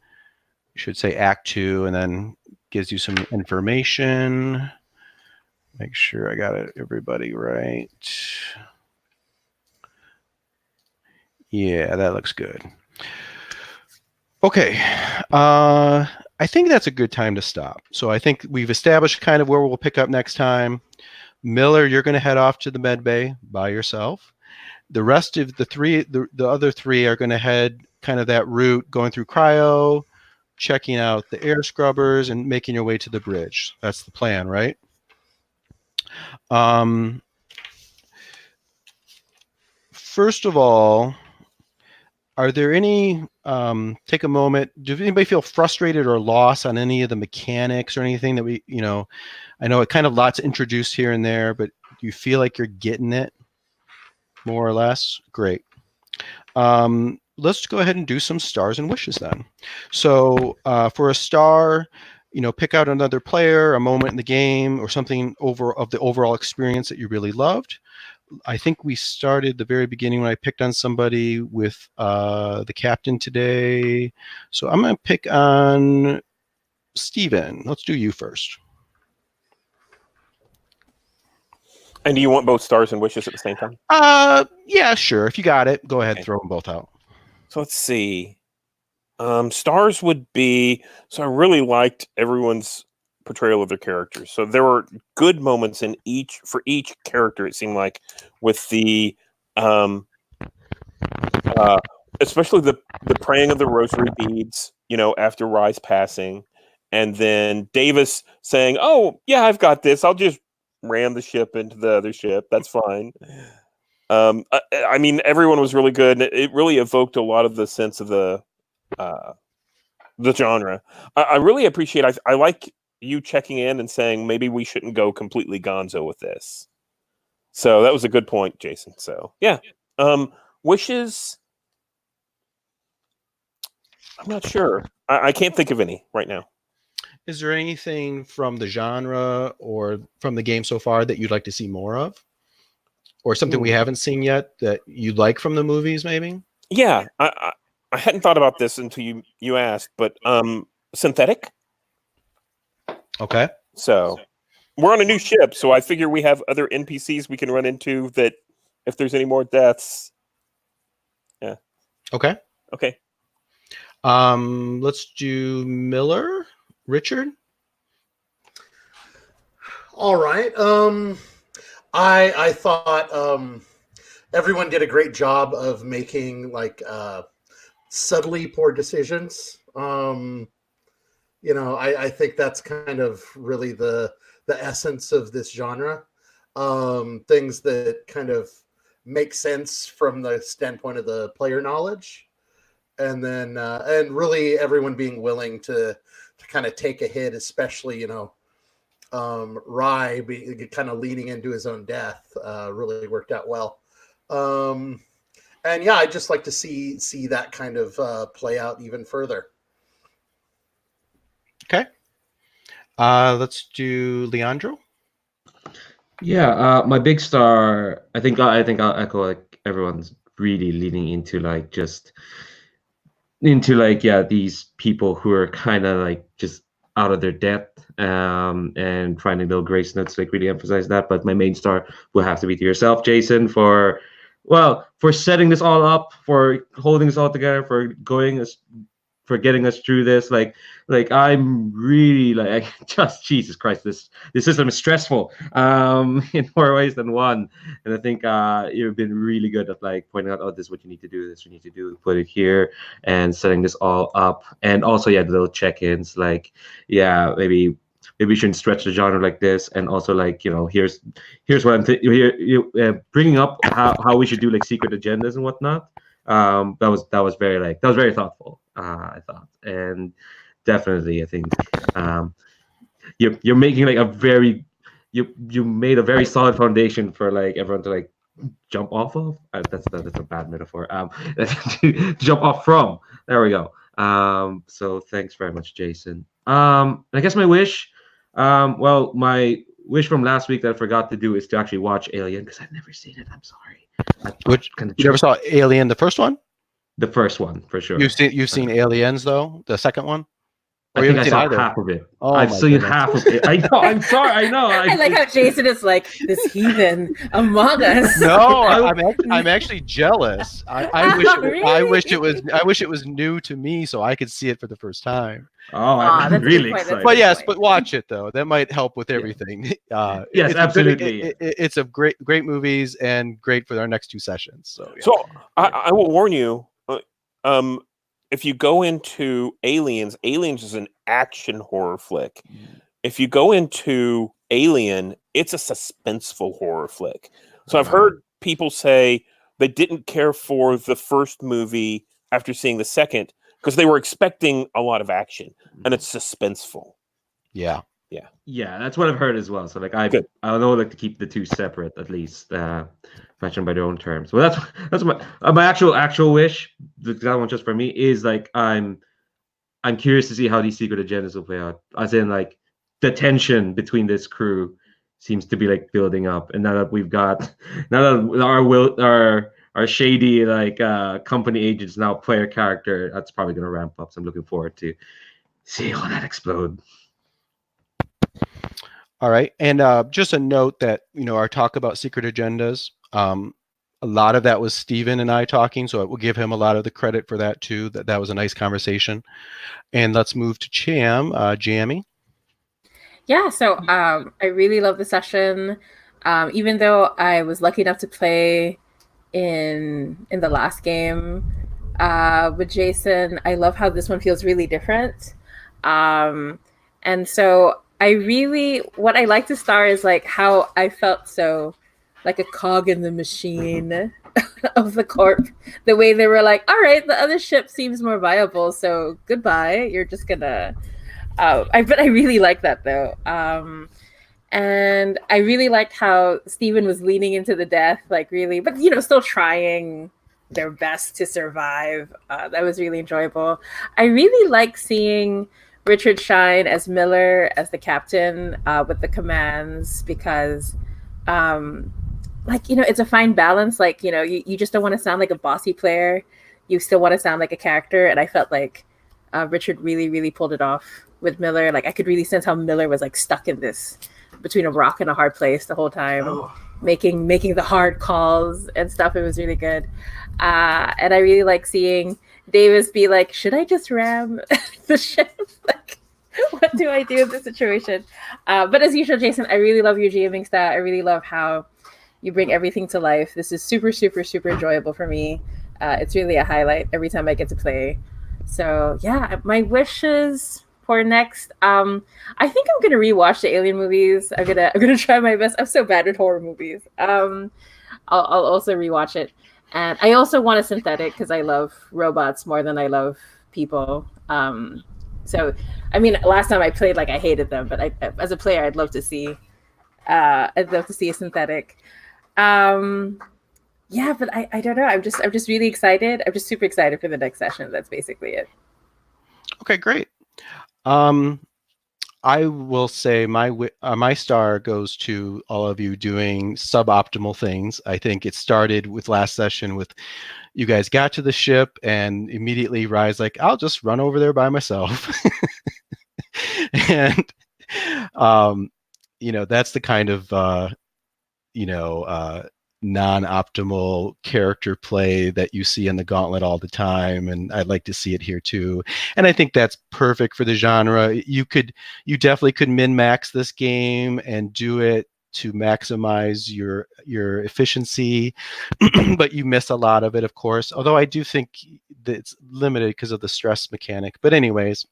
Speaker 1: You should say Act 2 and then gives you some information. Make sure I got everybody right. Yeah, that looks good. Okay, I think that's a good time to stop. So I think we've established kind of where we'll pick up next time. Miller, you're going to head off to the med bay by yourself. The rest of the other three are going to head kind of that route, going through cryo, checking out the air scrubbers, and making your way to the bridge. That's the plan, right? First of all, are there any, take a moment, does anybody feel frustrated or lost on any of the mechanics or anything that we, I know it kind of lots introduced here and there, but do you feel like you're getting it more or less? Great. Let's go ahead and do some stars and wishes then. So for a star, pick out another player, a moment in the game, or something of the overall experience that you really loved. I think we started the very beginning when I picked on somebody with the captain today. So I'm going to pick on Steven. Let's do you first.
Speaker 6: And do you want both stars and wishes at the same time?
Speaker 1: Yeah, sure. If you got it, go ahead and
Speaker 6: Okay.
Speaker 1: throw them both out.
Speaker 6: So let's see. Stars would be, so I really liked everyone's portrayal of their characters. So there were good moments for each character, it seemed like, with the especially the praying of the rosary beads, after Rye's passing, and then Davis saying, "Oh, yeah, I've got this. I'll just ram the ship into the other ship. That's fine." I mean, everyone was really good, and it really evoked a lot of the sense of the genre. I really appreciate. I like you checking in and saying maybe we shouldn't go completely gonzo with this. So that was a good point, Jason. So yeah, wishes. I'm not sure. I can't think of any right now.
Speaker 1: Is there anything from the genre or from the game so far that you'd like to see more of? Or something we haven't seen yet that you'd like from the movies, maybe?
Speaker 6: Yeah, I hadn't thought about this until you asked, but synthetic.
Speaker 1: Okay.
Speaker 6: So we're on a new ship, so I figure we have other NPCs we can run into that if there's any more deaths. Yeah.
Speaker 1: Okay.
Speaker 6: Okay.
Speaker 1: Let's do Miller, Richard.
Speaker 2: All right. I thought everyone did a great job of making like subtly poor decisions. I think that's kind of really the essence of this genre. Things that kind of make sense from the standpoint of the player knowledge, and then and really everyone being willing to kind of take a hit, especially Rye kind of leaning into his own death really worked out well. And yeah, I'd just like to see that kind of play out even further.
Speaker 1: Okay. Let's do Leandro.
Speaker 3: Yeah, my big star. I think I'll echo like everyone's really leaning into like these people who are kind of like just out of their depth and finding little grace notes to like really emphasize that. But my main star will have to be to yourself, Jason, for setting this all up, for holding this all together, for getting us through this. Like I'm really like just Jesus Christ, this system is stressful in more ways than one. And I think you've been really good at like pointing out, oh, this is what you need to do, this you need to do, put it here, and setting this all up. And also the little check-ins, like maybe we shouldn't stretch the genre like this, and also like here's what I'm bringing up how we should do like secret agendas and whatnot. That was very thoughtful, I thought, and definitely I think you're making like you made a very solid foundation for like everyone to like jump off of. That's a bad metaphor. To jump off from. There we go. So thanks very much, Jason. I guess my wish, my wish from last week that I forgot to do is to actually watch Alien, because I've never seen it. I'm sorry.
Speaker 1: You never saw Alien, the first one?
Speaker 3: The first one, for sure.
Speaker 1: You've seen Aliens though, the second one?
Speaker 3: I think I saw half of it.
Speaker 1: Oh,
Speaker 3: I've seen half of it. I know. I'm sorry. I know.
Speaker 4: I like how Jason is like this heathen among us.
Speaker 1: No, I'm actually jealous. I wish it was new to me so I could see it for the first time.
Speaker 3: Oh, I'm really excited.
Speaker 1: But yes, but watch it though. That might help with everything.
Speaker 3: Yes, absolutely.
Speaker 1: It's a great movies and great for our next two sessions. So, yeah.
Speaker 6: So I will warn you. If you go into Aliens is an action horror flick. If you go into Alien, it's a suspenseful horror flick. So I've heard people say they didn't care for the first movie after seeing the second because they were expecting a lot of action, and it's suspenseful.
Speaker 1: Yeah.
Speaker 3: That's what I've heard as well. So like I don't know, like to keep the two separate at least, mentioned by their own terms. Well, that's my actual wish. That one just for me is like I'm curious to see how these secret agendas will play out. As in like the tension between this crew seems to be like building up, and now that our shady like company agents now play a character, that's probably going to ramp up. So I'm looking forward to seeing all that explode.
Speaker 1: All right. And just a note that, our talk about secret agendas, a lot of that was Steven and I talking, so I will give him a lot of the credit for that too. That was a nice conversation. And let's move to Jamie.
Speaker 4: Yeah, so I really love the session. Even though I was lucky enough to play in the last game with Jason, I love how this one feels really different. And so what I like to star is like how I felt so like a cog in the machine of the corp. The way they were like, all right, the other ship seems more viable, so goodbye. You're just gonna. But I really like that though. And I really liked how Steven was leaning into the death, like really, but still trying their best to survive. That was really enjoyable. I really like seeing Richard Shine as Miller, as the captain, with the commands, because like, it's a fine balance. Like, you just don't want to sound like a bossy player. You still want to sound like a character. And I felt like Richard really, really pulled it off with Miller. Like, I could really sense how Miller was like stuck in this, between a rock and a hard place the whole time, making the hard calls and stuff. It was really good. And I really like seeing Davis be like, should I just ram the ship? Like, what do I do in this situation? But as usual, Jason, I really love your GMing style. I really love how you bring everything to life. This is super, super, super enjoyable for me. It's really a highlight every time I get to play. So yeah, my wishes for next. I think I'm gonna rewatch the Alien movies. I'm gonna try my best. I'm so bad at horror movies. I'll also rewatch it, and I also want a synthetic because I love robots more than I love people. So I mean, last time I played, like, I hated them, but as a player, I'd love to see. I'd love to see a synthetic. Yeah, but I don't know. I'm just really excited. I'm just super excited for the next session. That's basically it.
Speaker 1: Okay, great. I will say my star goes to all of you doing suboptimal things. I think it started with last session with you guys got to the ship and immediately Rye's like, I'll just run over there by myself. And that's the kind of non-optimal character play that you see in the Gauntlet all the time, and I'd like to see it here too. And I think that's perfect for the genre. You definitely could min-max this game and do it to maximize your efficiency, but you miss a lot of it, of course. Although I do think that it's limited because of the stress mechanic. But anyways,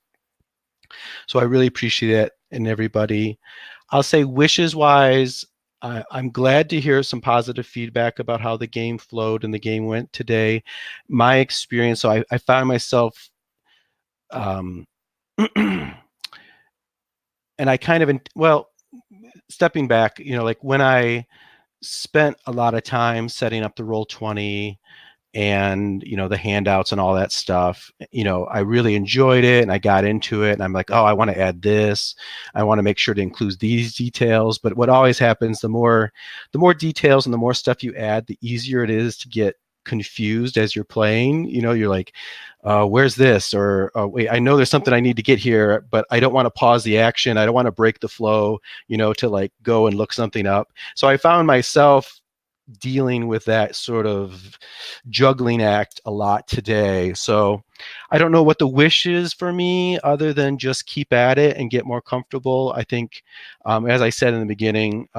Speaker 1: so I really appreciate it, and everybody. I'll say wishes-wise, I'm glad to hear some positive feedback about how the game flowed and the game went today. My experience, so I found myself, and I kind of, stepping back, like when I spent a lot of time setting up the Roll20 and the handouts and all that stuff, I really enjoyed it and I got into it and I'm like, oh, I want to add this, I want to make sure to include these details. But what always happens, the more details and the more stuff you add, the easier it is to get confused as you're playing. You're like, where's this, or wait, I know there's something I need to get here, but I don't want to pause the action, I don't want to break the flow, to like go and look something up. So I found myself dealing with that sort of juggling act a lot today. So I don't know what the wish is for me other than just keep at it and get more comfortable. I think, as I said in the beginning,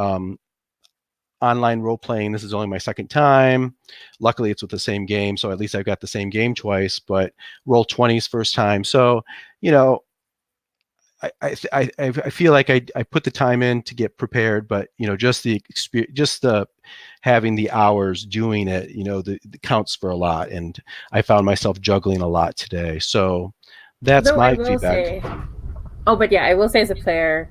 Speaker 1: online role playing, this is only my second time. Luckily it's with the same game, so at least I've got the same game twice, but Roll20's first time. So I feel like I put the time in to get prepared, but just the experience, just the having the hours doing it, the counts for a lot, and I found myself juggling a lot today. So that's my feedback.
Speaker 4: But yeah, I will say as a player,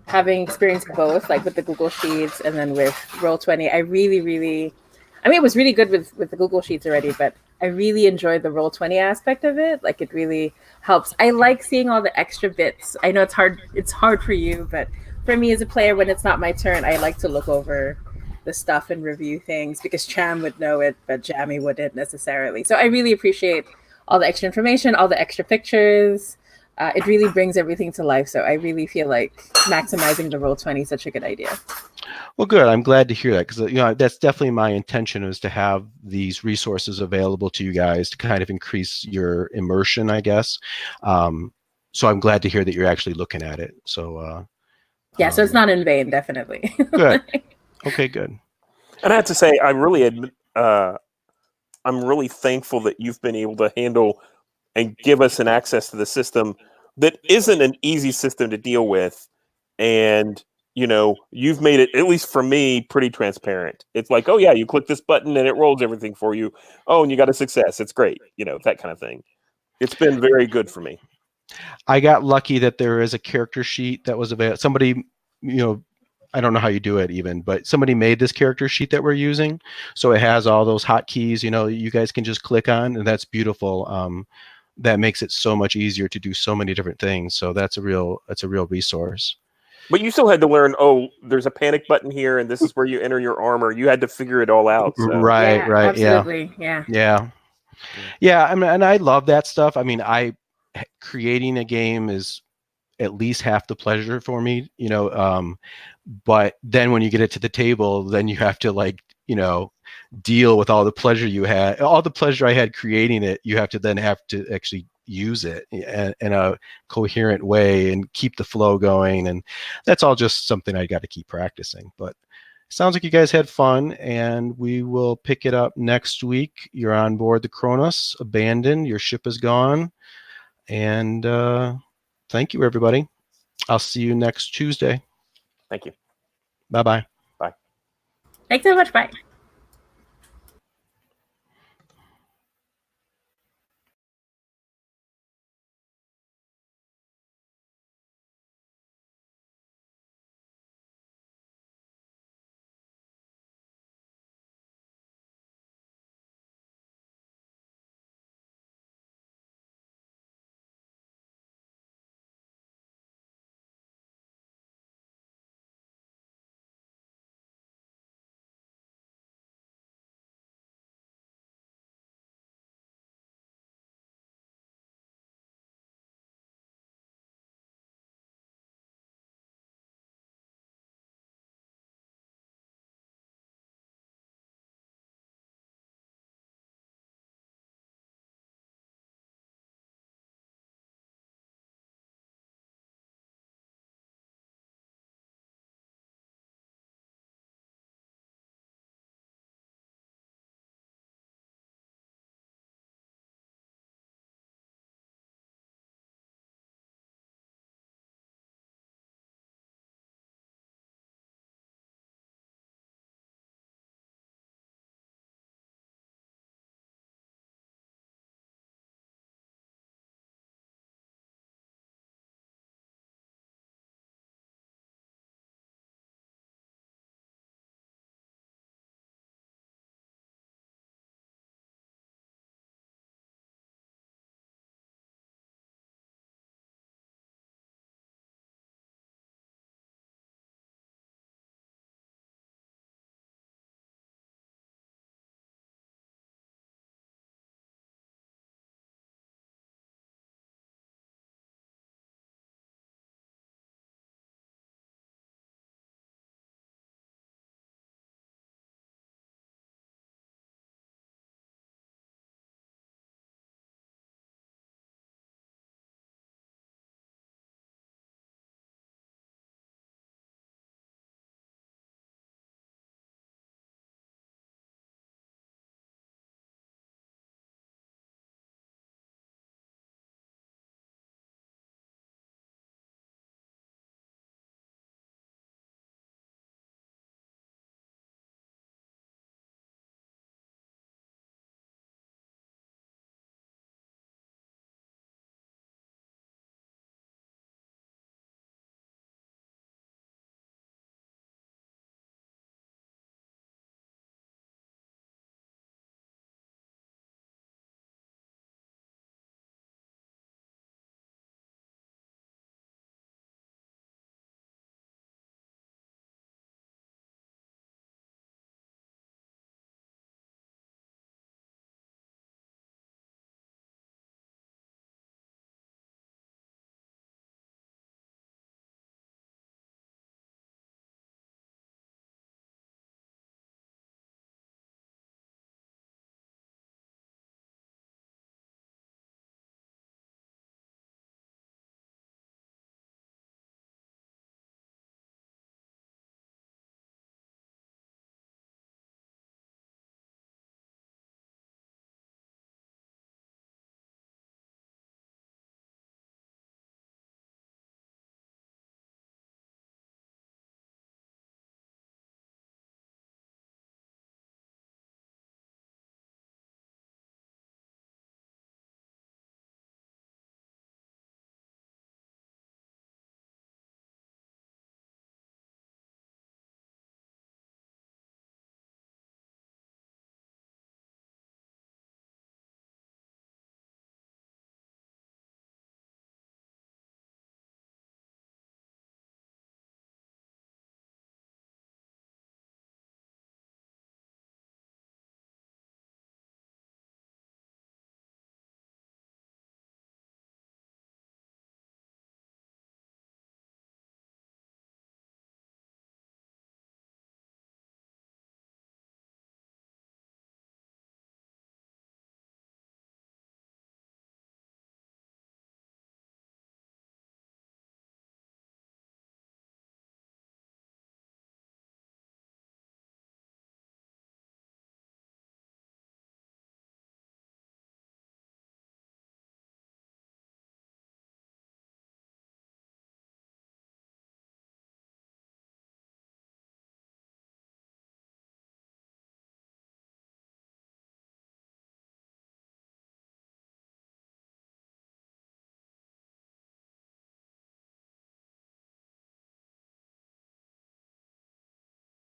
Speaker 4: having experienced both, like with the Google Sheets and then with Roll20, I really, really, I mean, it was really good with the Google Sheets already, but I really enjoyed the Roll20 aspect of it. Like, it really helps. I like seeing all the extra bits. I know it's hard for you, but for me as a player, when it's not my turn, I like to look over the stuff and review things, because Cham would know it, but Jamie wouldn't necessarily. So I really appreciate all the extra information, all the extra pictures. It really brings everything to life. So I really feel like maximizing the Roll20 is such a good idea.
Speaker 1: Well, good. I'm glad to hear that, because that's definitely my intention, is to have these resources available to you guys to kind of increase your immersion, I guess. So I'm glad to hear that you're actually looking at it. So
Speaker 4: yeah, so it's not in vain, definitely.
Speaker 1: Good. Okay, good.
Speaker 6: And I have to say, I'm really thankful that you've been able to handle and give us an access to the system that isn't an easy system to deal with. And you've made it, at least for me, pretty transparent. It's like, oh yeah, you click this button and it rolls everything for you. Oh, and you got a success. It's great. That kind of thing. It's been very good for me.
Speaker 1: I got lucky that there is a character sheet that was available. Somebody, I don't know how you do it even, but somebody made this character sheet that we're using. So it has all those hotkeys, you guys can just click on, and that's beautiful. that makes it so much easier to do so many different things. So that's a real resource.
Speaker 6: But you still had to learn, oh, there's a panic button here, and this is where you enter your armor. You had to figure it all out. So.
Speaker 1: Right,
Speaker 4: Yeah,
Speaker 1: right,
Speaker 4: absolutely. Yeah.
Speaker 1: Yeah. I mean, and I love that stuff. I mean, creating a game is at least half the pleasure for me, you know. But then when you get it to the table, then you have to, like, you know, deal with all the pleasure I had creating it. You have to actually use it in a coherent way and keep the flow going. And that's all just something I got to keep practicing. But it sounds like you guys had fun, and we will pick it up next week. You're on board the Kronos, abandoned. Your ship is gone. And thank you, everybody. I'll see you next Tuesday.
Speaker 6: Thank you.
Speaker 1: Bye-bye.
Speaker 6: Bye.
Speaker 4: Thanks so much. Bye.